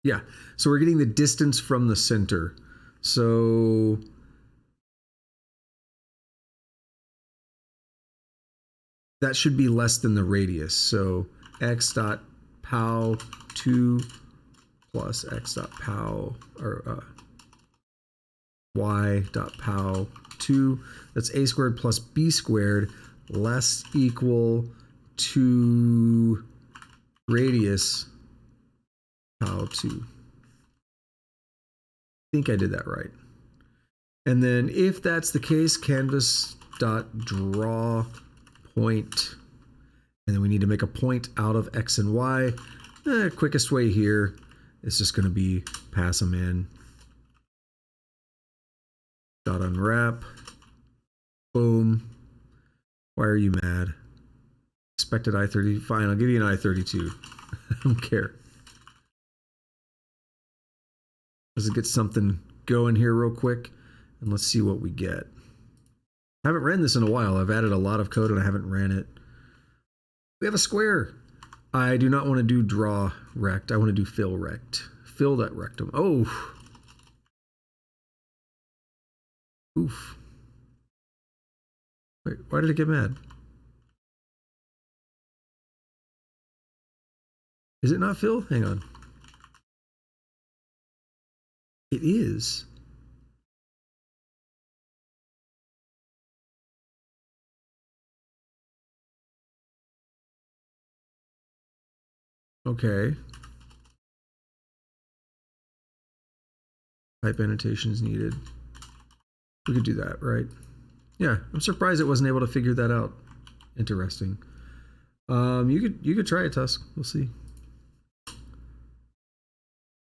Yeah, so we're getting the distance from the center. So that should be less than the radius. So x dot pow 2 plus x dot pow, or y dot pow 2. That's a squared plus b squared less equal to radius pow 2. I think I did that right. And then if that's the case, canvas dot draw point, and then we need to make a point out of x and y. Quickest way here is just going to be pass them in. Dot unwrap. Boom. Why are you mad? Expected I-30. Fine, I'll give you an I-32. I don't care. Let's get something going here real quick, and let's see what we get. I haven't ran this in a while. I've added a lot of code and I haven't ran it. We have a square. I do not want to do draw rect. I want to do fill rect. Fill that rectum. Oh. Oof. Wait, why did it get mad? Is it not fill? Hang on. It is. Okay. Type annotations needed. We could do that, right? Yeah, I'm surprised it wasn't able to figure that out. Interesting. You could try it, Tusk. We'll see.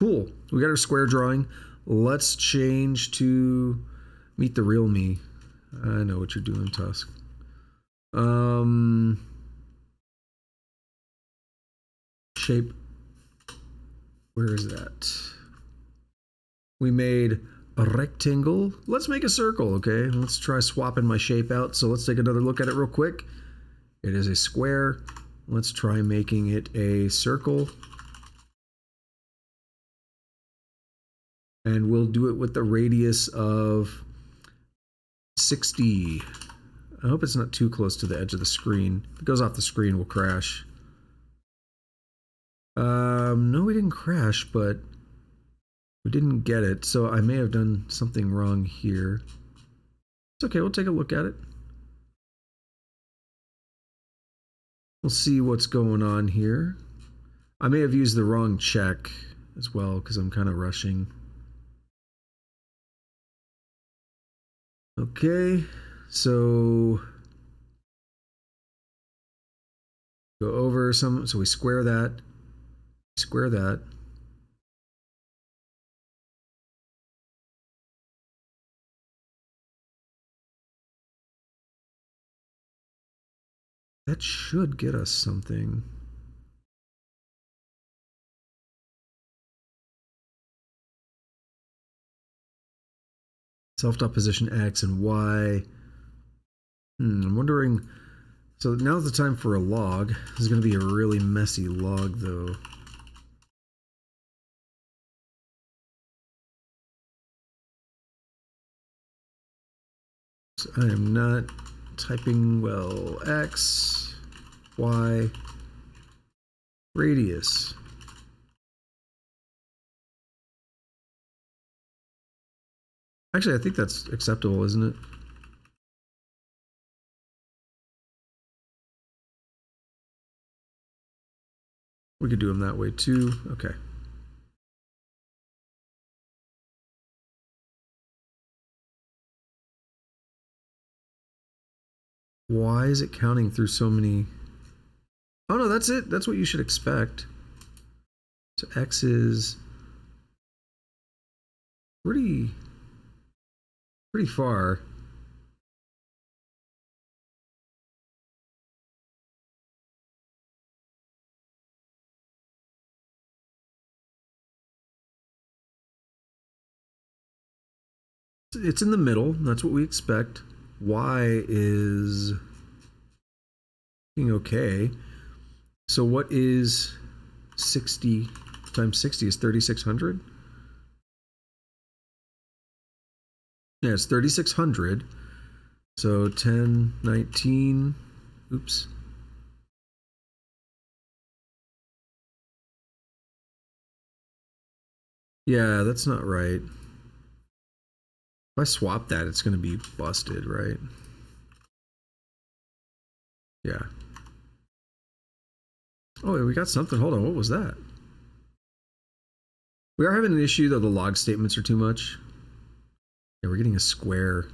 Cool. We got our square drawing. Let's change to meet the real me. I know what you're doing, Tusk. Shape. Where is that? We made a rectangle. Let's make a circle, okay? Let's try swapping my shape out. So let's take another look at it real quick. It is a square. Let's try making it a circle. And we'll do it with the radius of 60. I hope it's not too close to the edge of the screen. If it goes off the screen, we'll crash. No, we didn't crash, but we didn't get it. So I may have done something wrong here. It's okay, we'll take a look at it. We'll see what's going on here. I may have used the wrong check as well because I'm kind of rushing. Okay, so go over some, so we square that, square that. That should get us something. Self-dot position X and Y. I'm wondering, so now's the time for a log. This is going to be a really messy log though. So I am not typing well. X, Y, radius. Actually, I think that's acceptable, isn't it? We could do them that way too. Okay. Why is it counting through so many? Oh no, that's it. That's what you should expect. So X is pretty far. It's in the middle. That's what we expect. Y is okay. So what is 60 times 60 is 3,600? Yeah, it's 3,600. So 10, 19, oops. Yeah, that's not right. If I swap that, it's going to be busted, right? Yeah. Oh, wait, we got something. Hold on, what was that? We are having an issue, though the log statements are too much. Yeah, we're getting a square.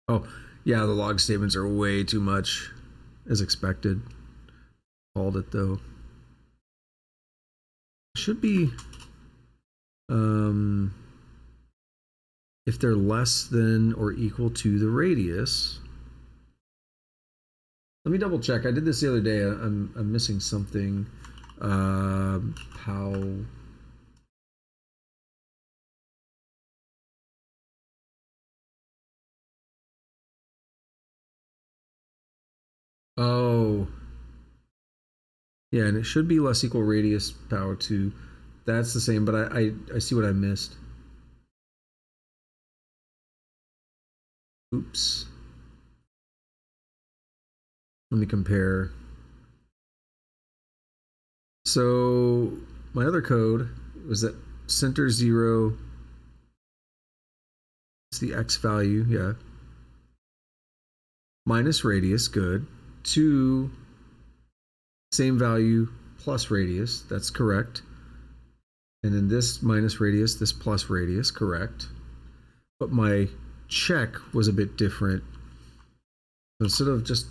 Oh, yeah, the log statements are way too much, as expected. Called it, though. Should be... if they're less than or equal to the radius. Let me double check. I did this the other day. I'm missing something. How? Oh. Yeah, and it should be less equal radius power 2. That's the same, but I see what I missed. Oops. Let me compare. So my other code was that center 0 is the x value, yeah. Minus radius, good. 2, same value plus radius, that's correct. And then this minus radius, this plus radius, correct. But my check was a bit different. So instead of just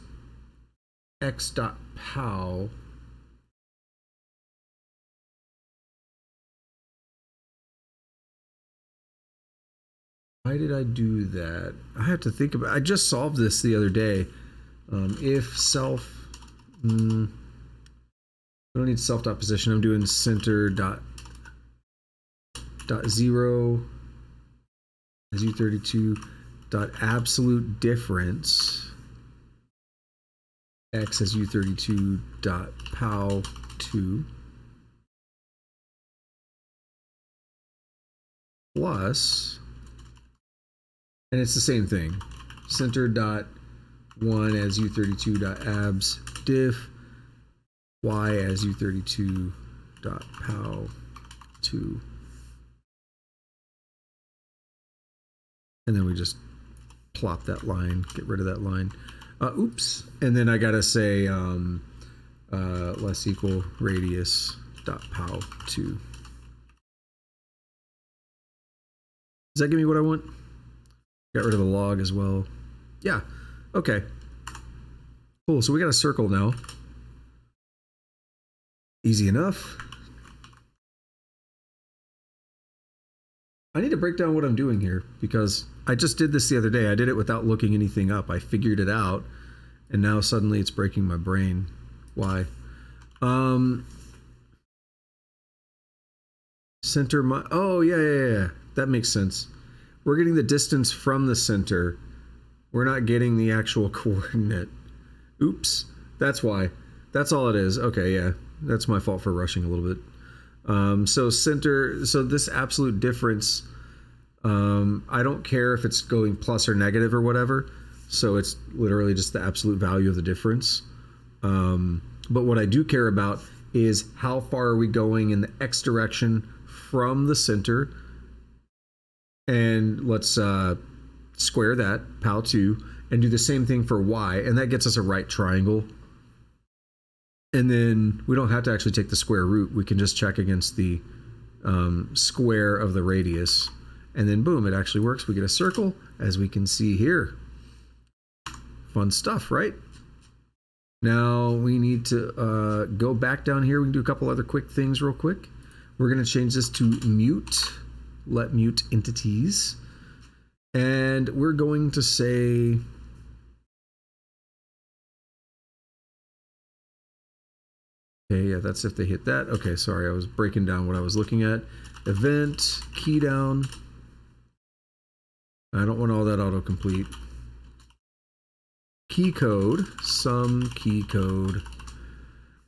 x dot pow, why did I do that? I have to think about. I just solved this the other day. If self, I don't need self dot position. I'm doing center dot 0 as u32 dot absolute difference x as u32 dot pow 2 plus, and it's the same thing, center dot 1 as u32 dot abs diff y as u32 dot pow 2, and then we just plop that line, get rid of that line. Oops, and then I gotta say less equal radius dot pow 2. Does that give me what I want? Got rid of the log as well. Yeah, okay. Cool, so we got a circle now. Easy enough. I need to break down what I'm doing here because I just did this the other day. I did it without looking anything up. I figured it out, and now suddenly it's breaking my brain. Why? Center my... Oh, yeah. That makes sense. We're getting the distance from the center. We're not getting the actual coordinate. Oops. That's why. That's all it is. Okay, yeah. That's my fault for rushing a little bit. So center... So this absolute difference... I don't care if it's going plus or negative or whatever. So it's literally just the absolute value of the difference. But what I do care about is how far are we going in the x direction from the center. And let's square that, PAL 2, and do the same thing for y. And that gets us a right triangle. And then we don't have to actually take the square root. We can just check against the square of the radius. And then boom, it actually works. We get a circle, as we can see here. Fun stuff, right? Now we need to go back down here. We can do a couple other quick things real quick. We're going to change this to mute. Let mute entities. And we're going to say... Okay, yeah, that's if they hit that. Okay, sorry, I was breaking down what I was looking at. Event, key down. I don't want all that autocomplete. Key code, some key code.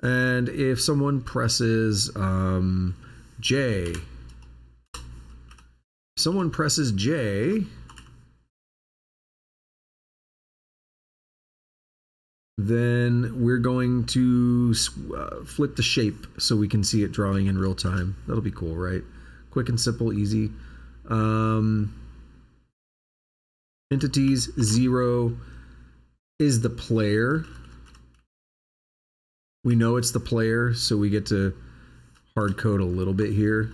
And if someone presses J, someone presses J, then we're going to flip the shape so we can see it drawing in real time. That'll be cool, right? Quick and simple, easy. Entities 0 is the player. We know it's the player, so we get to hard code a little bit here.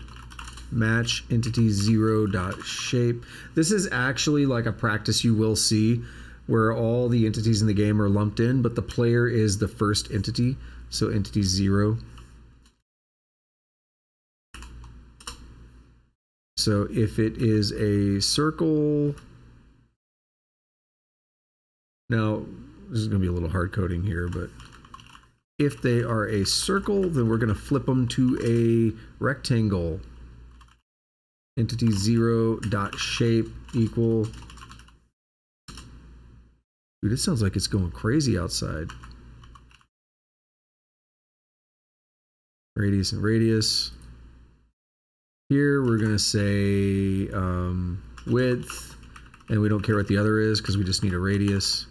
Match entity 0 dot shape. This is actually like a practice you will see where all the entities in the game are lumped in, but the player is the first entity, so entity 0. So if it is a circle, now this is going to be a little hard coding here, but if they are a circle, then we're going to flip them to a rectangle. Entity 0 dot shape equal. Dude, it sounds like it's going crazy outside. Radius and radius. Here we're going to say width, and we don't care what the other is because we just need a radius.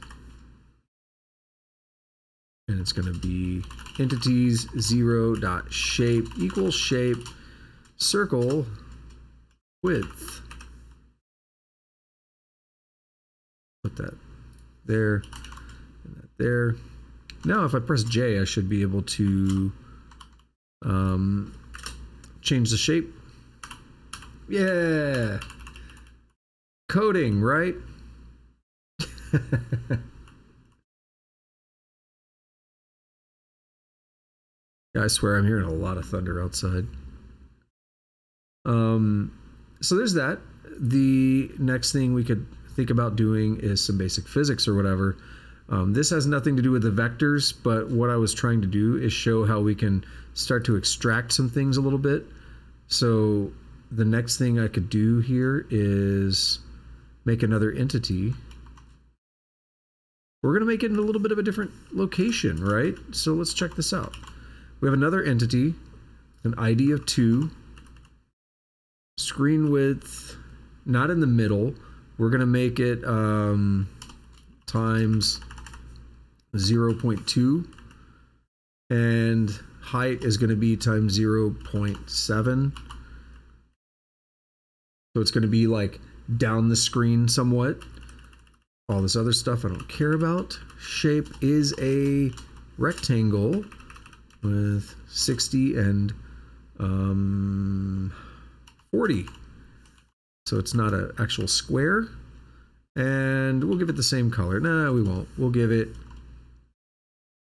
And it's going to be entities 0 dot shape equals shape circle width. Put that there and that there. Now if I press J, I should be able to change the shape. Yeah, coding, right? I swear I'm hearing a lot of thunder outside. So there's that. The next thing we could think about doing is some basic physics or whatever. This has nothing to do with the vectors, but what I was trying to do is show how we can start to extract some things a little bit. So the next thing I could do here is make another entity. We're going to make it in a little bit of a different location, right? So let's check this out. We have another entity, an ID of 2, screen width, not in the middle. We're going to make it times 0.2, and height is going to be times 0.7. So it's going to be like down the screen somewhat. All this other stuff I don't care about. Shape is a rectangle with 60 and 40. So it's not an actual square. And we'll give it the same color. No, we won't. We'll give it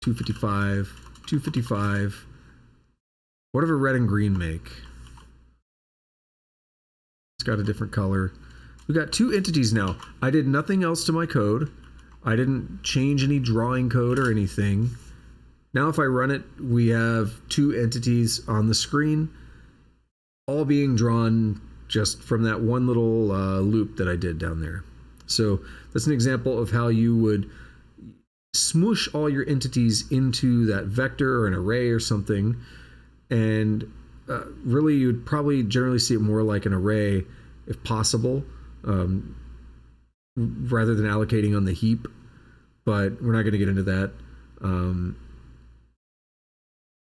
255, 255. Whatever red and green make. It's got a different color. We got 2 entities now. I did nothing else to my code. I didn't change any drawing code or anything. Now if I run it, we have 2 entities on the screen, all being drawn just from that one little loop that I did down there. So that's an example of how you would smoosh all your entities into that vector or an array or something. And really, you'd probably generally see it more like an array if possible, rather than allocating on the heap. But we're not going to get into that.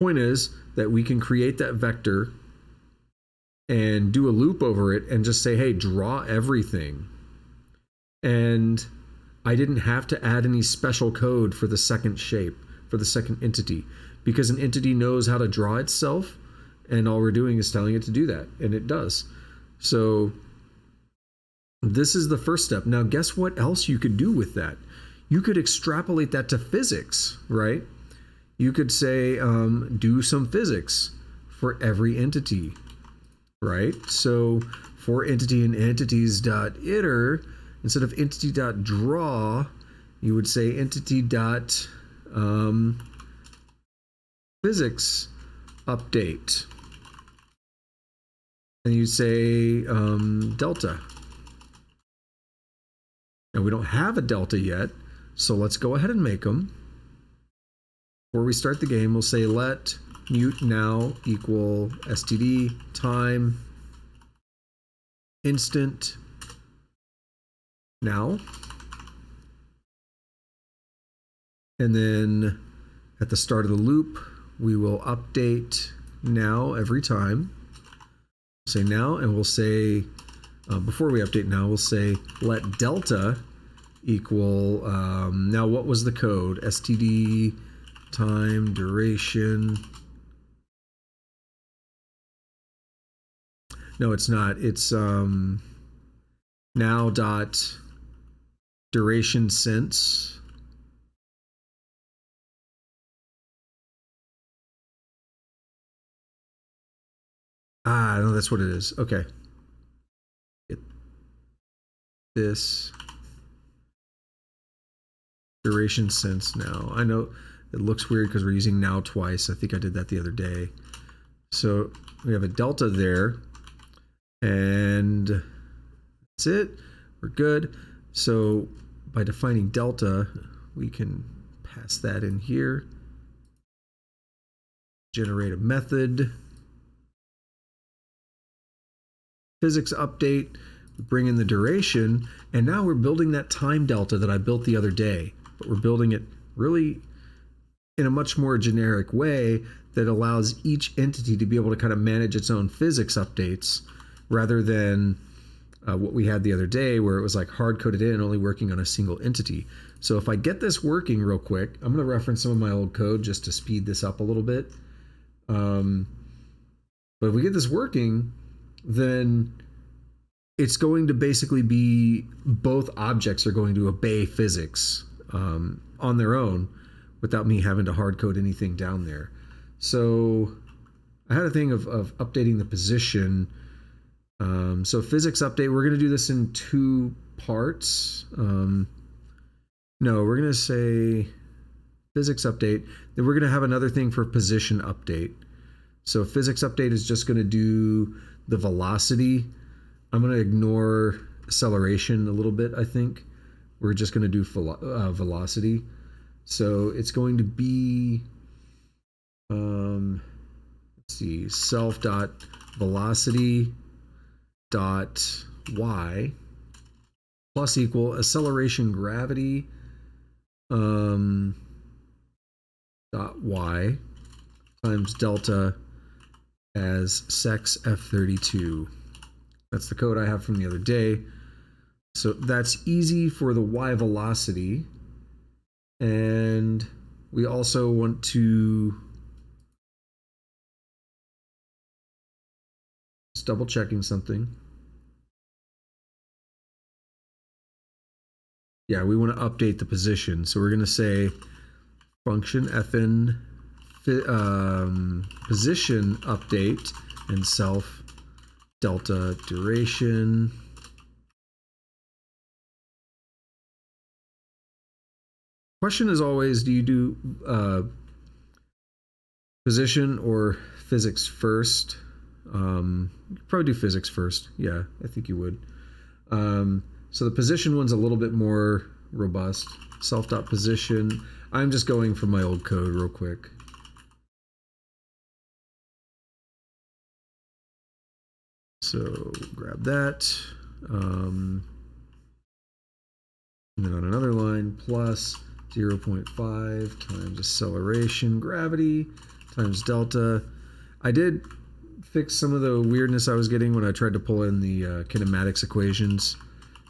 Point is that we can create that vector and do a loop over it and just say, hey, draw everything. And I didn't have to add any special code for the second shape, for the second entity, because an entity knows how to draw itself, and all we're doing is telling it to do that, and it does. So this is the first step. Now, guess what else you could do with that? You could extrapolate that to physics, right? You could say, do some physics for every entity, right? So for entity and entities.iter, instead of entity.draw, you would say entity.physics update. And you'd say delta. And we don't have a delta yet, so let's go ahead and make them. Before we start the game, we'll say let mute now equal std time instant now. And then at the start of the loop, we will update now every time. Say now, and we'll say, before we update now, we'll say let delta equal, now what was the code? std time duration. No, it's not. It's now dot duration since. Ah, no, that's what it is. Okay. Get this duration since now. I know it looks weird because we're using now twice. I think I did that the other day. So we have a delta there, and that's it. We're good. So by defining delta, we can pass that in here. Generate a method. Physics update, we bring in the duration, and now we're building that time delta that I built the other day, but we're building it really in a much more generic way that allows each entity to be able to kind of manage its own physics updates rather than what we had the other day where it was like hard-coded in, only working on a single entity. So if I get this working real quick, I'm going to reference some of my old code just to speed this up a little bit. But if we get this working, then it's going to basically be both objects are going to obey physics on their own without me having to hard code anything down there. So I had a thing of updating the position. So physics update, we're going to do this in two parts. No, we're going to say physics update. Then we're going to have another thing for position update. So physics update is just going to do the velocity. I'm going to ignore acceleration a little bit, I think. We're just going to do velocity. So it's going to be, let's see, self.velocity dot y plus equal acceleration gravity dot y times delta as sex f32. That's the code I have from the other day. So that's easy for the y velocity. And we also want to just double checking something. Yeah, we want to update the position. So we're going to say function fn position update and self delta duration. Question is always, do you do position or physics first? Probably do physics first. Yeah, I think you would. So the position one's a little bit more robust. Self.position. I'm just going from my old code real quick. So grab that. And then on another line, plus 0.5 times acceleration gravity times delta. I did fix some of the weirdness I was getting when I tried to pull in the kinematics equations.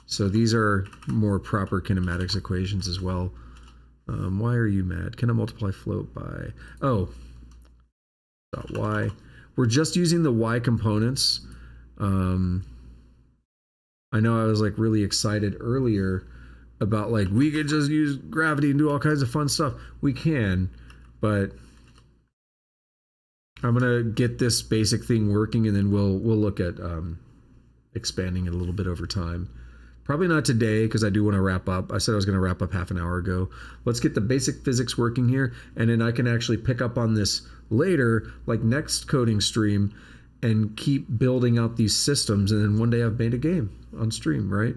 So these are more proper kinematics equations as well. Why are you mad? Can I multiply float by, oh, dot y. We're just using the y components. I know I was like really excited earlier about like we could just use gravity and do all kinds of fun stuff. We can, but I'm gonna get this basic thing working, and then we'll look at expanding it a little bit over time. Probably not today because I do want to wrap up. I said I was going to wrap up half an hour ago. Let's get the basic physics working here, and then I can actually pick up on this later, like next coding stream, and keep building out these systems. And then one day I've made a game on stream, right?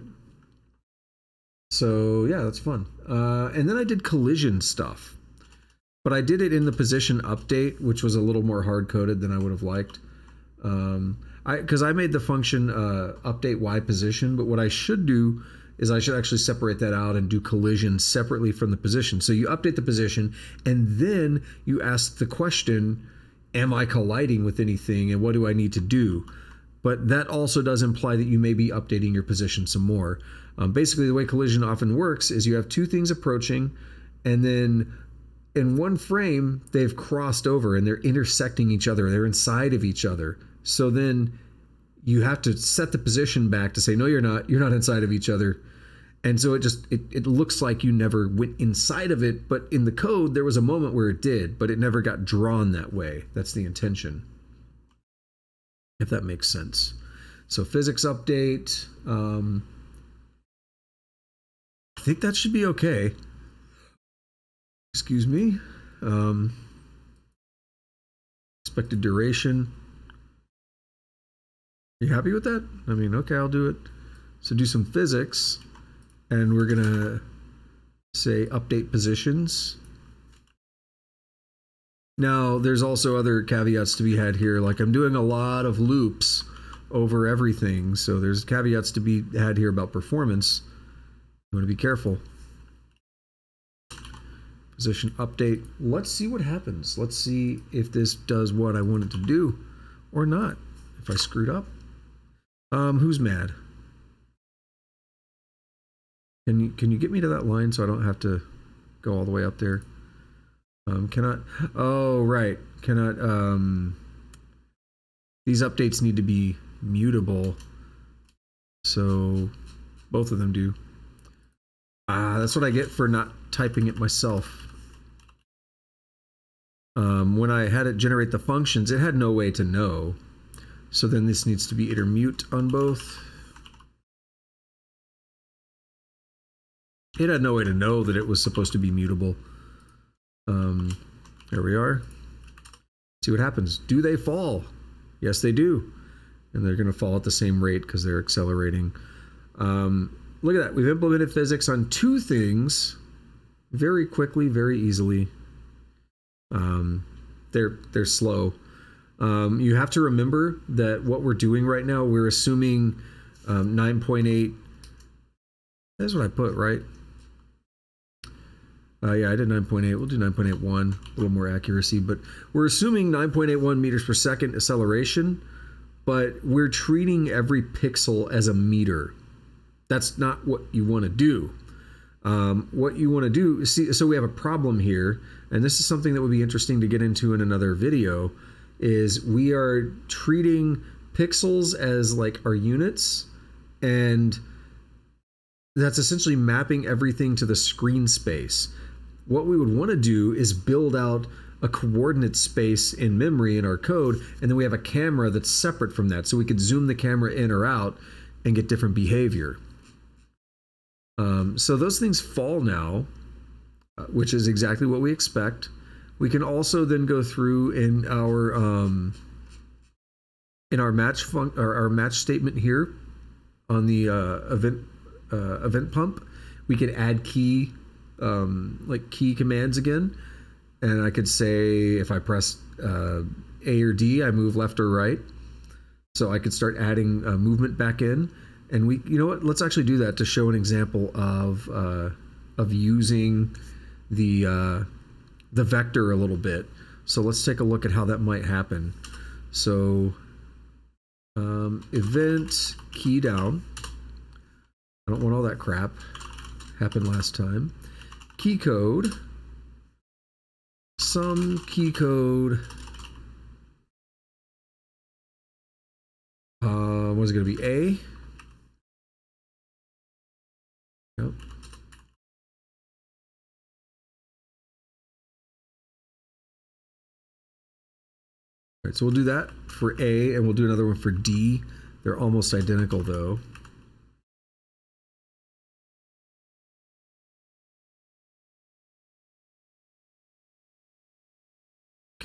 So yeah, that's fun. And then I did collision stuff, but I did it in the position update, which was a little more hard coded than I would have liked. Because I made the function update Y position, but what I should do is I should actually separate that out and do collision separately from the position. So you update the position, and then you ask the question, am I colliding with anything, and what do I need to do? But that also does imply that you may be updating your position some more. Basically, the way collision often works is you have two things approaching, and then in one frame, they've crossed over and they're intersecting each other. They're inside of each other. So then you have to set the position back to say, no, you're not. You're not inside of each other. And so it looks like you never went inside of it. But in the code, there was a moment where it did, but it never got drawn that way. That's the intention, if that makes sense. So physics update. I think that should be okay. Excuse me. Expected duration. You happy with that? I mean, okay, I'll do it. So do some physics, and we're gonna say update positions. Now, there's also other caveats to be had here. Like, I'm doing a lot of loops over everything, so there's caveats to be had here about performance. You want to be careful. Position update. Let's see what happens. Let's see if this does what I want it to do or not. If I screwed up. Who's mad? Can you get me to that line so I don't have to go all the way up there? Cannot. Oh, right. Cannot. These updates need to be mutable. So both of them do. That's what I get for not typing it myself. When I had it generate the functions, it had no way to know. So then this needs to be iter mute on both. It had no way to know that it was supposed to be mutable. There we are. See what happens. Do they fall? Yes, they do. And they're going to fall at the same rate because they're accelerating. Look at that. We've implemented physics on two things very quickly, very easily. They're slow. You have to remember that what we're doing right now, we're assuming 9.8. That's what I put, right? Yeah, I did 9.8. We'll do 9.81, a little more accuracy. But we're assuming 9.81 meters per second acceleration, but we're treating every pixel as a meter. That's not what you want to do. What you want to do, see, so we have a problem here, and this is something that would be interesting to get into in another video, is we are treating pixels as like our units, and that's essentially mapping everything to the screen space. What we would want to do is build out a coordinate space in memory in our code, and then we have a camera that's separate from that, so we could zoom the camera in or out and get different behavior. So those things fall now, which is exactly what we expect. We can also then go through in our match statement here on the event pump. We could add key commands again, and I could say if I press A or D, I move left or right. So I could start adding movement back in. And you know what? Let's actually do that to show an example of using the vector a little bit. So let's take a look at how that might happen. So event key down. I don't want all that crap. Happened last time. Key code. Some key code. Was it going to be A? Yep. All right, so we'll do that for A, and we'll do another one for D. They're almost identical, though.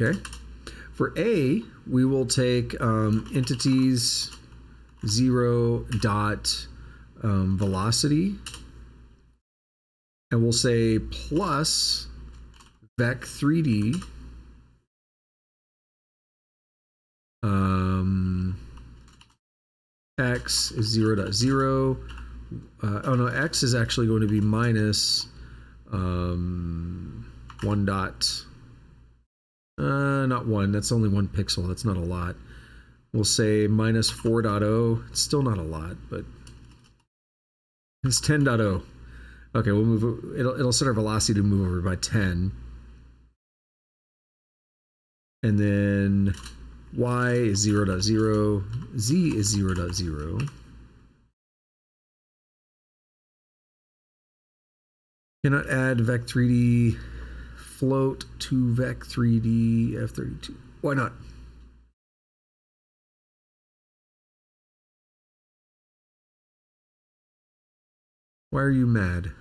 Okay. For A, we will take entities 0 dot velocity. And we'll say plus vec3d x is 0.0. Oh no, x is actually going to be minus 1 dot. Not 1. That's only 1 pixel. That's not a lot. We'll say minus 4.0. It's still not a lot, but it's 10.0. Okay, we'll move. It'll set our velocity to move over by 10, and then y is 0.0. Z is 0.0. Cannot add vec3d float to vec3d f32. Why not? Why are you mad?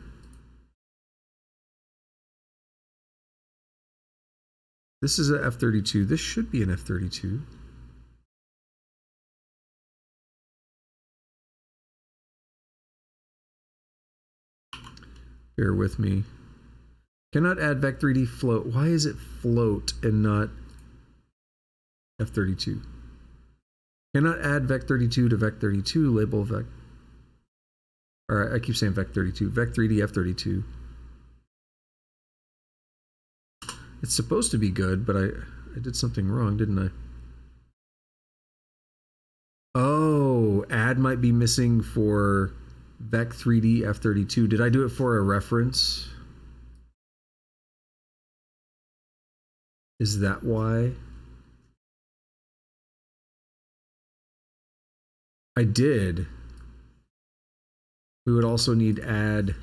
This is an f32. This should be an f32. Bear with me. Cannot add vec3d float. Why is it float and not f32? Cannot add vec32 to vec32. Label vec. Alright, I keep saying vec32. Vec3d f32. It's supposed to be good, but I did something wrong, didn't I? Oh, add might be missing for vec3d f32. Did I do it for a reference? Is that why? I did. We would also need add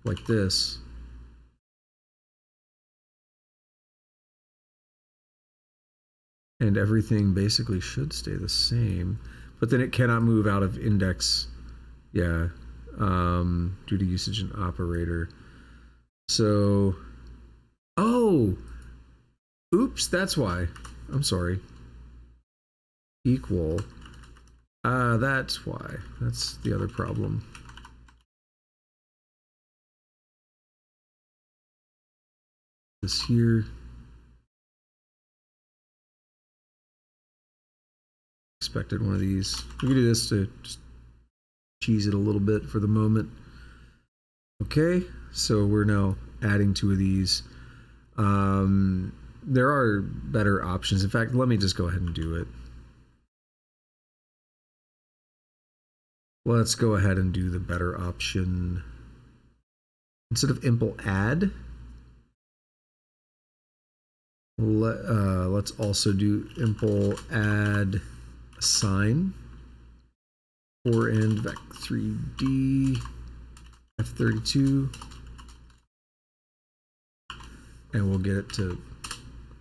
like this. And everything basically should stay the same, but then it cannot move out of index. Yeah, due to usage and operator. So, oh, oops, that's why. I'm sorry. Equal. That's why. That's the other problem. This here. Expected one of these. We can do this to just cheese it a little bit for the moment. Okay, so we're now adding 2 of these. There are better options. In fact, let me just go ahead and do it. Let's go ahead and do the better option. Instead of impl add, let's also do impl add assign for and vec3d f32, and we'll get it to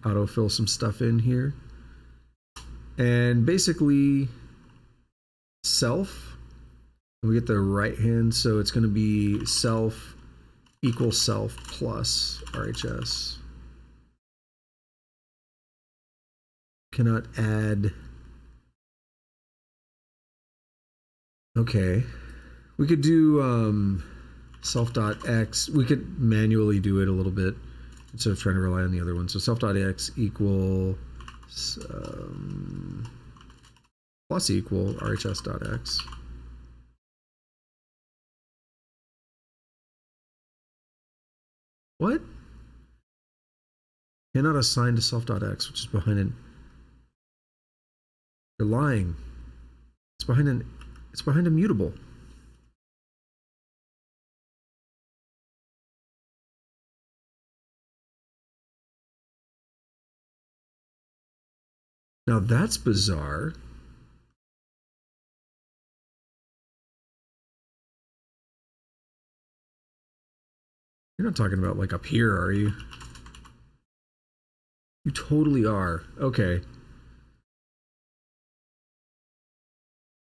autofill some stuff in here. And basically self, we get the right hand, so it's going to be self equals self plus RHS. Cannot add. Okay, we could do self.x. We could manually do it a little bit instead of trying to rely on the other one. So self.x equal plus equal RHS.x. What? Cannot assign to self.x, which is behind an. You're lying. It's behind an. It's behind a mutable. Now that's bizarre. You're not talking about like up here, are you? You totally are. Okay.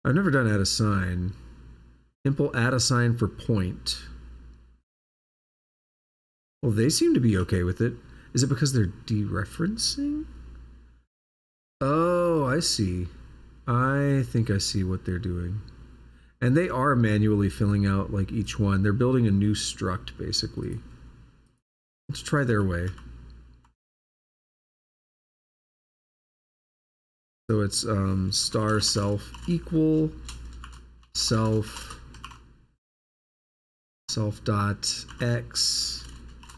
I've never done add assign. Impl add assign for point. Well, they seem to be okay with it. Is it because they're dereferencing? Oh, I see. I think I see what they're doing. And they are manually filling out like each one. They're building a new struct basically. Let's try their way. So it's star self equal self dot x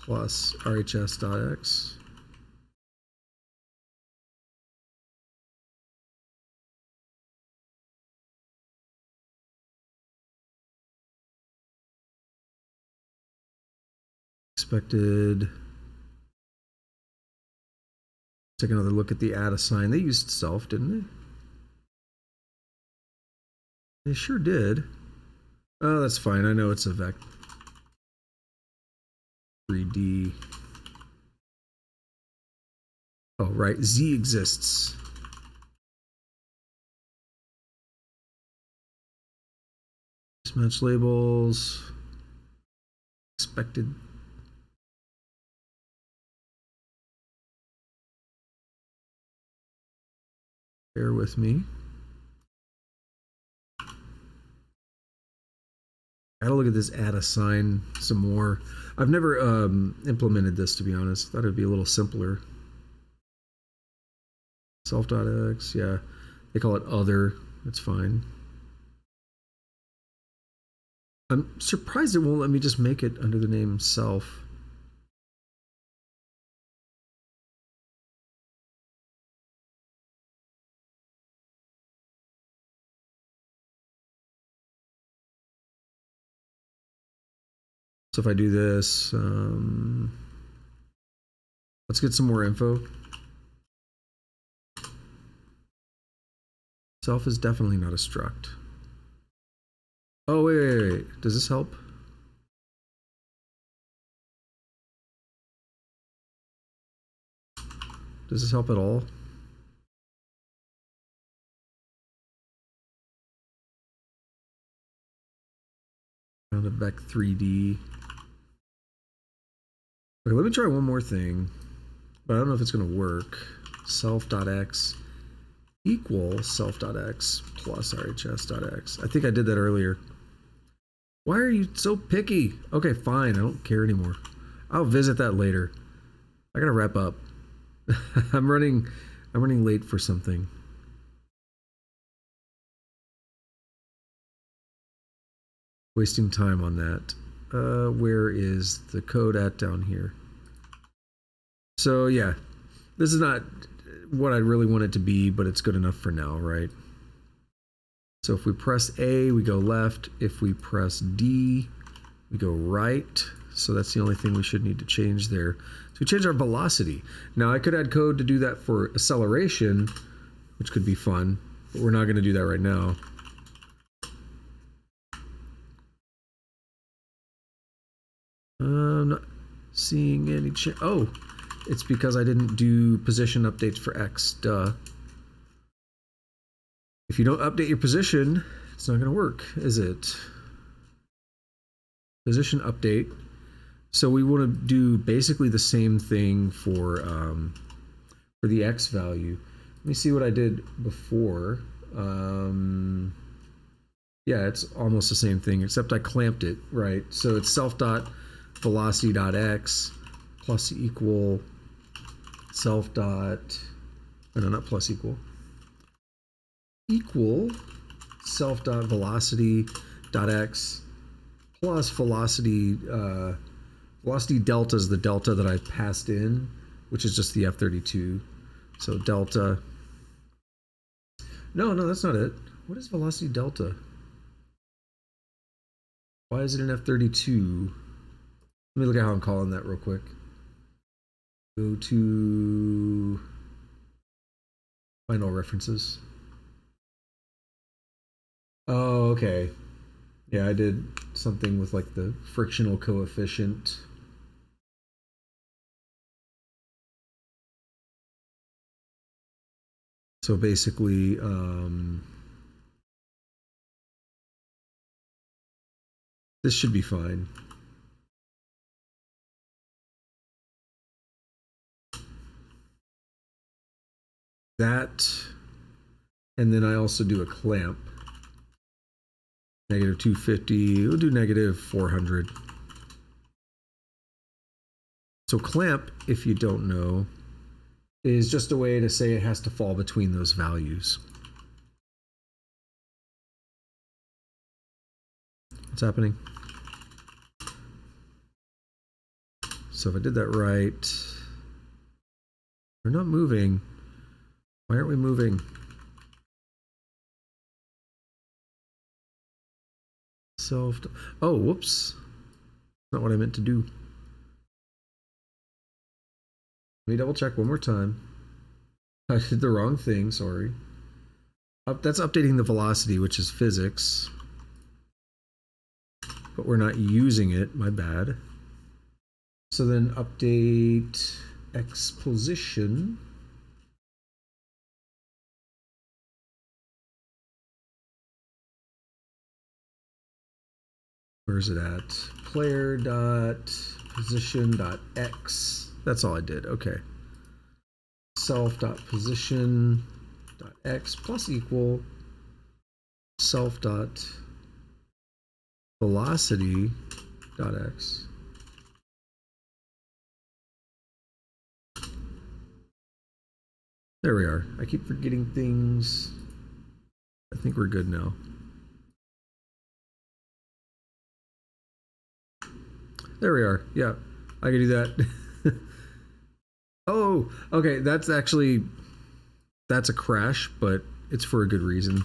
plus RHS dot x. Expected. Take another look at the add assign. They used self, didn't they? They sure did. Oh, that's fine. I know it's a vec 3D. Oh, right. Z exists. Mismatch labels. Expected. Bear with me. I gotta look at this add assign some more. I've never implemented this, to be honest. Thought it'd be a little simpler. Self.x, yeah. They call it other. That's fine. I'm surprised it won't let me just make it under the name self. So if I do this, let's get some more info. Self is definitely not a struct. Oh, wait. Does this help? Does this help at all? Found a vec 3D. Okay, let me try one more thing, but I don't know if it's going to work. Self.x equal self.x plus RHS.x. I think I did that earlier. Why are you so picky? Okay, fine. I don't care anymore. I'll visit that later. I gotta wrap up. I'm running late for something. Wasting time on that. Where is the code at down here? So yeah, this is not what I really want it to be, but it's good enough for now, right? So if we press A, we go left. If we press D, we go right. So that's the only thing we should need to change there. So we change our velocity. Now I could add code to do that for acceleration, which could be fun, but we're not going to do that right now. I'm not seeing any change. Oh, it's because I didn't do position updates for X. Duh. If you don't update your position, it's not going to work, is it? Position update. So we want to do basically the same thing for the X value. Let me see what I did before. Yeah, it's almost the same thing, except I clamped it, right? So it's self.velocity.x plus equal self dot, oh no, not plus equal self dot velocity dot x plus velocity velocity delta is the delta that I passed in, which is just the F32. So delta. No, that's not it. What is velocity delta? Why is it an F32? Let me look at how I'm calling that real quick. Go to find all references. Oh, okay. Yeah, I did something with like the frictional coefficient. So basically, this should be fine. That, and then I also do a clamp. Negative 250. We'll do negative 400. So clamp, if you don't know, is just a way to say it has to fall between those values. What's happening? So if I did that right, we're not moving. Why aren't we moving? Oh, whoops. Not what I meant to do. Let me double check one more time. I did the wrong thing, sorry. That's updating the velocity, which is physics. But we're not using it, my bad. So then update X position. Where's it at? Player dot position dot X. That's all I did. Okay. Self dot position dot X plus equal self dot velocity dot X. There we are. I keep forgetting things. I think we're good now. There we are. Yeah, I can do that. Oh, okay. That's a crash, but it's for a good reason.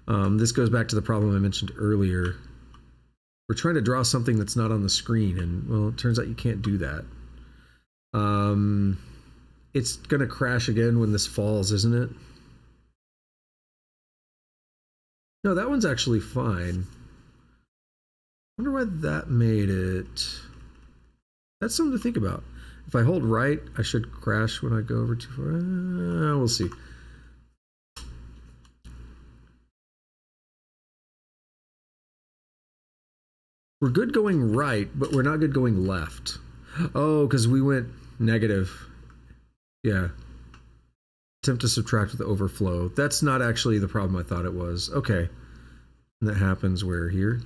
This goes back to the problem I mentioned earlier. We're trying to draw something that's not on the screen, and well, it turns out you can't do that. It's gonna crash again when this falls, isn't it? No, that one's actually fine. I wonder why that made it. That's something to think about. If I hold right, I should crash when I go over too far. We'll see. We're good going right, but we're not good going left. Oh, because we went negative. Yeah. Attempt to subtract with overflow. That's not actually the problem I thought it was. Okay. And that happens where here?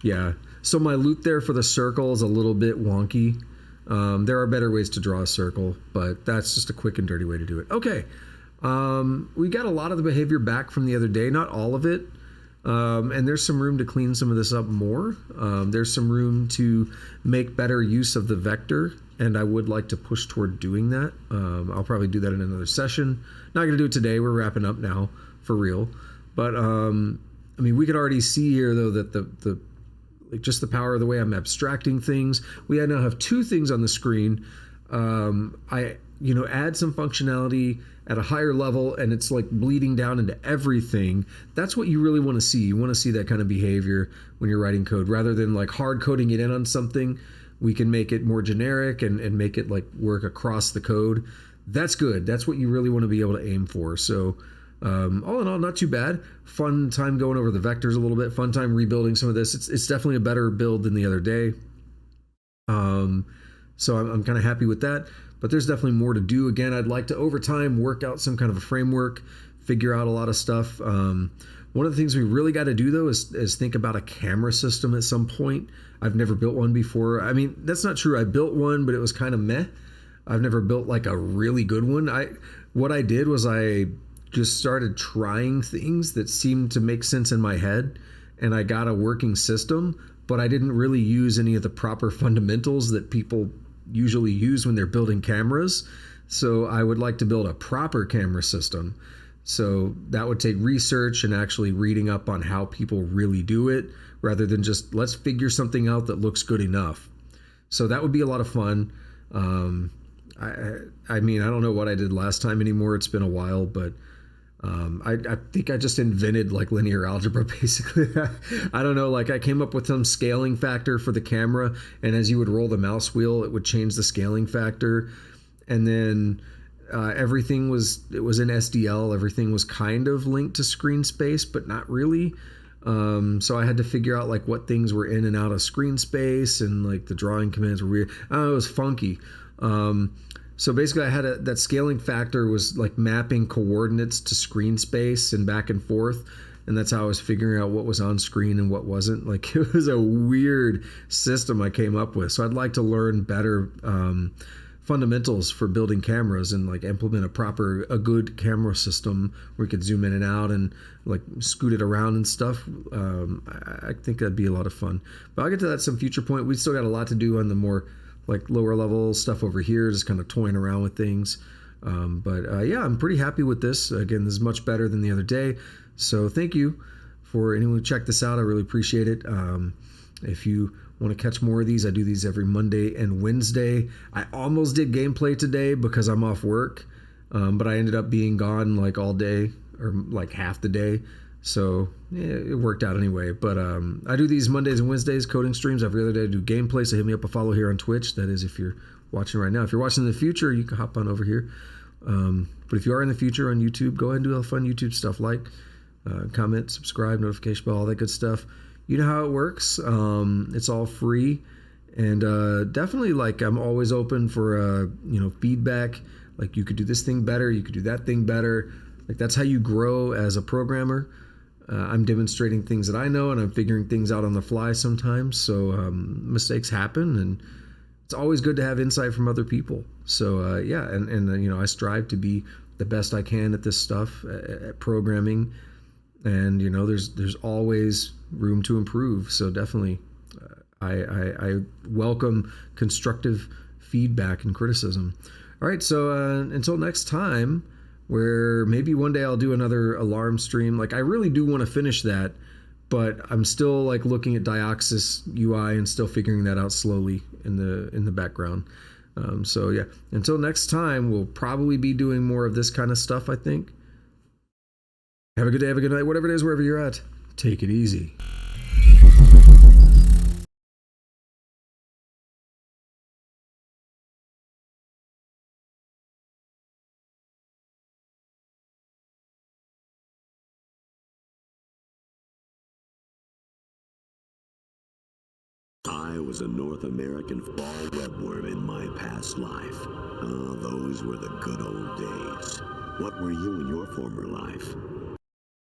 Yeah. So my loop there for the circle is a little bit wonky. There are better ways to draw a circle, but that's just a quick and dirty way to do it. Okay. We got a lot of the behavior back from the other day, not all of it. And there's some room to clean some of this up more. There's some room to make better use of the vector, and I would like to push toward doing that. I'll probably do that in another session. Not going to do it today. We're wrapping up now for real. But I mean, we could already see here though that the like just the power of the way I'm abstracting things. We now have two things on the screen. I add some functionality at a higher level, and it's like bleeding down into everything. That's what you really want to see. You want to see that kind of behavior when you're writing code, rather than like hard coding it in on something. We can make it more generic and make it like work across the code. That's good. That's what you really want to be able to aim for. So all in all, not too bad. Fun time going over the vectors a little bit. Fun time rebuilding some of this. It's definitely a better build than the other day. So I'm kind of happy with that. But there's definitely more to do. Again, I'd like to over time work out some kind of a framework, figure out a lot of stuff. One of the things we really got to do though is think about a camera system at some point. I've never built one before. I mean, that's not true. I built one, but it was kind of meh. I've never built like a really good one. What I did was I just started trying things that seemed to make sense in my head, and I got a working system, but I didn't really use any of the proper fundamentals that people usually use when they're building cameras. So I would like to build a proper camera system. So that would take research and actually reading up on how people really do it, rather than just let's figure something out that looks good enough. So that would be a lot of fun. I mean, I don't know what I did last time anymore. It's been a while, but I think I just invented like linear algebra basically. I don't know, like I came up with some scaling factor for the camera, and as you would roll the mouse wheel, it would change the scaling factor. And then everything was in SDL. Everything was kind of linked to screen space, but not really. So I had to figure out like what things were in and out of screen space, and like the drawing commands were weird. I don't know, it was funky. So basically I had that scaling factor was like mapping coordinates to screen space and back and forth. and that's how I was figuring out what was on screen and what wasn't. Like, it was a weird system I came up with. So I'd like to learn better fundamentals for building cameras and like implement a good camera system where you could zoom in and out and like scoot it around and stuff. I think that'd be a lot of fun, but I'll get to that at some future point. We still got a lot to do on the more like lower level stuff over here, just kind of toying around with things. But yeah, I'm pretty happy with this. Again, this is much better than the other day. So thank you for anyone who checked this out. I really appreciate it. If you want to catch more of these, I do these every Monday and Wednesday. I almost did gameplay today because I'm off work, but I ended up being gone like all day or like half the day. So yeah, it worked out anyway. But I do these Mondays and Wednesdays coding streams. Every other day I do gameplay. So hit me up a follow here on Twitch. That is if you're watching right now. If you're watching in the future, you can hop on over here. But if you are in the future on YouTube, go ahead and do all the fun YouTube stuff like comment, subscribe, notification bell, all that good stuff. You know how it works. It's all free, and definitely like I'm always open for feedback. Like you could do this thing better, you could do that thing better. Like that's how you grow as a programmer. I'm demonstrating things that I know, and I'm figuring things out on the fly sometimes. So mistakes happen, and it's always good to have insight from other people. So yeah, and I strive to be the best I can at this stuff, at programming. And there's always room to improve. So definitely, I welcome constructive feedback and criticism. All right, so until next time, where maybe one day I'll do another alarm stream. Like I really do want to finish that, but I'm still like looking at Dioxis UI and still figuring that out slowly in the background. So yeah, until next time, we'll probably be doing more of this kind of stuff, I think. Have a good day, have a good night, whatever it is, wherever you're at. Take it easy. I was a North American fall webworm in my past life. Oh, those were the good old days. What were you in your former life?